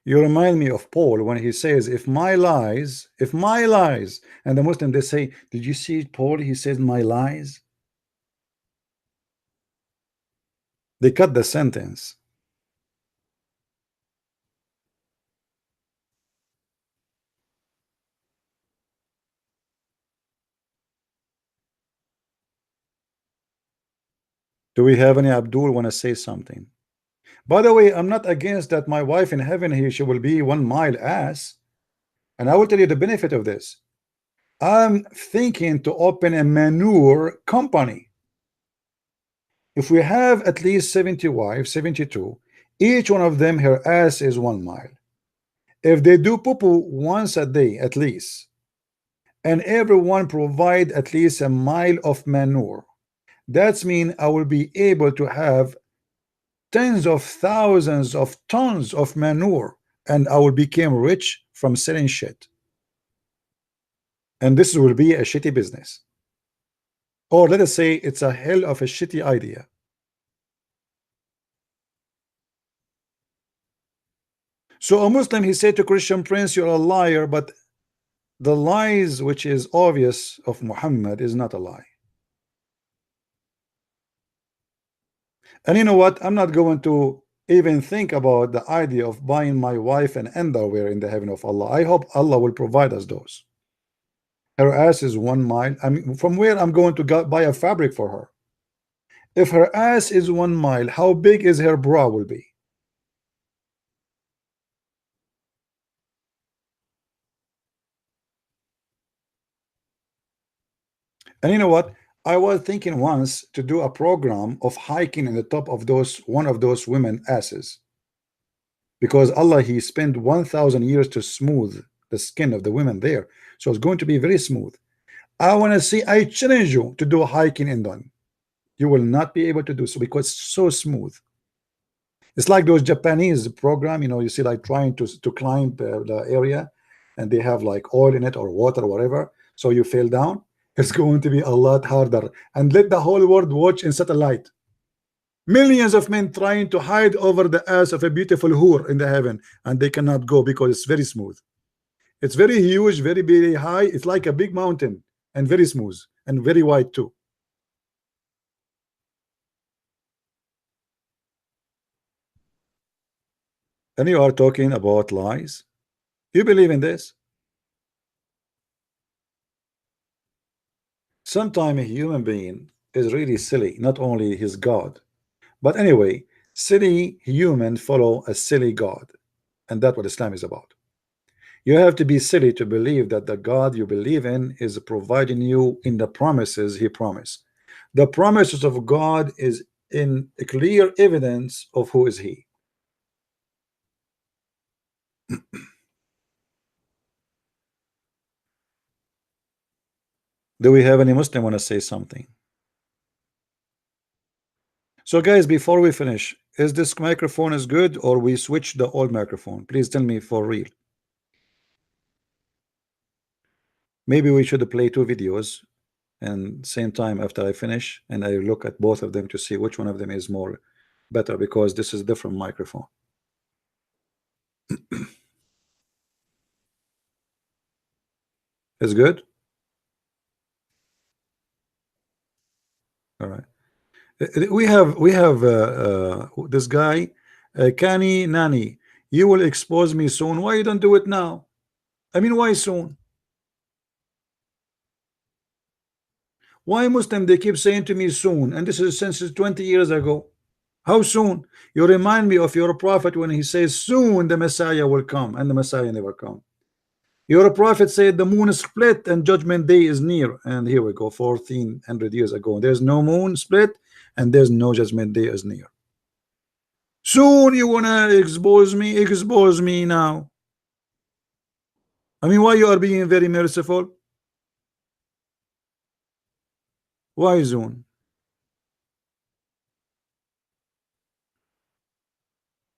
You remind me of Paul when he says, if my lies, and the Muslim they say, did you see Paul? He says my lies. They cut the sentence. Do we have any Abdul want to say something? By the way, I'm not against that my wife in heaven here, she will be 1 mile ass. And I will tell you the benefit of this. I'm thinking to open a manure company. If we have at least 70 wives, 72, each one of them, her ass is 1 mile. If they do poo-poo once a day at least, and everyone provide at least a mile of manure, that's mean I will be able to have tens of thousands of tons of manure, and I will become rich from selling shit. And this will be a shitty business, or let us say it's a hell of a shitty idea. So a Muslim, he said to Christian Prince, you're a liar, but the lies which is obvious of Muhammad is not a lie. And you know what? I'm not going to even think about the idea of buying my wife an underwear in the heaven of Allah. I hope Allah will provide us those. Her ass is 1 mile. I mean, from where I'm going to buy a fabric for her? If her ass is 1 mile, how big is her bra will be? And you know what? I was thinking once to do a program of hiking in the top of one of those women asses, because Allah, he spent 1,000 years to smooth the skin of the women there, so it's going to be very smooth. I want to see, I challenge you to do a hiking in them. You will not be able to do so because it's so smooth. It's like those Japanese program, you know, you see like trying to climb the area, and they have like oil in it or water or whatever, so you fell down. It's going to be a lot harder. And let the whole world watch in satellite. Millions of men trying to hide over the ass of a beautiful whore in the heaven, and they cannot go because it's very smooth. It's very huge, very, very high. It's like a big mountain, and very smooth and very wide too. And you are talking about lies. You believe in this? Sometimes a human being is really silly, not only his God. But anyway, silly human follow a silly God, and that's what Islam is about. You have to be silly to believe that the God you believe in is providing you in the promises he promised. The promises of God is in clear evidence of who is he. Do we have any Muslim want to say something? So guys, before we finish, is this microphone is good, or we switch the old microphone? Please tell me for real. Maybe we should play 2 videos and same time after I finish, and I look at both of them to see which one of them is more better, because this is different microphone. Is good. All right. We have this guy, Kani Nani. You will expose me soon. Why you don't do it now? I mean, why soon? Why Muslim they keep saying to me soon, and this is since 20 years ago? How soon? You remind me of your prophet when he says soon the Messiah will come, and the Messiah never come. Your prophet said the moon is split and judgment day is near, and here we go, 1400 years ago. There's no moon split, and there's no judgment day is near. Soon you wanna expose me? Expose me now. I mean, why you are being very merciful? Why soon?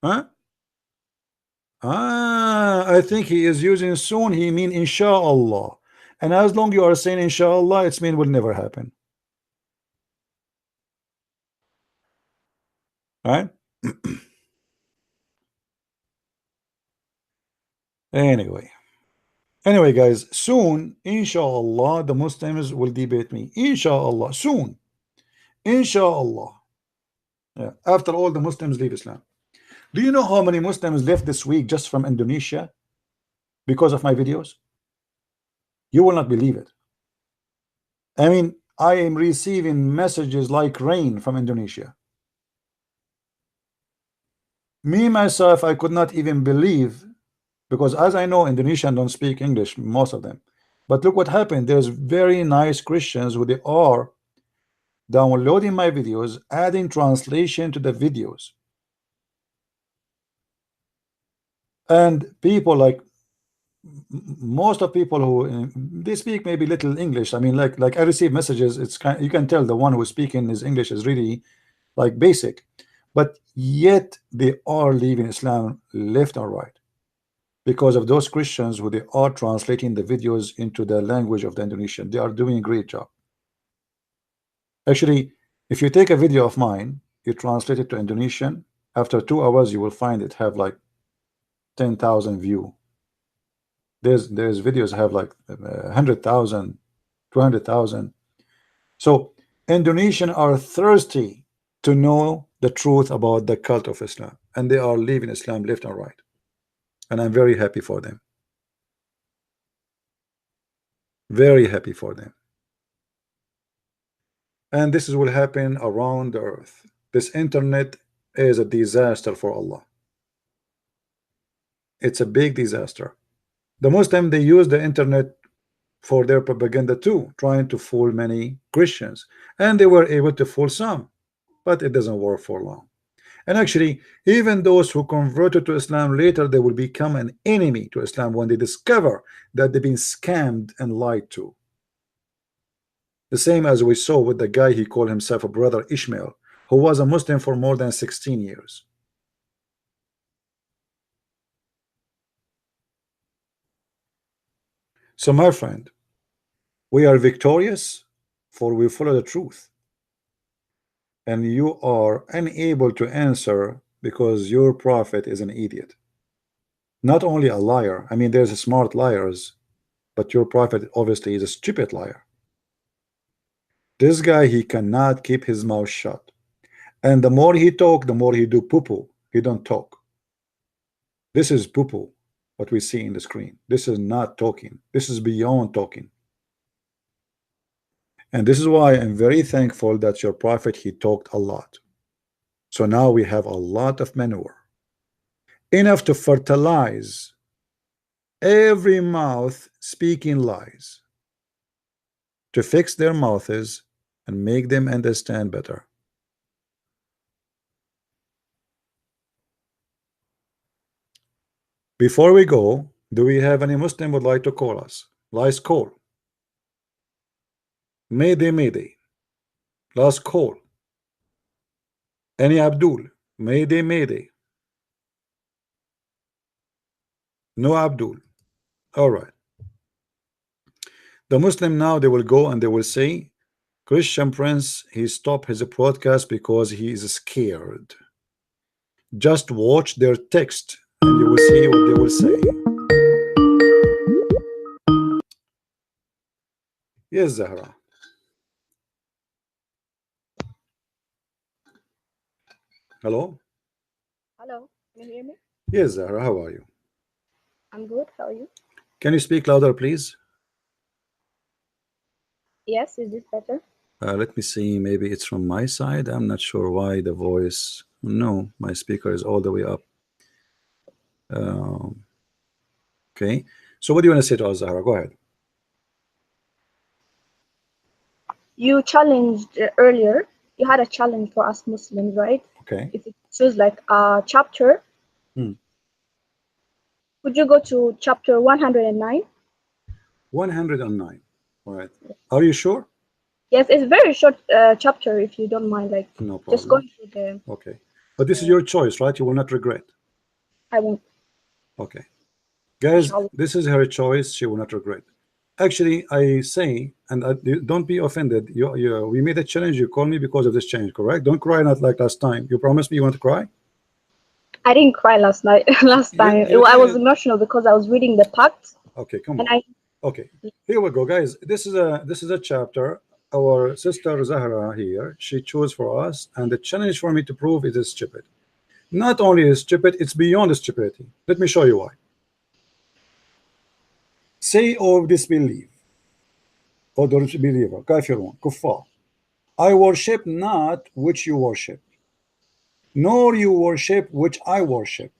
Huh? I think he is using soon. He mean inshallah, And as long you are saying inshallah, it's mean will never happen. Right? Anyway, guys, soon, inshallah, the Muslims will debate me. Inshallah, soon. Inshallah. Yeah. After all the Muslims leave Islam. Do you know how many Muslims left this week just from Indonesia because of my videos? You will not believe it. I mean, I am receiving messages like rain from Indonesia. Me, myself, I could not even believe, because as I know, Indonesians don't speak English, most of them. But look what happened. There's very nice Christians who they are downloading my videos, adding translation to the videos. And people like most of people who they speak maybe little English. I mean, like I receive messages. It's kind, you can tell the one who is speaking his English is really like basic, but yet they are leaving Islam left and right because of those Christians who they are translating the videos into the language of the Indonesian. They are doing a great job. Actually, if you take a video of mine, you translate it to Indonesian, after 2 hours you will find it have like 10,000 view. There's videos have like 100,000, 200,000. So Indonesians are thirsty to know the truth about the cult of Islam, and they are leaving Islam left and right, and I'm very happy for them. Very happy for them. And this will happen around the earth. This internet is a disaster for Allah. It's a big disaster. The Muslims, they use the internet for their propaganda too, trying to fool many Christians, and they were able to fool some, but it doesn't work for long. And actually, even those who converted to Islam later, they will become an enemy to Islam when they discover that they've been scammed and lied to. The same as we saw with the guy, he called himself a brother Ishmael, who was a Muslim for more than 16 years. So my friend, we are victorious, for we follow the truth. And you are unable to answer because your prophet is an idiot. Not only a liar, I mean, there's smart liars, but your prophet obviously is a stupid liar. This guy, he cannot keep his mouth shut. And the more he talk, the more he do poo-poo. He don't talk. This is poo-poo, what we see in the screen. This is not talking. This is beyond talking. And this is why I'm very thankful that your prophet, he talked a lot. So now we have a lot of manure, enough to fertilize every mouth speaking lies, to fix their mouths and make them understand better. Before we go, do we have any Muslim would like to call us? Last call. Mayday, Mayday. Last call. Any Abdul? Mayday, Mayday. No Abdul. All right. The Muslim now, they will go and they will say, Christian Prince, he stopped his broadcast because he is scared. Just watch their text and you will see what they will say. Yes, Zahra. Hello? Hello, can you hear me? Yes, Zahra, how are you? I'm good. How are you? Can you speak louder, please? Yes, is this better? Let me see, maybe it's from my side. I'm not sure why the voice. No, my speaker is all the way up. Okay, so what do you want to say to us, Zahra? Go ahead. You challenged earlier. You had a challenge for us Muslims, right? Okay. If it choose like a chapter, could you go to chapter 109? 109. All right. Are you sure? Yes, it's very short chapter. If you don't mind, like No problem. just going through the. Okay, but this is your choice, right? You will not regret. I won't. Okay, guys, Inshallah. this is her choice. She will not regret. actually I say, and don't be offended. We made a challenge. You call me because of this challenge, correct? Don't cry, not like last time. You promised me you want to cry. I didn't cry last night. Last time I was emotional because I was reading the pact. Okay, come and on. Okay, here we go, guys. This is a chapter. Our sister Zahra here, she chose for us, and the challenge for me to prove it is stupid. Not only is stupid, it's beyond stupidity. Let me show you why. Say or disbelieve, or disbeliever, kafirun, kuffar. I worship not which you worship, nor you worship which I worship,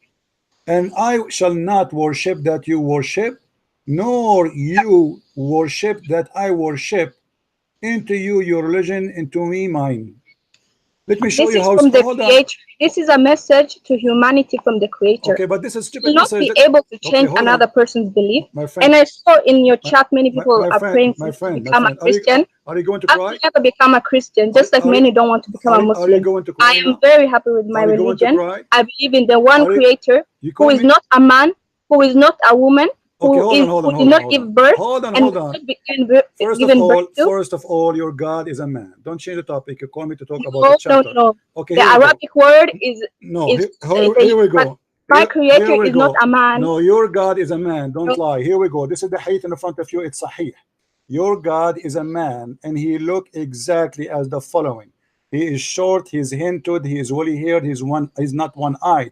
and I shall not worship that you worship, nor you worship that I worship. Into you your religion, into me mine. Let me show this you is how. From the Creator. This is a message to humanity from the Creator. Okay, but this is stupid. You will not be able to change another person's belief. My friend, and I saw in your chat many people are praying to become a Christian. Are you going to cry? I never become a Christian, just like many don't want to become a Muslim. Are you going to cry? I am very happy with my religion. I believe in the one Creator who is not a man, who is not a woman, who did not give birth. Hold on. First of all, your God is a man. Don't change the topic. You call me to talk about the chapter. No. Okay, the Arabic word is here we go. My Creator is not a man. No, your God is a man. Don't lie. Here we go. This is the hadith in front of you. It's sahih. Your God is a man, and he look exactly as the following. He is short, he is hinted, he is woolly haired, he's not one-eyed.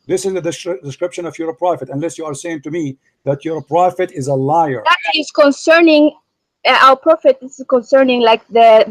This is the description of your prophet, unless you are saying to me that your prophet is a liar. That is concerning our prophet. Is concerning like the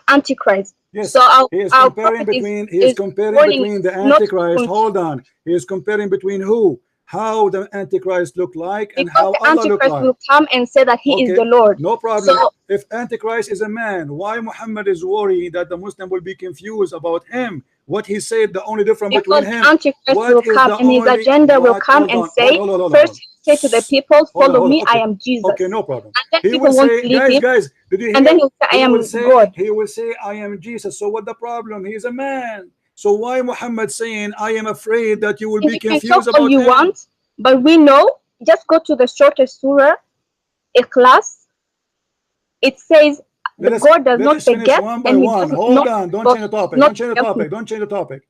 Antichrist. Yes. So he is comparing between the Antichrist. Hold on. He is comparing between who? How the Antichrist look like and how Allah look like. Antichrist will come and say that he is the Lord. No problem. So, if Antichrist is a man, why Muhammad is worried that the Muslim will be confused about him? What he said, the only difference between him. Antichrist will come and his agenda will come and say, first say to the people, follow me, I am Jesus. Okay, no problem. And then people won't believe him. Guys, did you hear? And then he'll say, I am God. He will say, I am Jesus. So what the problem? He is a man. So why Muhammad saying, I am afraid that you will be confused about you him? Want, but we know, just go to the shortest surah, Ikhlas. It says, God does not forget. One by one. Hold on, don't change the topic. Don't change the topic.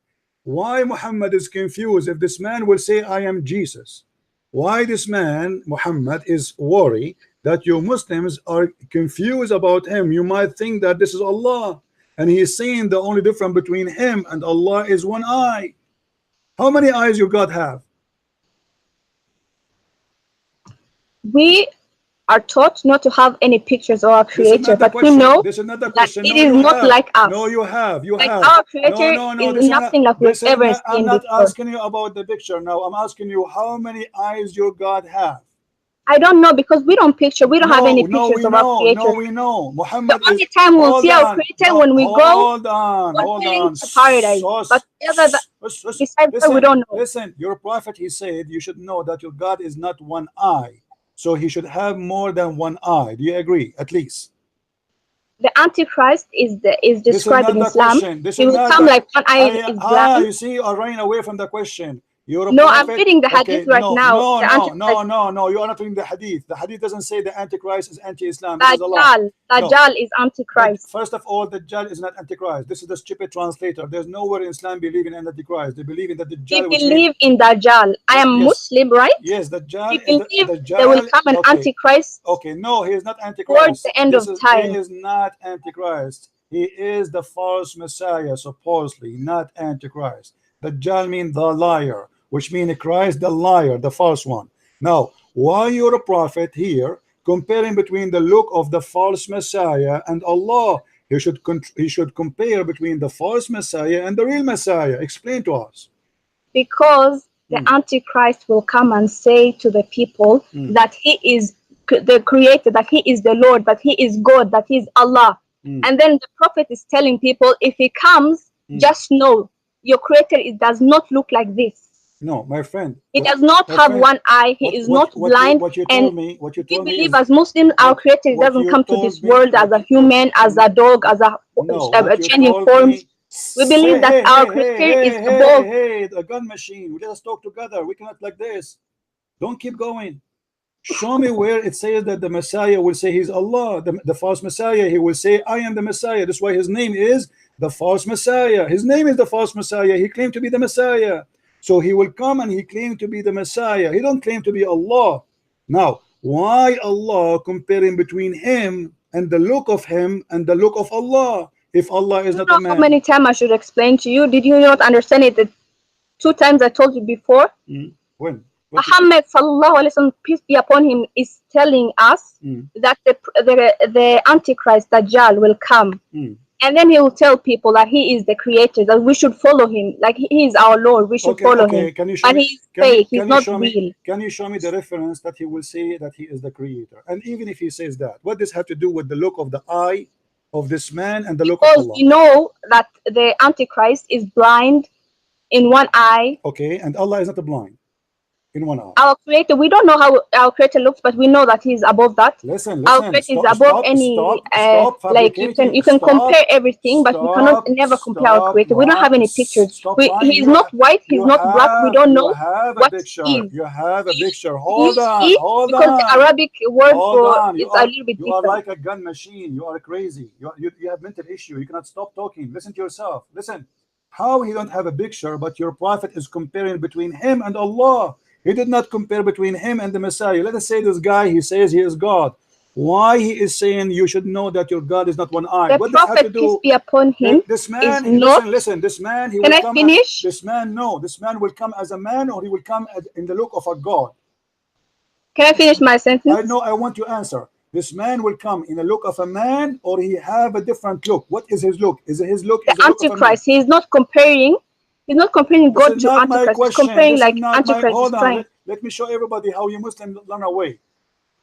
Why Muhammad is confused if this man will say, I am Jesus? Why this man, Muhammad, is worried that you Muslims are confused about him? You might think that this is Allah, and he is saying the only difference between him and Allah is one eye. How many eyes you God have? We are taught not to have any pictures of our Creator, but we know that it is not like us. No, you have. Our Creator is nothing like we've ever seen before. I'm not asking you about the picture now. I'm asking you how many eyes your God have. I don't know, because we don't picture. We don't have any pictures of our Creator. No, we know. Muhammad the only time we'll see our Creator when we go hold on. to paradise. But besides that, we don't know. Listen, your prophet, he said you should know that your God is not one eye. So he should have more than one eye. Do you agree? At least. The Antichrist is described in Islam. He will come like one eye is blind. You see, you are running away from the question. No, I'm reading the hadith right now. No, you are not reading the hadith. The hadith doesn't say the Antichrist is anti-Islam. Dajjal is Antichrist. First of all, Dajjal is not Antichrist. This is the stupid translator. There's nowhere in Islam believing in Antichrist. They believe in the Dajjal. We believe in Dajjal. I am Muslim, right? Yes, Dajjal. We believe there will come an Antichrist. Okay, no, he is not Antichrist. Towards the end of time. He is not Antichrist. He is the false Messiah, supposedly, not Antichrist. Dajjal means the liar, which means Christ the liar, the false one. Now, why you're a prophet here comparing between the look of the false Messiah and Allah? He should compare between the false Messiah and the real Messiah. Explain to us. Because the Antichrist will come and say to the people that he is the Creator, that he is the Lord, that he is God, that he is Allah. And then the prophet is telling people, if he comes, just know your Creator does not look like this. No, my friend. He does not have one eye. He is not blind. And we believe as Muslims, our Creator doesn't come to this world as a human, as a dog, as a changing forms. We believe that our Creator is above. Hey, the gun machine. Let us talk together. We cannot like this. Don't keep going. Show me where it says that the Messiah will say he's Allah. The false Messiah, he will say, I am the Messiah. That's why his name is the false Messiah. His name is the false Messiah. He claimed to be the Messiah. So he will come and he claimed to be the Messiah. He don't claim to be Allah. Now, why Allah comparing between him and the look of him and the look of Allah? If Allah is not a man. How many times I should explain to you? Did you not understand it? The 2 times I told you before. When? Muhammad sallallahu alaihi wasallam, peace be upon him, is telling us that the Antichrist Dajjal will come, and then he will tell people that he is the creator, that we should follow him, like he is our Lord, we should follow him. Can you show but me, he's fake, he's not real. Can you show me the reference that he will say that he is the creator? And even if he says that, what does have to do with the look of the eye of this man and the look of Allah? Because we know that the Antichrist is blind in one eye. Okay, and Allah is not blind in one eye. Our creator, we don't know how our creator looks, but we know that he's above that. Listen, our creator is above any like you can compare everything, but we cannot never compare our creator. We don't have any pictures. He's not white, he's not black, we don't know what he is. You have a picture. Hold on, because the Arabic word for it's a little bit different. You are like a gun machine. You are crazy. You have mental issue. You cannot stop talking. Listen to yourself. Listen. How he don't have a picture, but your prophet is comparing between him and Allah. He did not compare between him and the Messiah. Let us say this guy, he says he is God. Why he is saying you should know that your God is not one eye? The what prophet, have to do? Peace be upon him, this man, is not. Listen. This man, he Can will I come. finish? This man, no. This man will come as a man, or he will come in the look of a God. Can I finish my sentence? I know. I want to answer. This man will come in the look of a man, or he have a different look. What is his look? Is it his look? The Antichrist. He is not comparing. He's not comparing God to Antichrist. He's comparing like Antichrist is trying. Let me show everybody how you Muslims run away.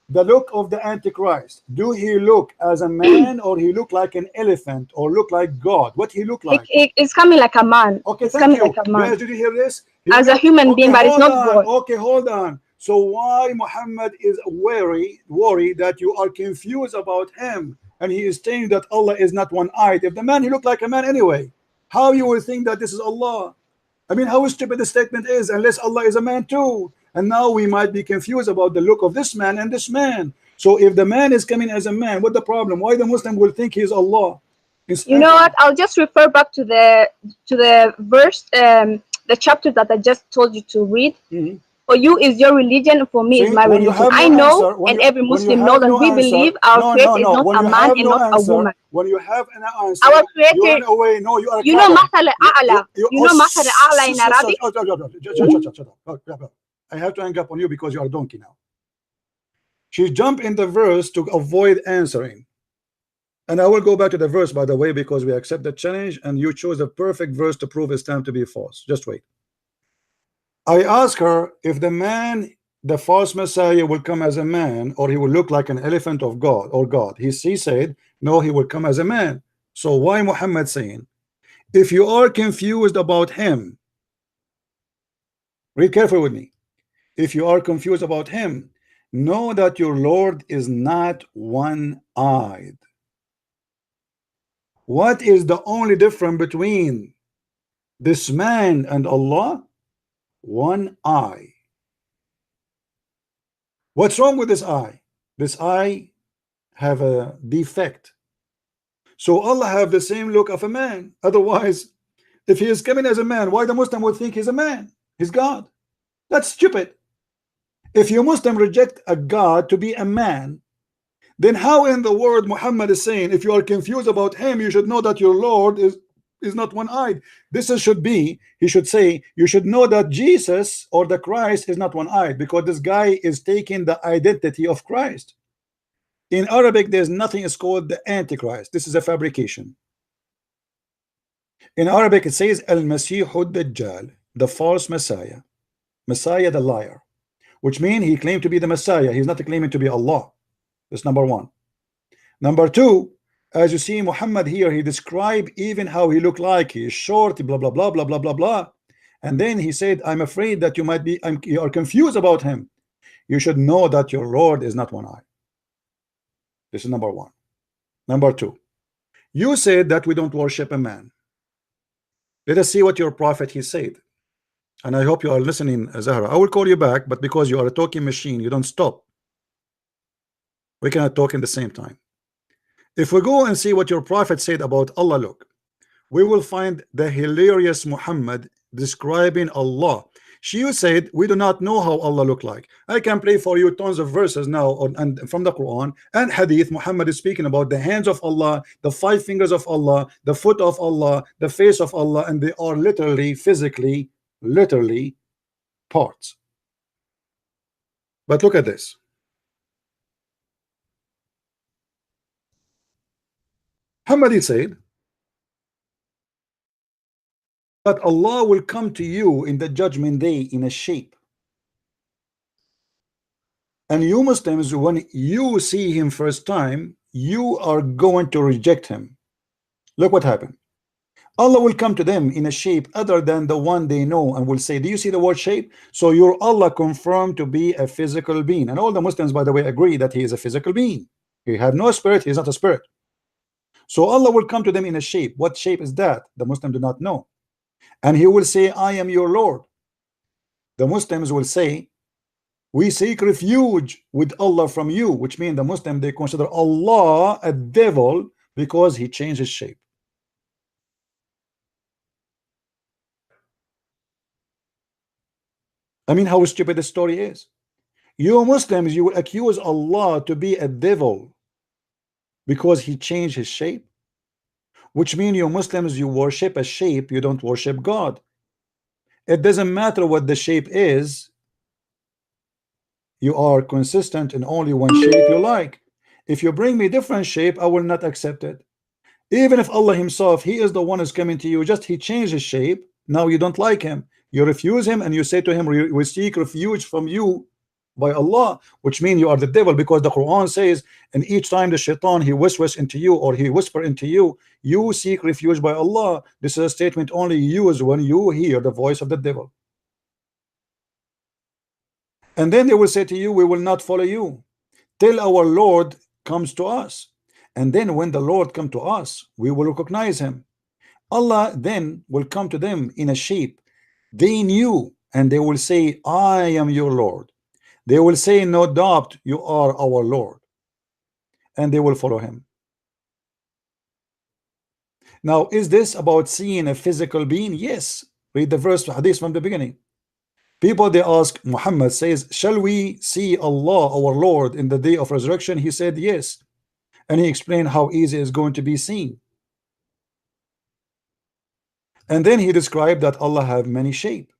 The look of the Antichrist. Do he look as a man, or he look like an elephant, or look like God? What he look like? It's coming like a man. Okay, it's coming like a man. Guys, did you hear this? As a human being, but it's not God. Okay, hold on. So why Muhammad is worried that you are confused about him, and he is saying that Allah is not one-eyed? If the man, he looked like a man anyway, how you will think that this is Allah? I mean, how stupid the statement is, unless Allah is a man too. And now we might be confused about the look of this man and this man. So if the man is coming as a man, what the problem? Why the Muslim will think he is Allah? You know what? I'll just refer back to the verse, the chapter that I just told you to read. For you is your religion, for me is my religion. I know, and every Muslim knows, and we believe our creator is not a man and not a woman. When you have an answer, our creator, you run away. No, you are. You know Mathal al-A'la. You know Mathal al-A'la in Arabic. Shut up. I have to hang up on you because you are a donkey now. She jumped in the verse to avoid answering. And I will go back to the verse, by the way, because we accept the challenge, and you chose the perfect verse to prove Islam to be false. Just wait. I asked her if the man, the false Messiah, will come as a man, or he will look like an elephant of God or God. He said, no, he will come as a man. So why Muhammad saying, if you are confused about him, read carefully with me. If you are confused about him, know that your Lord is not one-eyed. What is the only difference between this man and Allah? One eye. What's wrong with this eye? This eye have a defect. So Allah have the same look of a man. Otherwise, if he is coming as a man, why the Muslim would think he's a man? He's God. That's stupid. If you Muslim reject a God to be a man, then how in the world Muhammad is saying, if you are confused about him, you should know that your Lord is not one-eyed? Should be, he should say, you should know that Jesus or the Christ is not one-eyed, because this guy is taking the identity of Christ. In Arabic, there's nothing is called the Antichrist. This is a fabrication. In Arabic, it says Al-Masih Ad-Dajjal, the false Messiah, Messiah the liar, which means he claimed to be the Messiah. He's not claiming to be Allah. That's number one. Number two, as you see Muhammad here, he described even how he looked like. He is short, blah, blah, blah, blah, blah, blah, blah. And then he said, I'm afraid that you are confused about him. You should know that your Lord is not one eye. This is number one. Number two, you said that we don't worship a man. Let us see what your prophet he said. And I hope you are listening, Zahra. I will call you back, but because you are a talking machine, you don't stop. We cannot talk in the same time. If we go and see what your prophet said about Allah, look, we will find the hilarious Muhammad describing Allah. She said, we do not know how Allah look like. I can play for you tons of verses now and from the Quran and Hadith. Muhammad is speaking about the hands of Allah, the 5 fingers of Allah, the foot of Allah, the face of Allah, and they are literally, physically, literally parts. But look at this. Muhammad said that Allah will come to you in the judgment day in a shape, and you Muslims, when you see him first time, you are going to reject him. Look what happened. Allah will come to them in a shape other than the one they know and will say, do you see the word shape? So your Allah confirmed to be a physical being, and all the Muslims, by the way, agree that he is a physical being. He had no spirit, he is not a spirit. So Allah will come to them in a shape. What shape is that? The Muslims do not know. And he will say, I am your Lord. The Muslims will say, we seek refuge with Allah from you, which means the Muslim, they consider Allah a devil because he changed his shape. I mean, how stupid the story is. You Muslims, you will accuse Allah to be a devil because he changed his shape, which means you Muslims, you worship a shape, you don't worship God. It doesn't matter what the shape is, you are consistent in only one shape you like. If you bring me different shape, I will not accept it. Even if Allah himself, he is the one who's coming to you, just he changed his shape, now you don't like him, you refuse him and you say to him, we seek refuge from you by Allah, which means you are the devil, because the Quran says, and each time the shaitan he whispers into you or he whisper into you, you seek refuge by Allah. This is a statement only used when you hear the voice of the devil. And then they will say to you, we will not follow you till our Lord comes to us. And then when the Lord come to us, we will recognize him. Allah then will come to them in a shape they knew, and they will say, I am your Lord. They will say, no doubt you are our Lord, and they will follow him. Now, is this about seeing a physical being? Yes. Read the verse, hadith from the beginning. People, they ask, Muhammad says, shall we see Allah, our Lord, in the day of resurrection? He said, yes. And he explained how easy it's going to be seen. And then he described that Allah have many shape.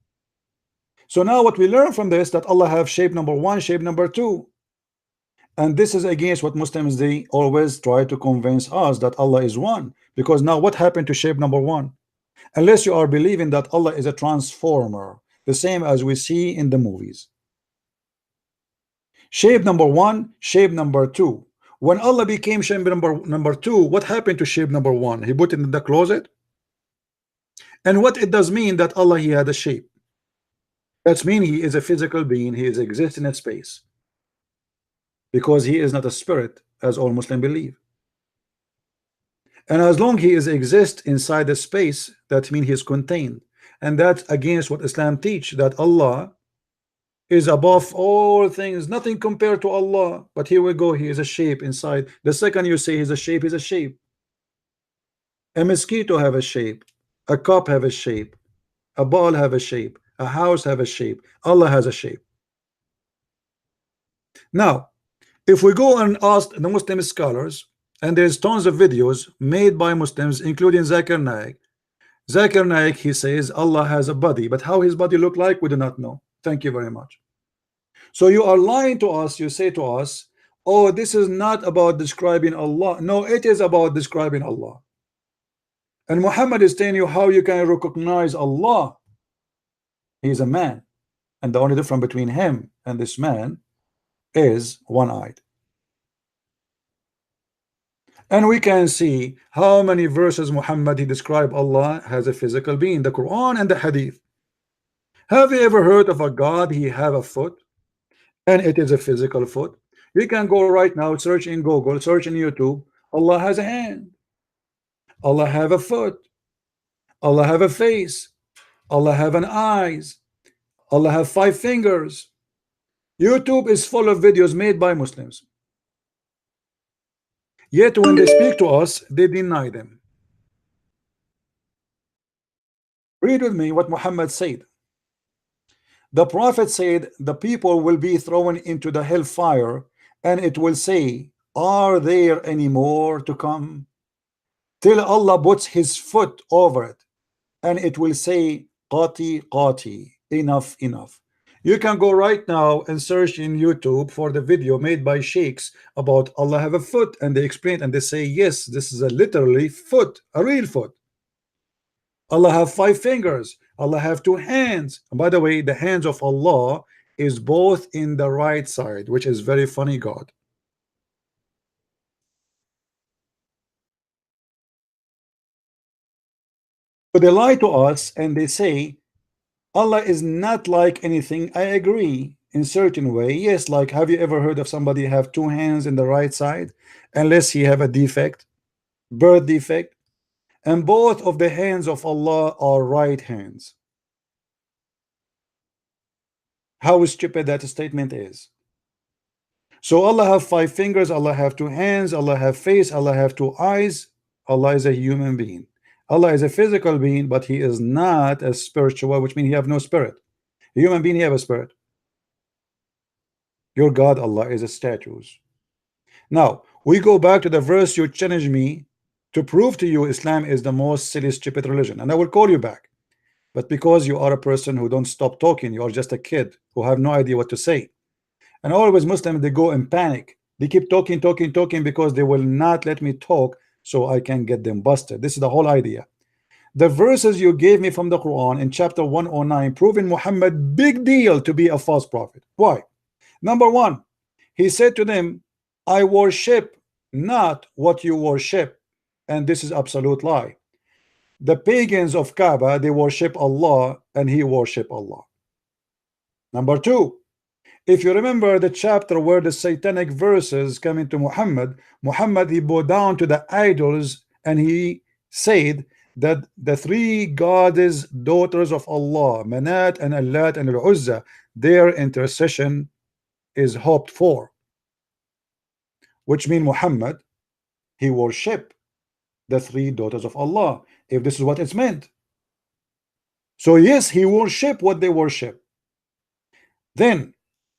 So now what we learn from this, that Allah have shape number 1, shape number 2. And this is against what Muslims, they always try to convince us that Allah is one. Because now what happened to shape number 1? Unless you are believing that Allah is a transformer, the same as we see in the movies. Shape number 1, shape number 2. When Allah became shape number 2, what happened to shape number 1? He put it in the closet. And what it does mean that Allah, he had a shape. That's mean he is a physical being, he is existing in space. Because he is not a spirit, as all Muslims believe. And as long he is exist inside the space, that means he is contained. And that's against what Islam teach, that Allah is above all things, nothing compared to Allah. But here we go, he is a shape inside. The second you say he's a shape, he's a shape. A mosquito have a shape, a cup have a shape, a ball have a shape, a house have a shape. Allah has a shape. Now, if we go and ask the Muslim scholars, and there's tons of videos made by Muslims, including Zakir Naik. Zakir Naik, he says Allah has a body, but how his body look like, we do not know. Thank you very much. So you are lying to us. You say to us, oh, this is not about describing Allah. No, it is about describing Allah. And Muhammad is telling you how you can recognize Allah. He is a man, and the only difference between him and this man is one-eyed. And we can see how many verses Muhammad he described Allah as a physical being, the Quran and the Hadith. Have you ever heard of a God he have a foot and it is a physical foot? You can go right now, search in Google, search in YouTube. Allah has a hand, Allah have a foot, Allah have a face, Allah have an eyes, Allah have 5 fingers. YouTube is full of videos made by Muslims. Yet when they speak to us, they deny them. Read with me what Muhammad said. The Prophet said, the people will be thrown into the hellfire, and it will say, are there any more to come? Till Allah puts his foot over it, and it will say, Qati, Qati, enough, enough. You can go right now and search in YouTube for the video made by sheikhs about Allah have a foot, and they explain and they say, yes, this is a literally foot, a real foot. Allah have 5 fingers, Allah have 2 hands. And by the way, the hands of Allah is both in the right side, which is very funny, God. But they lie to us and they say Allah is not like anything. I agree in certain way. Yes, like have you ever heard of somebody have 2 hands in the right side unless he have a defect, birth defect? And both of the hands of Allah are right hands. How stupid that statement is. So Allah have 5 fingers, Allah have 2 hands, Allah have face, Allah have 2 eyes. Allah is a human being. Allah is a physical being, but he is not a spiritual, which means he have no spirit. A human being, he have a spirit. Your God, Allah, is a statues. Now, we go back to the verse you challenged me to prove to you Islam is the most silly, stupid religion. And I will call you back. But because you are a person who don't stop talking, you are just a kid who have no idea what to say. And always Muslims, they go in panic. They keep talking because they will not let me talk so I can get them busted. This is the whole idea. The verses you gave me from the Quran in chapter 109 proving Muhammad big deal to be a false prophet. Why? Number 1, he said to them, I worship not what you worship, and this is absolute lie. The pagans of Kaaba, they worship Allah and he worship Allah. Number 2, if you remember the chapter where the satanic verses come into Muhammad, he bowed down to the idols and he said that the 3 goddess daughters of Allah, Manat and Allat and Al-Uzza, their intercession is hoped for, which means Muhammad, he worship the 3 daughters of Allah, if this is what it's meant. So yes, he worship what they worship. Then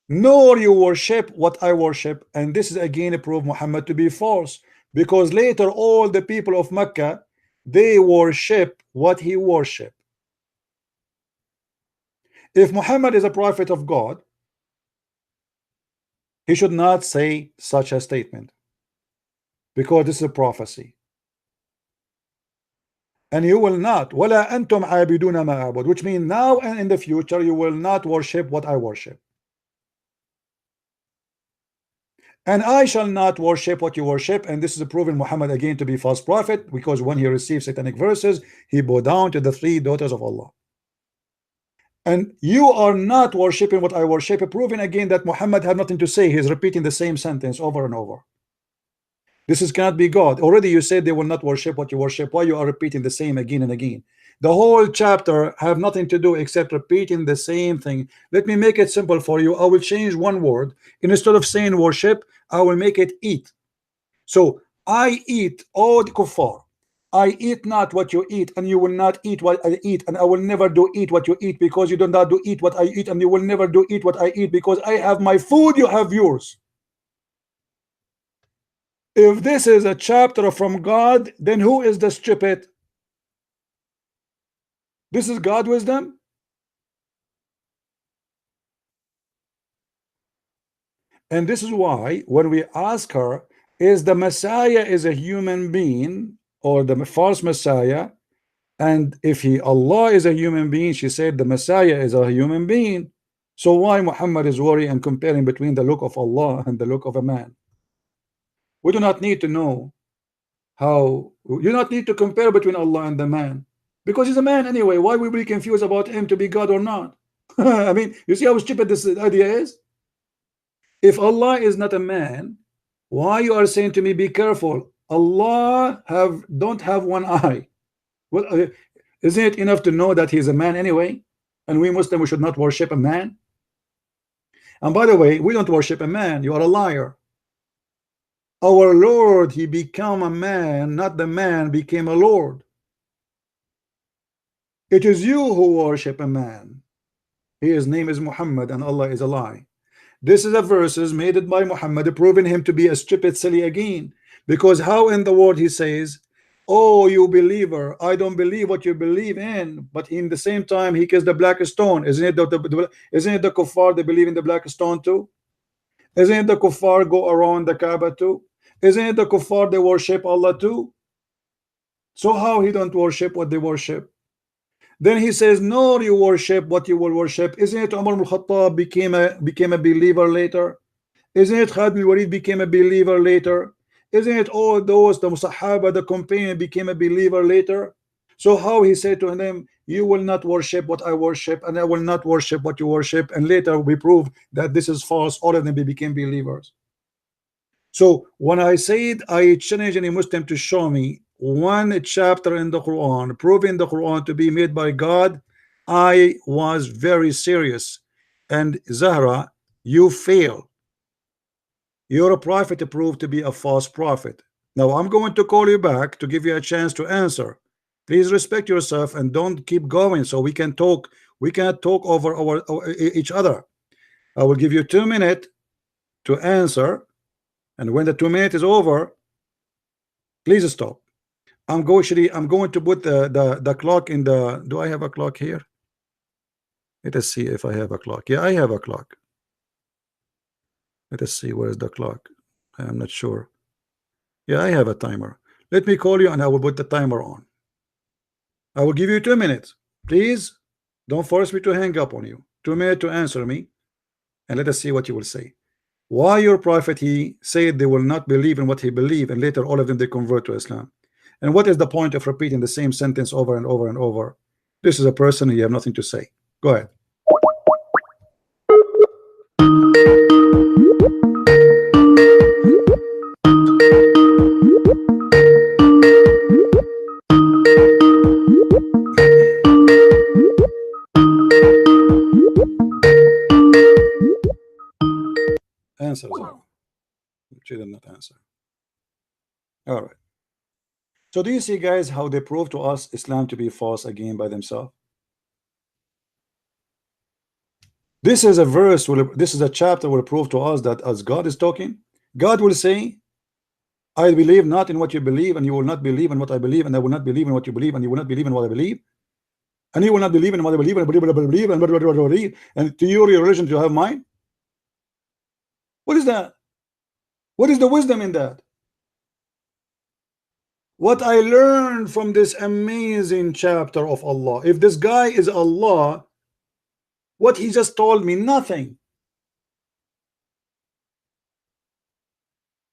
nor you worship what I worship, and this is again a proof Muhammad to be false, because later all the people of Mecca, they worship what he worship. If Muhammad is a prophet of God, he should not say such a statement, because this is a prophecy. And you will not, وَلَا أَنْتُمْ عَابِدُونَ مَا أَعْبُدُ, which means now and in the future you will not worship what I worship. And I shall not worship what you worship, and this is proven Muhammad again to be false prophet, because when he received satanic verses, he bowed down to the 3 daughters of Allah. And you are not worshiping what I worship, proving again that Muhammad had nothing to say. He's repeating the same sentence over and over. This is cannot be God. Already you said they will not worship what you worship. Why you are repeating the same again and again? The whole chapter have nothing to do except repeating the same thing. Let me make it simple for you. I will change one word. Instead of saying worship, I will make it eat. So I eat, all the kuffar. I eat not what you eat, and you will not eat what I eat, and I will never do eat what you eat, because you do not do eat what I eat, and you will never do eat what I eat, because I have my food, you have yours. If this is a chapter from God, then who is the stupid? This is God wisdom. And this is why when we ask her, is the Messiah is a human being or the false Messiah? And if Allah is a human being, she said the Messiah is a human being. So why Muhammad is worrying and comparing between the look of Allah and the look of a man? We do not need to know how. You do not need to compare between Allah and the man, because he's a man anyway. Why would we be confused about him to be God or not? I mean, you see how stupid this idea is? If Allah is not a man, why you are saying to me, be careful? Allah don't have one eye. Well, isn't it enough to know that he is a man anyway? And we Muslims, we should not worship a man. And by the way, we don't worship a man. You are a liar. Our Lord, he became a man, not the man became a Lord. It is you who worship a man. His name is Muhammad and Allah is a lie. This is a verses made by Muhammad, proving him to be a stupid silly again. Because how in the world he says, oh, you believer, I don't believe what you believe in, but in the same time he kissed the black stone. Isn't it isn't it the kuffar they believe in the black stone too? Isn't it the kuffar go around the Kaaba too? Isn't it the kuffar they worship Allah too? So how he don't worship what they worship? Then he says, no, you worship what you will worship. Isn't it Umar al-Khattab became a believer later? Isn't it Khalid bin Walid became a believer later? Isn't it all those, the Sahaba, the companion became a believer later? So how he said to them, you will not worship what I worship, and I will not worship what you worship, and later we prove that this is false, all of them became believers. So when I said I challenge any Muslim to show me one chapter in the Quran proving the Quran to be made by God, I was very serious. And Zahra, you fail. You're a prophet proved to be a false prophet. Now I'm going to call you back to give you a chance to answer. Please respect yourself and don't keep going so we can talk. We can't talk over each other. I will give you 2 minutes to answer, and when the 2 minutes is over, please stop. I'm going to put the clock in the. Do I have a clock here? Let us see if I have a clock. Yeah, I have a clock. Let us see, where is the clock? I'm not sure. Yeah, I have a timer. Let me call you and I will put the timer on. I will give you 2 minutes. Please don't force me to hang up on you. 2 minutes to answer me, and let us see what you will say. Why your prophet, he said they will not believe in what he believed, and later all of them they convert to Islam. And what is the point of repeating the same sentence over and over and over? This is a person you have nothing to say. Go ahead. Answer. She did not answer. All right. So do you see, guys, how they prove to us Islam to be false again by themselves? This is a verse, this is a chapter will prove to us that as God is talking, God will say, I believe not in what you believe, and you will not believe in what I believe, and I will not believe in what you believe, and you will not believe in what I believe, and you will not believe in what I believe, and believe, and to your religion to have mine. What is that? What is the wisdom in that? What I learned from this amazing chapter of Allah, if this guy is Allah, what he just told me, nothing.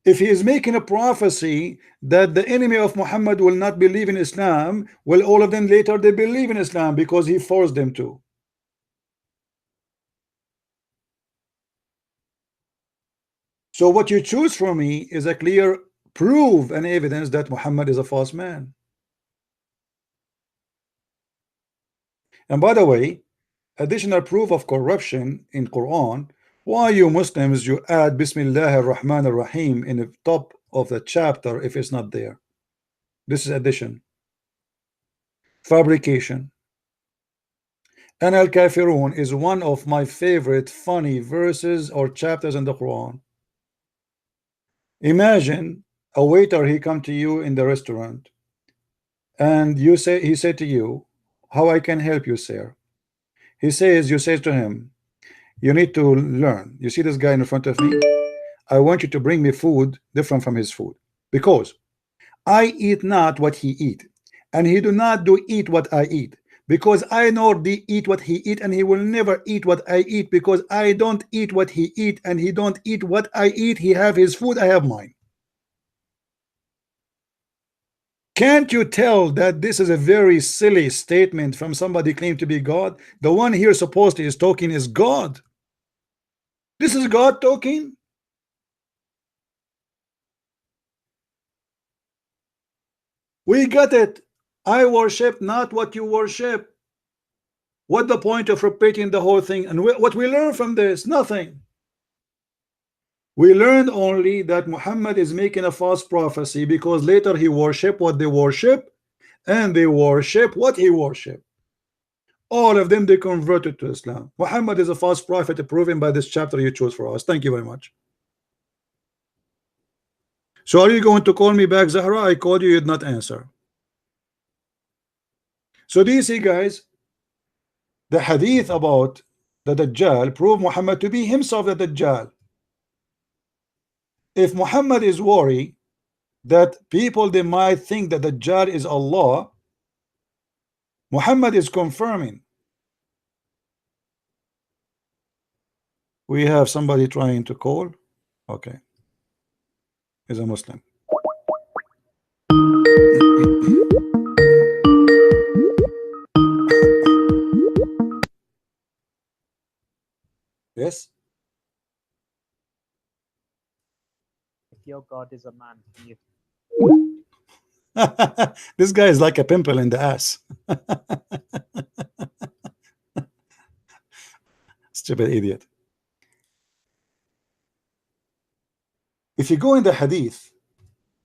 If he is making a prophecy that the enemy of Muhammad will not believe in Islam, well, all of them later they believe in Islam because he forced them to. So what you choose from me is a clear proof and evidence that Muhammad is a false man. And by the way, additional proof of corruption in Quran, why you Muslims you add Bismillah ar-Rahman ar-Rahim in the top of the chapter if it's not there? This is addition. Fabrication. And Al-Kafirun is one of my favorite funny verses or chapters in the Quran. Imagine a waiter, he come to you in the restaurant and he said to you, how I can help you, sir? You say to him, you need to learn. You see this guy in front of me? I want you to bring me food different from his food, because I eat not what he eat, and he do not do eat what I eat, because I know the eat what he eat, and he will never eat what I eat, because I don't eat what he eat, and he don't eat what I eat. He have his food, I have mine. Can't you tell that this is a very silly statement from somebody claimed to be God? The one here supposedly is talking is God. This is God talking. We got it. I worship not what you worship. What the point of repeating the whole thing? And what we learn from this? Nothing. We learned only that Muhammad is making a false prophecy because later he worship what they worship, and they worship what he worship. All of them, they converted to Islam. Muhammad is a false prophet, proven by this chapter you chose for us. Thank you very much. So are you going to call me back, Zahra? I called you, you did not answer. So do you see, guys, the hadith about the Dajjal prove Muhammad to be himself the Dajjal. If Muhammad is worried that people, they might think that Dajjal is Allah, Muhammad is confirming. We have somebody trying to call. Okay, he's a Muslim. Yes. If your God is a man, can you? This guy is like a pimple in the ass. Stupid idiot. If you go in the hadith,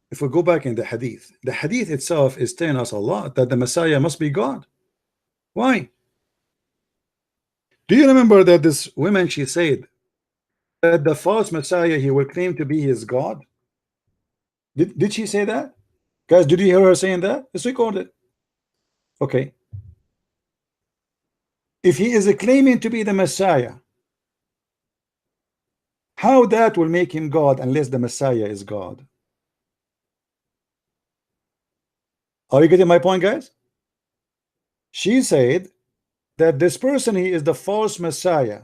if we go back in the hadith itself is telling us a lot that the Messiah must be God. Why? Do you remember that this woman, she said that the false Messiah, he will claim to be his God? Did she say that? Guys, did you hear her saying that? It's recorded. Okay. If he is claiming to be the Messiah, how that will make him God unless the Messiah is God? Are you getting my point, guys? She said that this person, he is the false Messiah.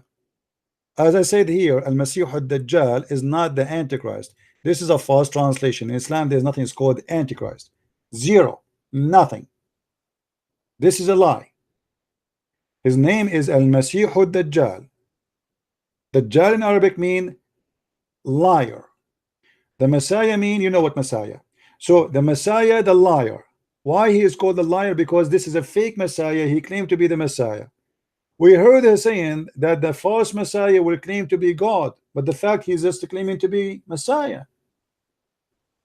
As I said here, Al-Masih al-Dajjal is not the Antichrist. This is a false translation. In Islam, there's nothing called Antichrist. Zero. Nothing. This is a lie. His name is Al-Masih al-Dajjal. Dajjal in Arabic mean liar. The Messiah mean, you know what Messiah. So the Messiah, the liar. Why he is called the liar? Because this is a fake Messiah. He claimed to be the Messiah. We heard her saying that the false Messiah will claim to be God, but the fact he's just claiming to be Messiah.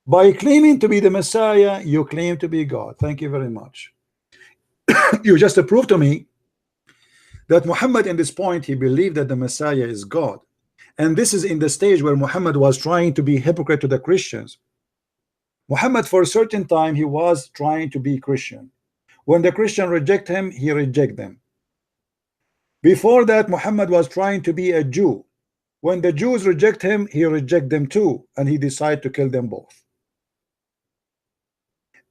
By claiming to be the Messiah, you claim to be God. Thank you very much. You just proved to me that Muhammad in this point, he believed that the Messiah is God. And this is in the stage where Muhammad was trying to be hypocrite to the Christians. Muhammad, for a certain time, he was trying to be Christian. When the Christian reject him, he reject them. Before that, Muhammad was trying to be a Jew. When the Jews reject him, he reject them too, and he decided to kill them both.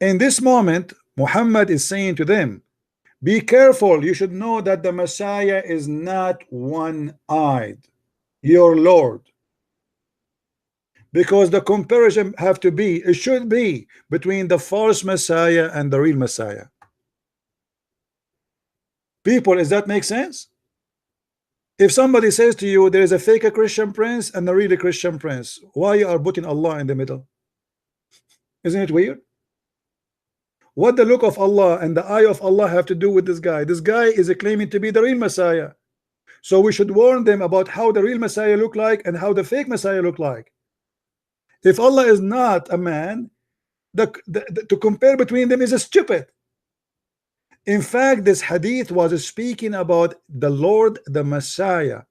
In this moment, Muhammad is saying to them, be careful, you should know that the Messiah is not one-eyed, your Lord. Because the comparison have to be, it should be between the false Messiah and the real Messiah. People, does that make sense? If somebody says to you there is a fake Christian prince and a really Christian prince, why you are putting Allah in the middle? Isn't it weird? What the look of Allah and the eye of Allah have to do with this guy? This guy is claiming to be the real Messiah. So we should warn them about how the real Messiah look like and how the fake Messiah look like. If Allah is not a man, to compare between them is stupid. In fact, this hadith was speaking about the Lord, the Messiah.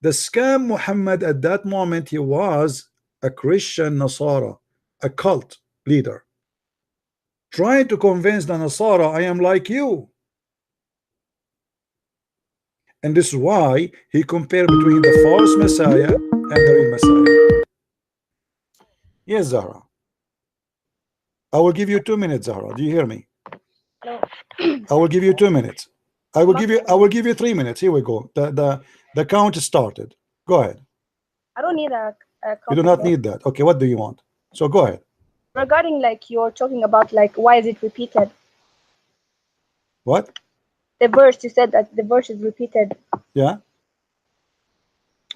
The scam Muhammad at that moment, he was a Christian Nasara, a cult leader, trying to convince the Nasara, I am like you. And this is why he compared between the false Messiah and the real Messiah. Yes, Zahra. I will give you 2 minutes, Zahra. Do you hear me? No. I will give you 2 minutes. I will give you 3 minutes. Here we go. The count started. Go ahead. I don't need a You do not need that. Okay, what do you want? So go ahead. Regarding, like, you're talking about, like, why is it repeated? What? The verse, you said that the verse is repeated. Yeah.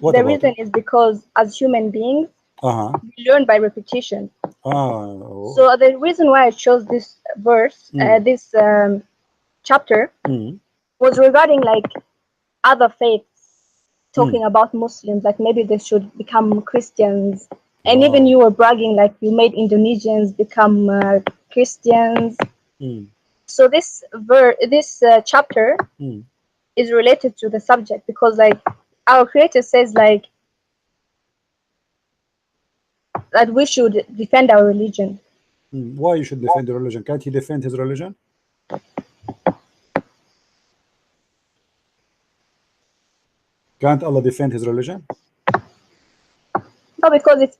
What the about reason it? is because as human beings, we learn by repetition. Oh. So the reason why I chose this verse, this chapter, was regarding like other faiths talking about Muslims, like maybe they should become Christians. And Wow. even you were bragging like you made Indonesians become Christians. So this chapter is related to the subject, because like our Creator says like that we should defend our religion. Why you should defend the religion? Can't he defend his religion? Can't Allah defend his religion? No, because it's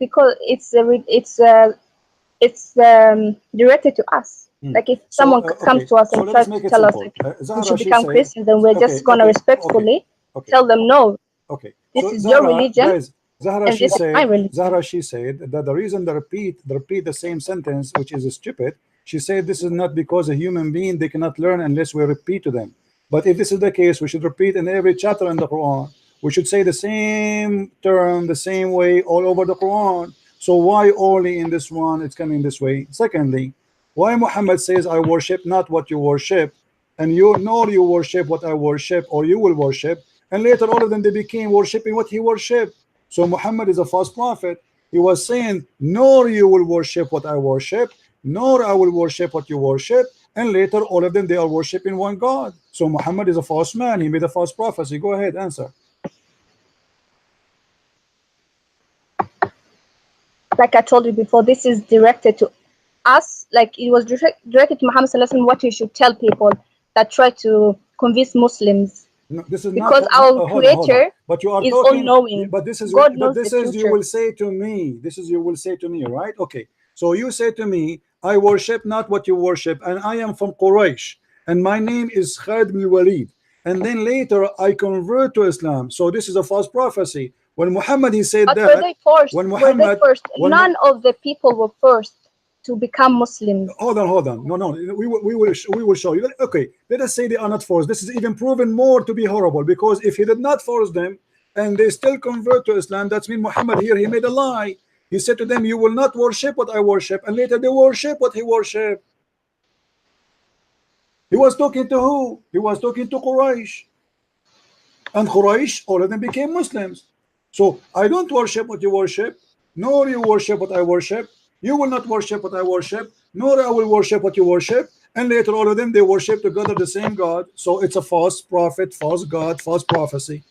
directed to us. Like if someone comes to us and tries to tell us like, we should become Christians, then we're just gonna respectfully tell them no. Okay. This So is Zahra, your religion, guys, Zahra, and she this is my said, religion. Zahra, she said that the reason they repeat the same sentence, which is stupid, she said this is not because a human being they cannot learn unless we repeat to them. But if this is the case, we should repeat in every chapter in the Quran. We should say the same term the same way all over the Quran. So why only in this one it's coming this way? Secondly, why Muhammad says I worship not what you worship, and you nor you worship what I worship, or you will worship, and later all of them they became worshiping what he worshiped. So Muhammad is a false prophet. He was saying nor you will worship what I worship, nor I will worship what you worship, and later all of them they are worshiping one God. So Muhammad is a false man. He made a false prophecy. Go ahead, answer. Like I told you before, this is directed to us. Like it was directed to Muhammad Sallallahu Alaihi Wasallam, what he should tell people that try to convince Muslims. No, this is because not, our hold on, hold on. Creator But you are is talking, all-knowing. but this is God but knows this the is you future. will say to me. This is you will say to me, right? Okay. So you say to me, I worship not what you worship, and I am from Quraysh, and my name is Khalid bin Walid. And then later I convert to Islam. So this is a false prophecy. When Muhammad he said But that, were they forced? when Were they Muhammad, first? when None of the people were forced to become Muslims. hold on. No, we will show you. Okay, let us say they are not forced. This is even proven more to be horrible, because if he did not force them and they still convert to Islam, that's mean Muhammad here he made a lie. He said to them, you will not worship what I worship, and later they worship what he worshiped. He was talking to who? He was talking to Quraysh, and Quraysh all of them became Muslims. So I don't worship what you worship, nor you worship what I worship. You will not worship what I worship, nor I will worship what you worship. And later all of them they worship together the same God. So it's a false prophet, false God, false prophecy.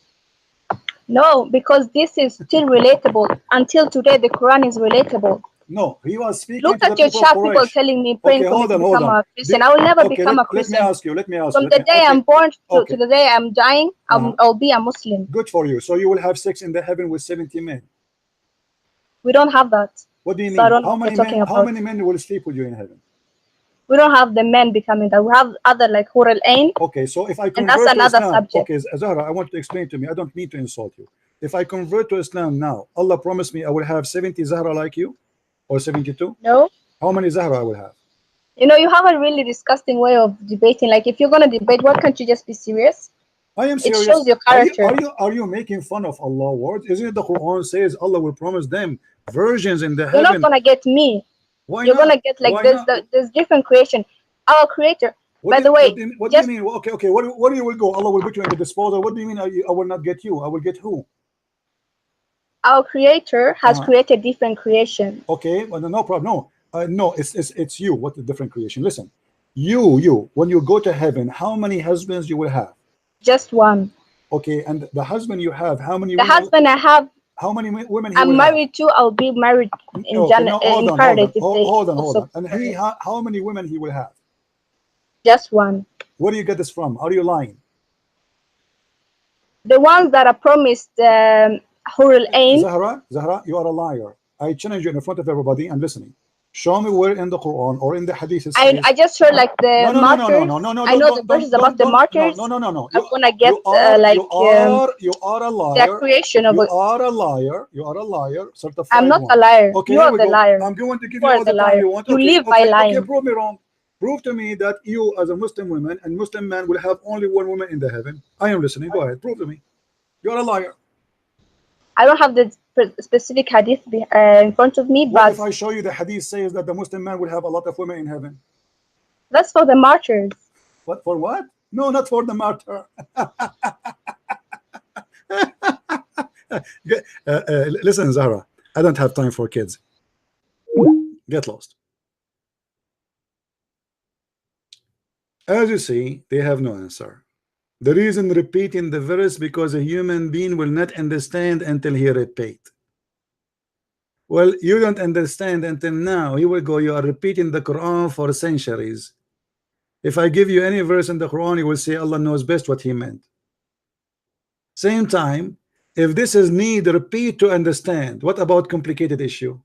No, because this is still relatable. Until today, the Quran is relatable. No, he was speaking Look to at the your people chat, of people Quraysh. telling me, praying Okay, for me hold to on, hold become on. a Christian. I will never Okay, become a let Christian. me ask you. From the day I'm born to the day I'm dying, Uh-huh. I'll be a Muslim. Good for you. So you will have sex in the heaven with 70 men. We don't have that. What do you mean? So I don't know How what many you're talking men? How about. many men will sleep with you in heaven? We don't have the men becoming that. We have other like Hur al-Ain. Okay, so if I And that's convert to another Islam, subject. okay, Zahra, I want to explain to me. I don't mean to insult you. If I convert to Islam now, Allah promised me I will have 70 Zahra like you, or 72. No. How many Zahra I will have? You know, you have a really disgusting way of debating. Like, if you're gonna debate, why can't you just be serious? I am serious. It shows your character. Are you making fun of Allah's words? Isn't it the Quran says Allah will promise them virgins in the You're heaven? not gonna get me. Why You're not? gonna get like Why there's not? there's different creation. Our Creator. What By the way, what do you mean? Okay, what do you will go? Allah will put you in the disposal. What do you mean? I will not get you. I will get who? Our Creator has created different creation. Okay, well, no problem. No, it's you. What the different creation? Listen, you when you go to heaven, how many husbands you will have? Just one. Okay, and the husband you have, how many? The husband I have, how many women he I'm will married to. I'll be married in in paradise. Hold on. And he, how many women he will have? Just one. Where do you get this from? Are you lying? The ones that are promised Hur al-Ain. Zahra, you are a liar. I challenge you in front of everybody and listening. Show me where in the Quran or in the Hadith. I just heard like the martyrs. No. I know the verses about the martyrs. No. I'm gonna get you are a liar. The creation of you are a liar. You are a liar. Certified. I'm not one. a liar. Okay, you are the liar. I'm going to give you you all the time you want. You okay, live by lying. Okay, prove me wrong. Prove to me that you, as a Muslim woman and Muslim man, will have only one woman in the heaven. I am listening. Go ahead. Prove to me. You are a liar. I don't have the specific hadith in front of me, What but if I show you the hadith says that the Muslim man will have a lot of women in heaven? that's for the martyrs. What for? What? No, not for the martyr. Listen, Zahra, I don't have time for kids. Get lost. As you see, they have no answer. The reason repeating the verse because a human being will not understand until he repeat. Well, you don't understand until now. He will go, you are repeating the Quran for centuries. If I give you any verse in the Quran, you will say Allah knows best what he meant. Same time, if this is need repeat to understand, what about complicated issue?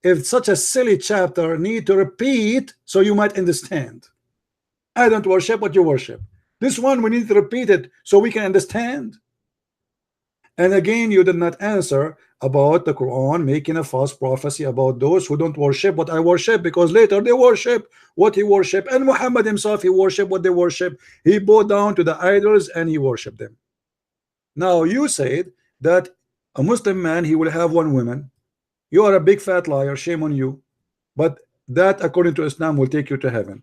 If such a silly chapter need to repeat so you might understand. I don't worship what you worship. This one we need to repeat it so we can understand. And again, you did not answer about the Quran making a false prophecy about those who don't worship what I worship, because later they worship what he worship, and Muhammad himself, he worship what they worship. He bowed down to the idols and he worshiped them. Now you said that a Muslim man, he will have one woman. You are a big fat liar, shame on you. But that according to Islam will take you to heaven.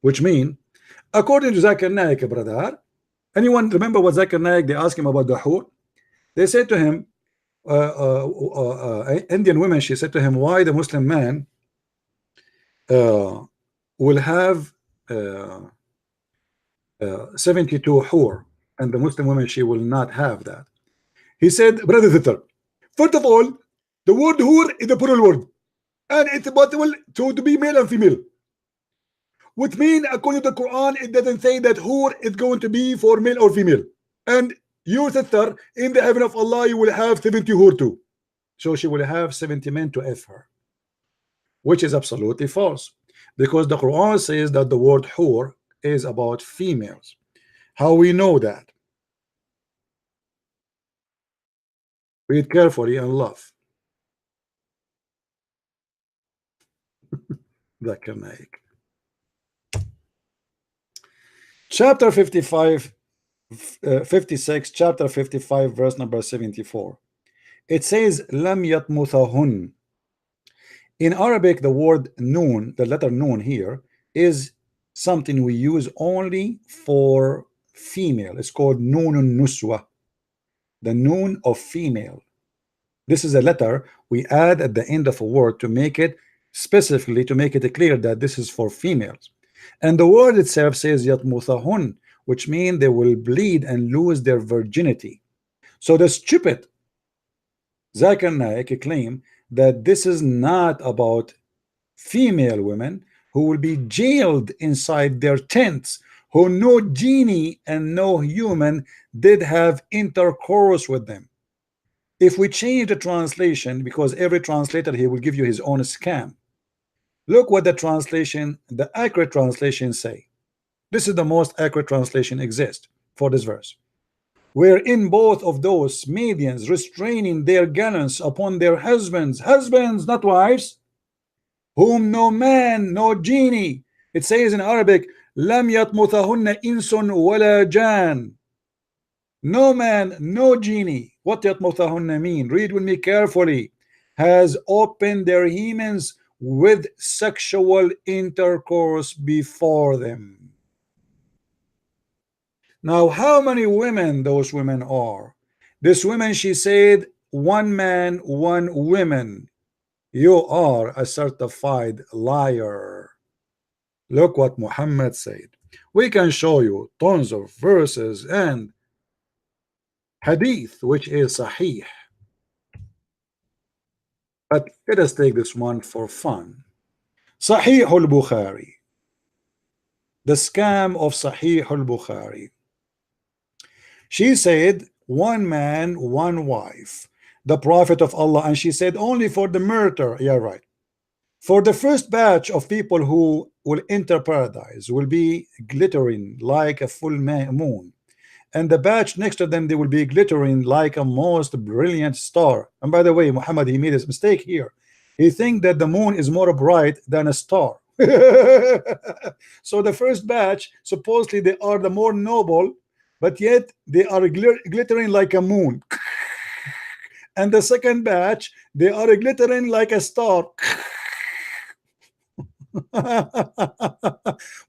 Which mean, according to Zakir Naik, brother, anyone remember what Zakir Naik, they asked him about the hur? They said to him, Indian women, she said to him, why the Muslim man will have 72 hur, and the Muslim woman, she will not have that. He said, brother sister, first of all, the word hur is a plural word, and it's possible to be male and female. Which means, according to the Quran, it doesn't say that hur is going to be for male or female. And your sister, in the heaven of Allah, you will have 70 hur too. So she will have 70 men to F her. Which is absolutely false. Because the Quran says that the word hur is about females. How we know that? Read carefully and love. Zakir Naik. Chapter 55, 56, chapter 55, verse number 74. It says, Lam yatmuthahun. In Arabic, the word noon, the letter noon here, is something we use only for female. It's called noonun nuswa, the noon of female. This is a letter we add at the end of a word to make it specifically, to make it clear that this is for females. And the word itself says yatmuthahun, which means they will bleed and lose their virginity. So the stupid Zakir Naik claim that this is not about female women who will be jailed inside their tents, who no genie and no human did have intercourse with them. If we change the translation, because every translator here will give you his own scam, look what the translation, the accurate translation say. This is the most accurate translation exist for this verse. Wherein both of those Medians restraining their gallants upon their husbands, not wives, whom no man, no genie. It says in Arabic, Lam yatmuthahunna insun wala jan. No man, no genie. What yatmuthahunna mean? Read with me carefully. Has opened their hymens with sexual intercourse before them. Now, how many women those women are? This women, she said, one man, one woman. You are a certified liar. Look what Muhammad said. We can show you tons of verses and hadith, which is sahih. But let us take this one for fun. Sahih al-Bukhari. The scam of Sahih al-Bukhari. She said, one man, one wife, the Prophet of Allah, and she said only for the murder. Yeah, right. For the first batch of people who will enter paradise will be glittering like a full moon, and the batch next to them, they will be glittering like a most brilliant star. And by the way, Muhammad, he made a mistake here. He think that the moon is more bright than a star. So the first batch, supposedly they are the more noble, but yet they are glittering like a moon. And the second batch, they are glittering like a star.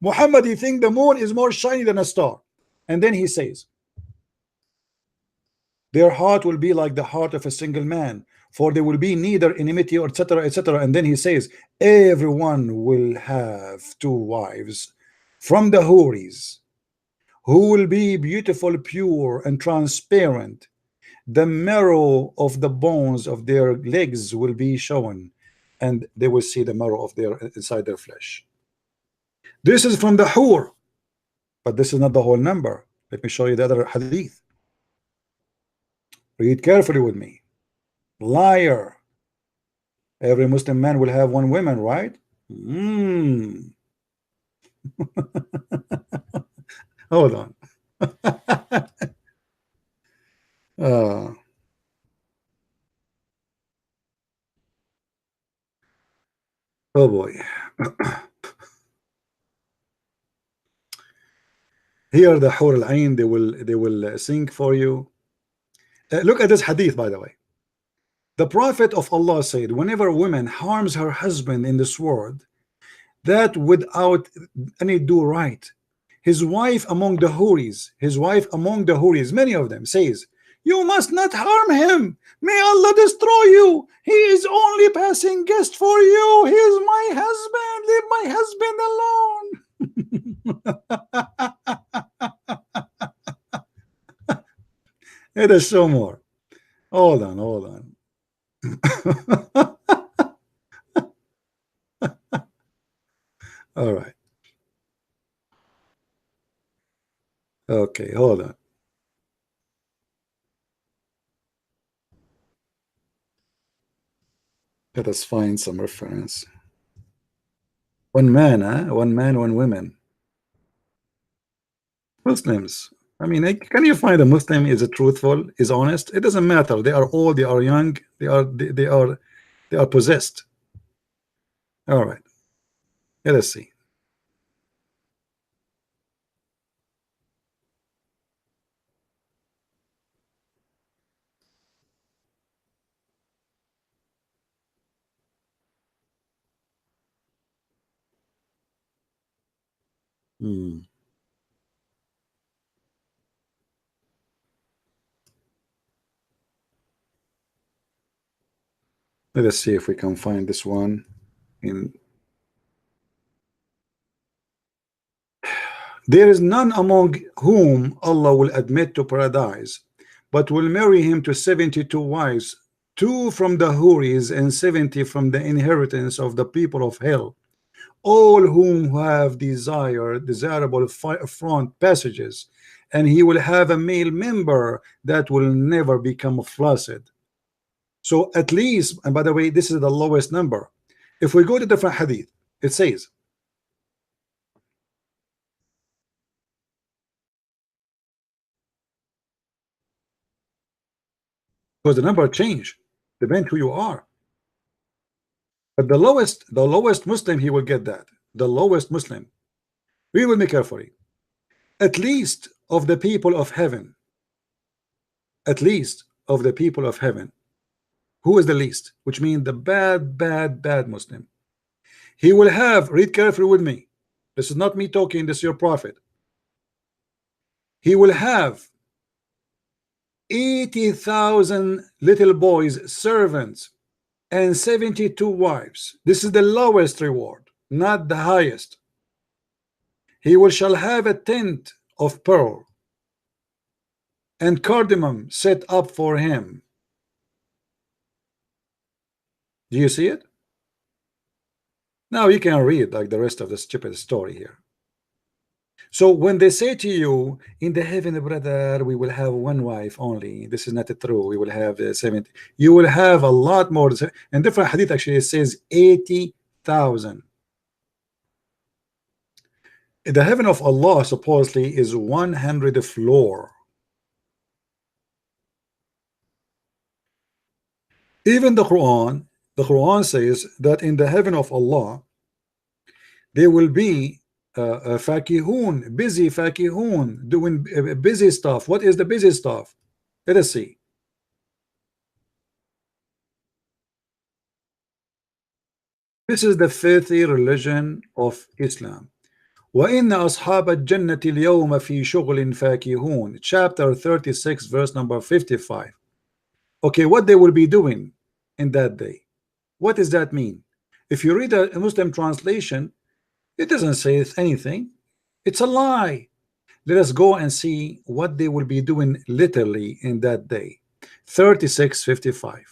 Muhammad, you think the moon is more shiny than a star. And then he says, their heart will be like the heart of a single man, for there will be neither enmity or etc etc. And then he says everyone will have 2 wives from the Houris, who will be beautiful, pure and transparent. The marrow of the bones of their legs will be shown, and they will see the marrow of their inside their flesh. This is from the Hur, but this is not the whole number. Let me show you the other hadith. Read carefully with me. Liar. Every Muslim man will have 1 woman, right? Hold on. Oh boy. Here the Hur al-Ain, they will sing for you. Look at this hadith, by the way. The Prophet of Allah said, whenever a woman harms her husband in this world, that without any do right, his wife among the Houris, many of them says, you must not harm him. May Allah destroy you. He is only passing guest for you. He is my husband. Leave my husband alone. Let us show more. Hold on. All right. Okay, hold on. Let us find some reference. 1 man, huh? 1 man, 1 woman. Muslims. I mean, can you find a Muslim is truthful, is honest? It doesn't matter. They are old, they are young, they are possessed. All right. Let us see. Let us see if we can find this one in. There is none among whom Allah will admit to paradise, but will marry him to 72 wives, 2 from the Houris and 70 from the inheritance of the people of hell, all whom have desirable front passages, and he will have a male member that will never become flaccid. So at least, and by the way, this is the lowest number. If we go to different hadith, it says, because the number change, depend who you are. But the lowest Muslim, he will get that. The lowest Muslim. We will make carefully. At least of the people of heaven. At least of the people of heaven. Who is the least? Which means the bad Muslim. He will have, read carefully with me. This is not me talking, this is your prophet. He will have 80,000 little boys, servants, and 72 wives. This is the lowest reward, not the highest. He shall have a tent of pearl and cardamom set up for him. Do you see it? Now you can read like the rest of the stupid story here. So when they say to you, in the heaven, brother, we will have 1 wife only, this is not true. We will have 70. You will have a lot more. And different hadith actually says 80,000. The heaven of Allah supposedly is 100 floor. Even the Quran says that in the heaven of Allah there will be fakihun, busy fakihun, doing busy stuff. What is the busy stuff? Let us see. This is the filthy religion of Islam. وَإِنَّ أَصْحَابَ الْجَنَّةِ الْيَوْمَ فِي شُغْلٍ فَاكِهُونَ. Chapter 36, verse number 55. Okay, what they will be doing in that day. What does that mean? If you read a Muslim translation, it doesn't say anything. It's a lie. Let us go and see what they will be doing literally in that day. 36:55.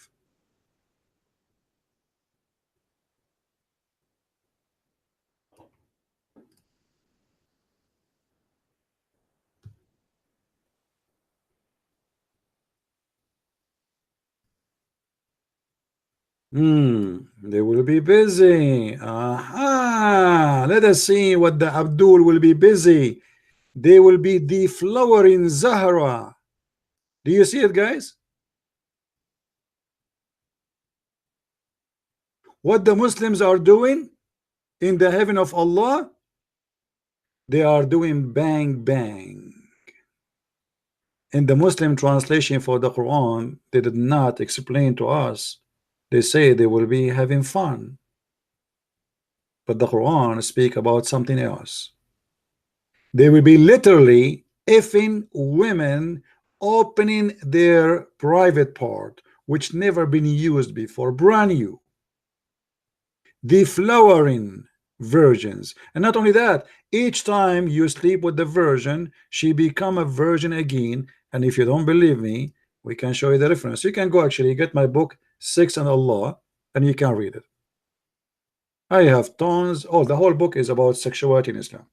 They will be busy. Aha! Let us see what the Abdul will be busy. They will be deflowering Zahra. Do you see it, guys? What the Muslims are doing in the heaven of Allah, they are doing bang bang. In the Muslim translation for the Quran, they did not explain to us. They say they will be having fun, but the Quran speak about something else. They will be literally effing women, opening their private part, which never been used before, brand new. Deflowering virgins. And not only that, each time you sleep with the virgin, she become a virgin again. And if you don't believe me, we can show you the reference. You can go actually get my book Sex and Allah, and you can read it. I have tons. Oh, the whole book is about sexuality in Islam.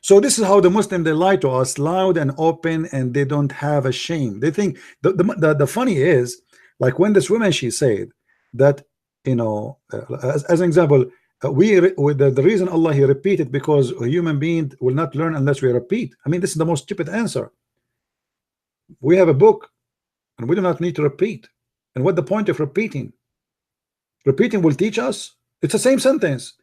So this is how the Muslim, they lie to us loud and open, and they don't have a shame. They think the funny is, like when this woman, she said that, you know, as an example, the reason Allah he repeated because a human being will not learn unless we repeat. I mean, this is the most stupid answer. We have a book and we do not need to repeat. And what the point of repeating? Repeating will teach us. It's the same sentence.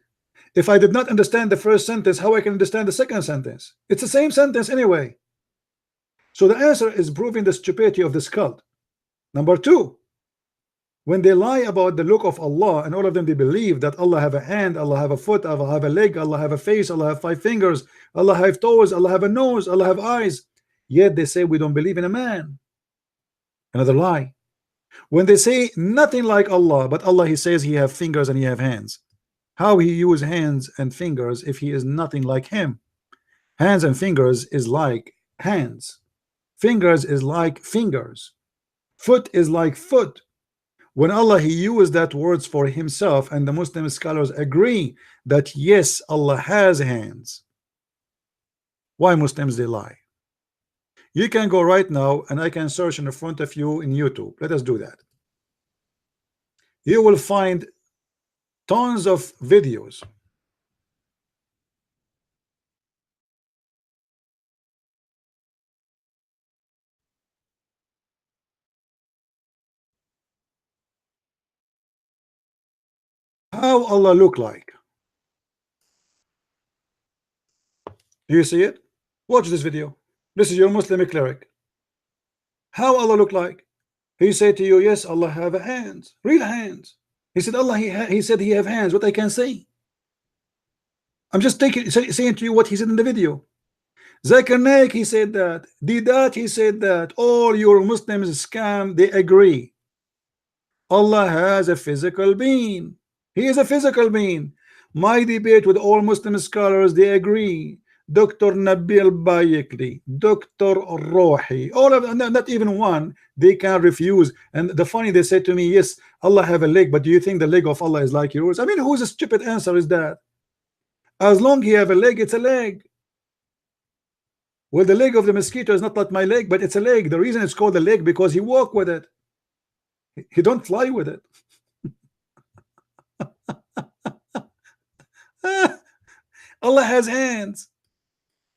If I did not understand the first sentence, how I can understand the second sentence? It's the same sentence anyway. So the answer is proving the stupidity of this cult. Number two, when they lie about the look of Allah, and all of them, they believe that Allah have a hand, Allah have a foot, Allah have a leg, Allah have a face, Allah have 5 fingers, Allah have toes, Allah have a nose, Allah have eyes. Yet they say we don't believe in a man. Another lie. When they say nothing like Allah, but Allah he says he have fingers and he have hands. How he use hands and fingers if he is nothing like him? Hands and fingers is like hands. Fingers is like fingers. Foot is like foot. When Allah he used that words for himself, and the Muslim scholars agree that yes, Allah has hands. Why Muslims they lie? You can go right now and I can search in front of you in YouTube. Let us do that. You will find tons of videos. How Allah look like? Do you see it? Watch this video. This is your Muslim cleric. How Allah look like? He said to you, yes, Allah have a hands, real hands. He said Allah he said he have hands. What I can say? I'm just saying to you what he said in the video. Zakir Naik, he said that. Didat, he said that. All your Muslims scam, they agree. Allah has a physical being. He is a physical being. My debate with all Muslim scholars, they agree. Dr. Nabil Bayekli, Dr. Rohi, all of them, not even one, they can refuse. And the funny, they said to me, yes, Allah have a leg, but do you think the leg of Allah is like yours? I mean, whose a stupid answer is that? As long he have a leg, it's a leg. Well, the leg of the mosquito is not like my leg, but it's a leg. The reason it's called a leg because he walk with it. He don't fly with it. Allah has hands.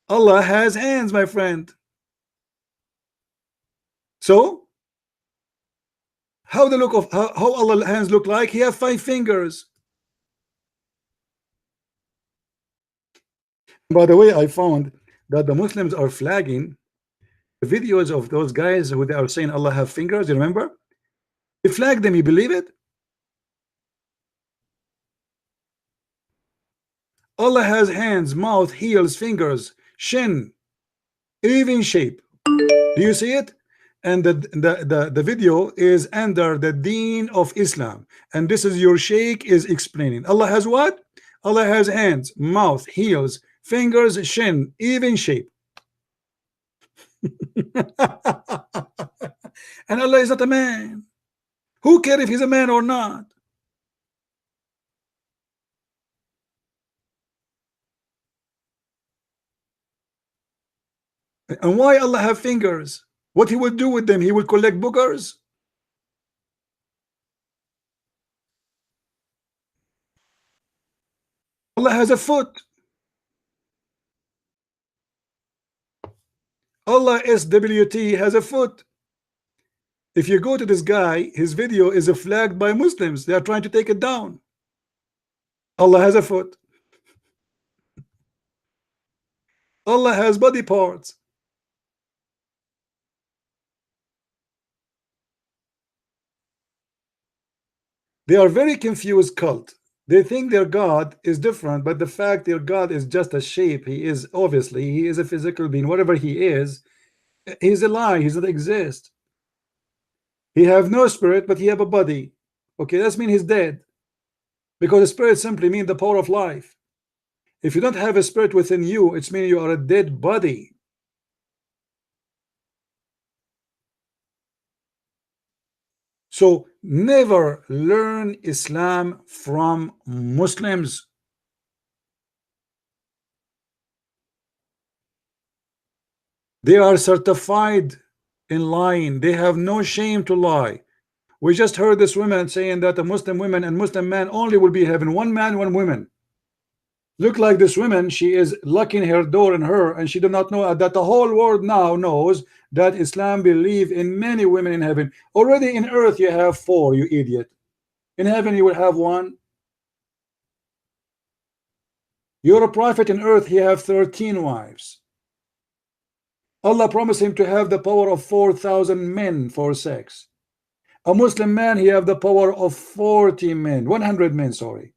Allah has hands, my friend. So how the look of how Allah's hands look like? He have 5 fingers. By the way, I found that the Muslims are flagging the videos of those guys who they are saying Allah have fingers. You remember? They flagged them. You believe it? Allah has hands, mouth, heels, fingers, shin, even shape. Do you see it? And the video is under the deen of Islam, and this is your sheikh is explaining. Allah has what? Allah has hands, mouth, heels, fingers, shin, even shape. And Allah is not a man. Who cares if he's a man or not? And why Allah have fingers? What he would do with them? He would collect boogers. Allah has a foot. Allah SWT has a foot. If you go to this guy, his video is flagged by Muslims. They are trying to take it down. Allah has a foot. Allah has body parts. They are very confused cult. They think their God is different, but the fact their God is just a shape. He is obviously, he is a physical being. Whatever he is, he's a lie. He doesn't exist. He have no spirit, but he have a body. Okay, that means he's dead, because the spirit simply means the power of life. If you don't have a spirit within you, it's mean you are a dead body. So never learn Islam from Muslims. They are certified in lying. They have no shame to lie. We just heard this woman saying that the Muslim women and Muslim men only will be having one man, one woman. Look like this woman, she is locking her door in her, and she do not know that the whole world now knows that Islam believe in many women in heaven. Already in earth you have 4, you idiot. In heaven you will have 1. You're a prophet in earth, he have 13 wives. Allah promised him to have the power of 4,000 men for sex. A Muslim man, he have the power of 40 men, 100 men, sorry.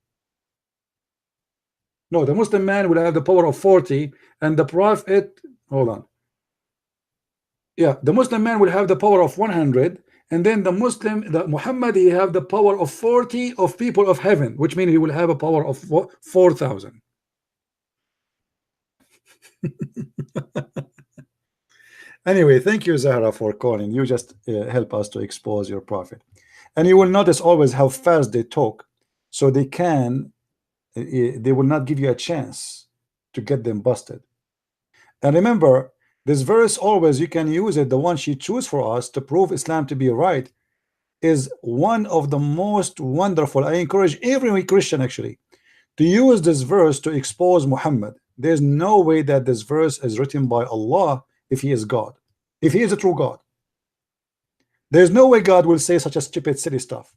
No, the Muslim man will have the power of 40, and the prophet, hold on. Yeah, the Muslim man will have the power of 100, and then the Muhammad, he have the power of 40 of people of heaven, which means he will have a power of 4,000. Anyway, thank you, Zahra, for calling. You just help us to expose your prophet. And you will notice always how fast they talk, so they will not give you a chance to get them busted. And remember, this verse always, you can use it, the one she chose for us to prove Islam to be right, is one of the most wonderful. I encourage every Christian actually to use this verse to expose Muhammad. There's no way that this verse is written by Allah if he is God, if he is a true God. There's no way God will say such a stupid silly stuff,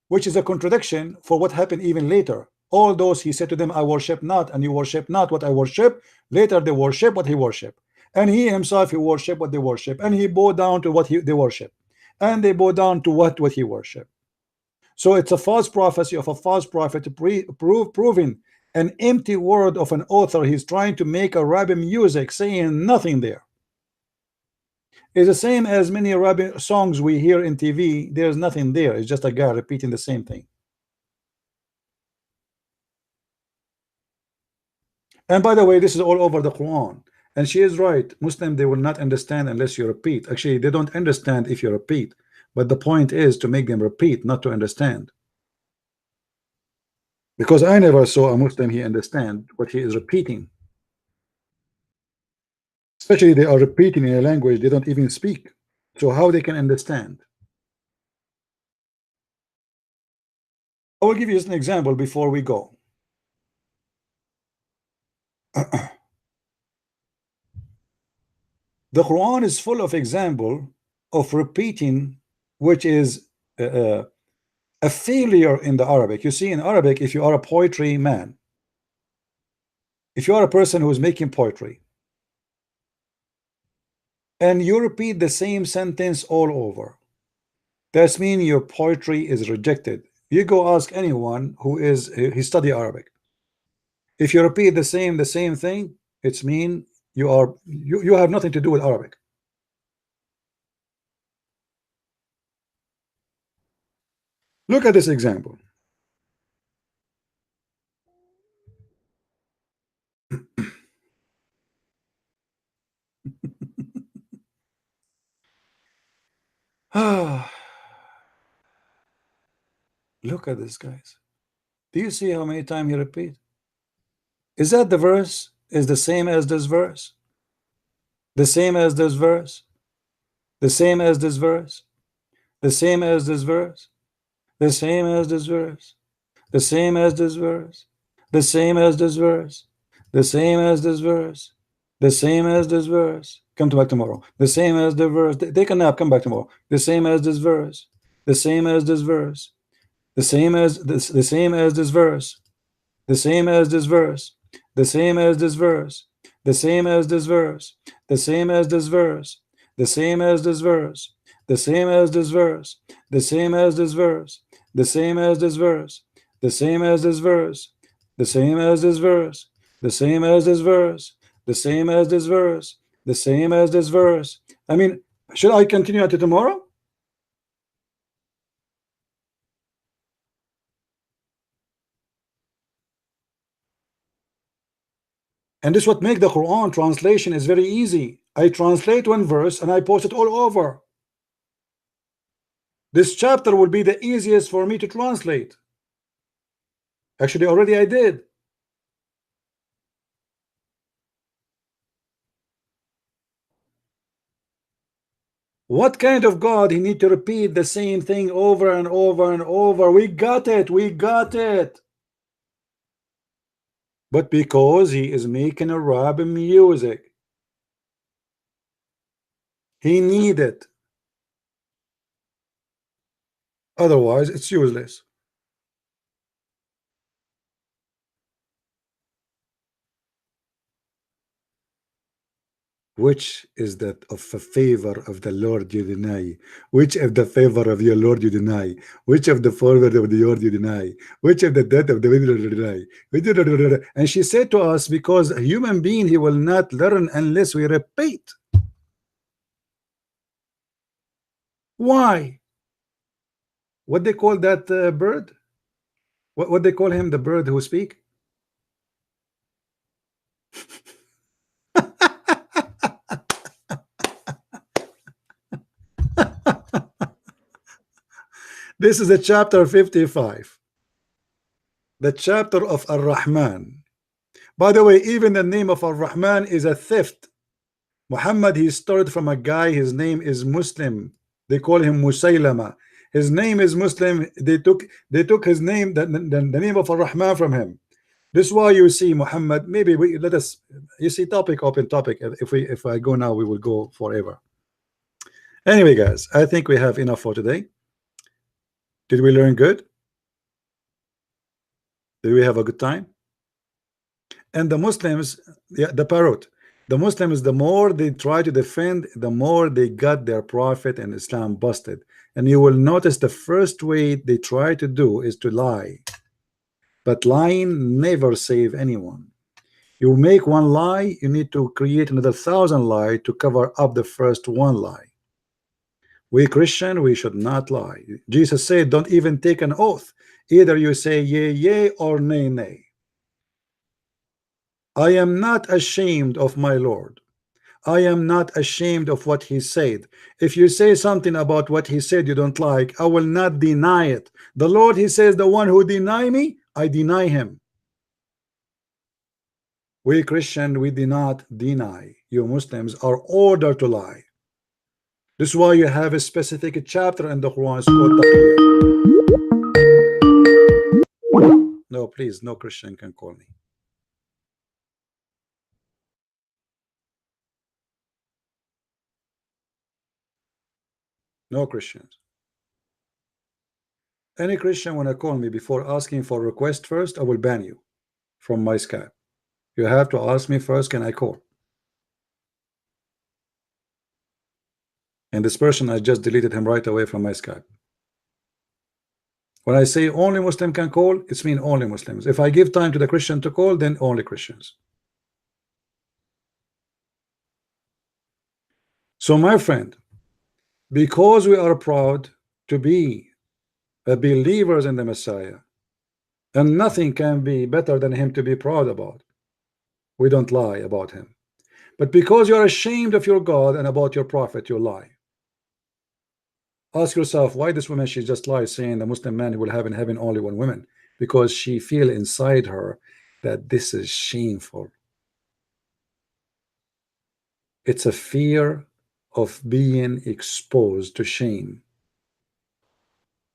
which is a contradiction for what happened even later. All those he said to them, I worship not, and you worship not what I worship. Later they worship what he worship, and he himself, he worship what they worship, and he bowed down to what they worship, and they bow down to what he worship. So it's a false prophecy of a false prophet, proving an empty word of an author. He's trying to make a rabbi music, saying nothing there. It's the same as many rabbi songs we hear in TV. There's nothing there. It's just a guy repeating the same thing. And by the way, this is all over the Quran. And she is right. Muslim, they will not understand unless you repeat. Actually, they don't understand if you repeat. But the point is to make them repeat, not to understand. Because I never saw a Muslim he understand what he is repeating. Especially they are repeating in a language they don't even speak. So how they can understand? I will give you an example before we go. The Quran is full of example of repeating, which is a failure in the Arabic. You see, in Arabic, if you are a poetry man, if you are a person who is making poetry, and you repeat the same sentence all over, that means your poetry is rejected. You go ask anyone who study Arabic. If you repeat the same thing, it's mean you have nothing to do with Arabic. Look at this example. Look at this, guys. Do you see how many times he repeat? Is that the verse is the same as this verse? The same as this verse? The same as this verse? The same as this verse? The same as this verse? The same as this verse? The same as this verse? The same as this verse? The same as this verse? Come back tomorrow. The same as the verse. Take a nap. Come back tomorrow. The same as this verse. The same as this verse. The same as this. The same as this verse. The same as this verse. The same as this verse. The same as this verse. The same as this verse. The same as this verse. The same as this verse. The same as this verse. The same as this verse. The same as this verse. The same as this verse. The same as this verse. The same as this verse. The same as this verse. I mean, should I continue until tomorrow? And this what make the Quran translation is very easy. I translate one verse and I post it all over. This chapter will be the easiest for me to translate. Actually, already I did. What kind of God he need to repeat the same thing over and over and over? We got it. We got it. But because he is making Arabic music, he need it. Otherwise, it's useless. Which is that of a favor of the Lord you deny? Which of the favor of your Lord you deny? Which of the favor of the Lord you deny? Which of the death of the you deny? And she said to us, because a human being, he will not learn unless we repeat. Why? What they call that bird? What they call him, the bird who speak? This is the chapter 55, the chapter of Ar-Rahman. By the way, even the name of Ar-Rahman is a theft. Muhammad, he started from a guy, his name is Muslim. They call him Musaylama. His name is Muslim. They took his name, the name of Ar-Rahman from him. This is why you see Muhammad. Maybe we let us. You see, open topic. If I go now, we will go forever. Anyway, guys, I think we have enough for today. Did we learn good? Did we have a good time? And the Muslims, yeah, the parrot. The Muslims, the more they try to defend, the more they got their prophet and Islam busted. And you will notice the first way they try to do is to lie. But lying never save anyone. You make one lie, you need to create another 1,000 lies to cover up the first one lie. We Christian, we should not lie. Jesus said, don't even take an oath. Either you say yea, yea, or nay, nay. I am not ashamed of my Lord. I am not ashamed of what he said. If you say something about what he said you don't like, I will not deny it. The Lord, he says, the one who deny me, I deny him. We Christian, we do not deny. You Muslims are ordered to lie. This is why you have a specific chapter in the Quran. It's called Taqwiyah. No, please, no Christian can call me. No Christians. Any Christian want to call me before asking for a request first, I will ban you from my Skype. You have to ask me first, can I call? And this person, I just deleted him right away from my Skype. When I say only Muslim can call, it's mean only Muslims. If I give time to the Christian to call, then only Christians. So my friend, because we are proud to be believers in the Messiah, and nothing can be better than him to be proud about, we don't lie about him. But because you're ashamed of your God and about your prophet, you lie. Ask yourself why this woman, she just lies saying the Muslim man will have in heaven only one woman, because she feel inside her that this is shameful. It's a fear of being exposed to shame.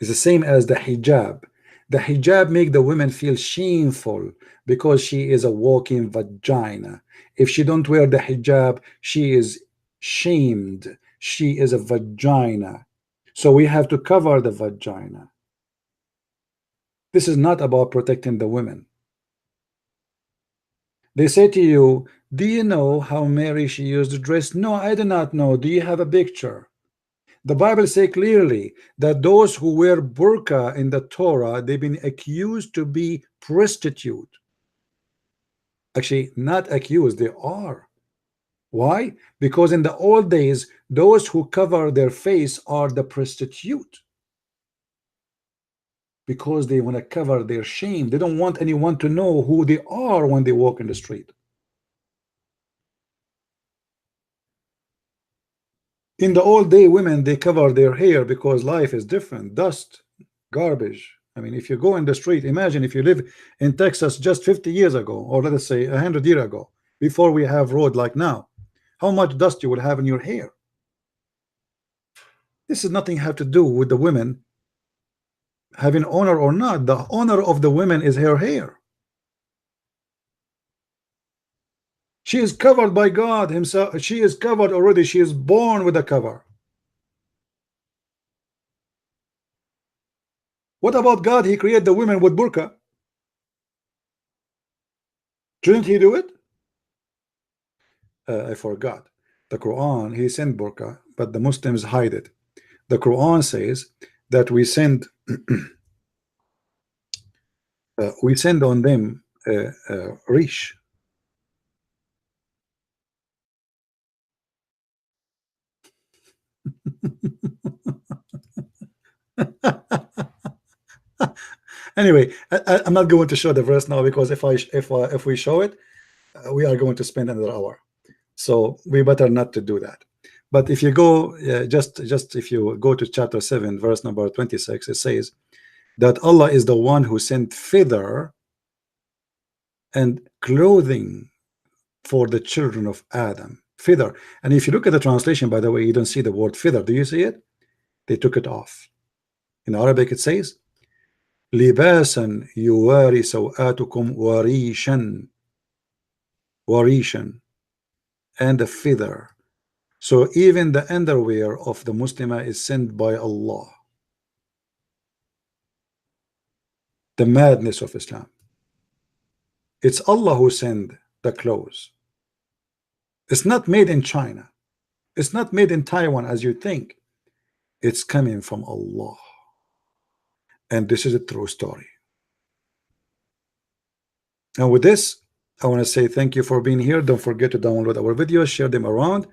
It's the same as the hijab. The hijab make the women feel shameful because she is a walking vagina. If she don't wear the hijab, she is shamed. She is a vagina. So we have to cover the vagina. This is not about protecting the women. They say to you, do you know how Mary she used to dress? No, I do not know. Do you have a picture? The Bible says clearly that those who wear burqa in the Torah, they've been accused to be prostitute. Actually, not accused, they are. Why? Because in the old days, those who cover their face are the prostitute. Because they want to cover their shame. They don't want anyone to know who they are when they walk in the street. In the old day, women, they cover their hair because life is different. Dust, garbage. I mean, if you go in the street, imagine if you live in Texas just 50 years ago, or let us say 100 years ago, before we have road like now, how much dust you would have in your hair. This is nothing have to do with the women having honor or not. The honor of the women is her hair. She is covered by God himself. She is covered already. She is born with a cover. What about God? He created the women with burqa. Shouldn't he do it? I forgot. The Quran, he sent burqa, but the Muslims hide it. The Quran says that we send on them rish. Anyway, I'm not going to show the verse now, because if we show it, we are going to spend another hour. So we better not to do that. But if you go just if you go to chapter 7, verse number 26, it says that Allah is the one who sent feather and clothing for the children of Adam. Feather. And if you look at the translation, by the way, you don't see the word feather. Do you see it? They took it off. In Arabic it says libasan yuwari sawatukum warishan, warishan, and a feather. So even the underwear of the Muslimah is sent by Allah. The madness of Islam. It's Allah who sent the clothes. It's not made in China. It's not made in Taiwan as you think. It's coming from Allah. And this is a true story. And with this, I want to say thank you for being here. Don't forget to download our videos, share them around,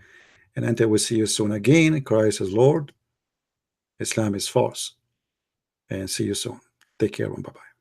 and until we see you soon again. Christ is Lord, Islam is false, and see you soon. Take care and bye-bye.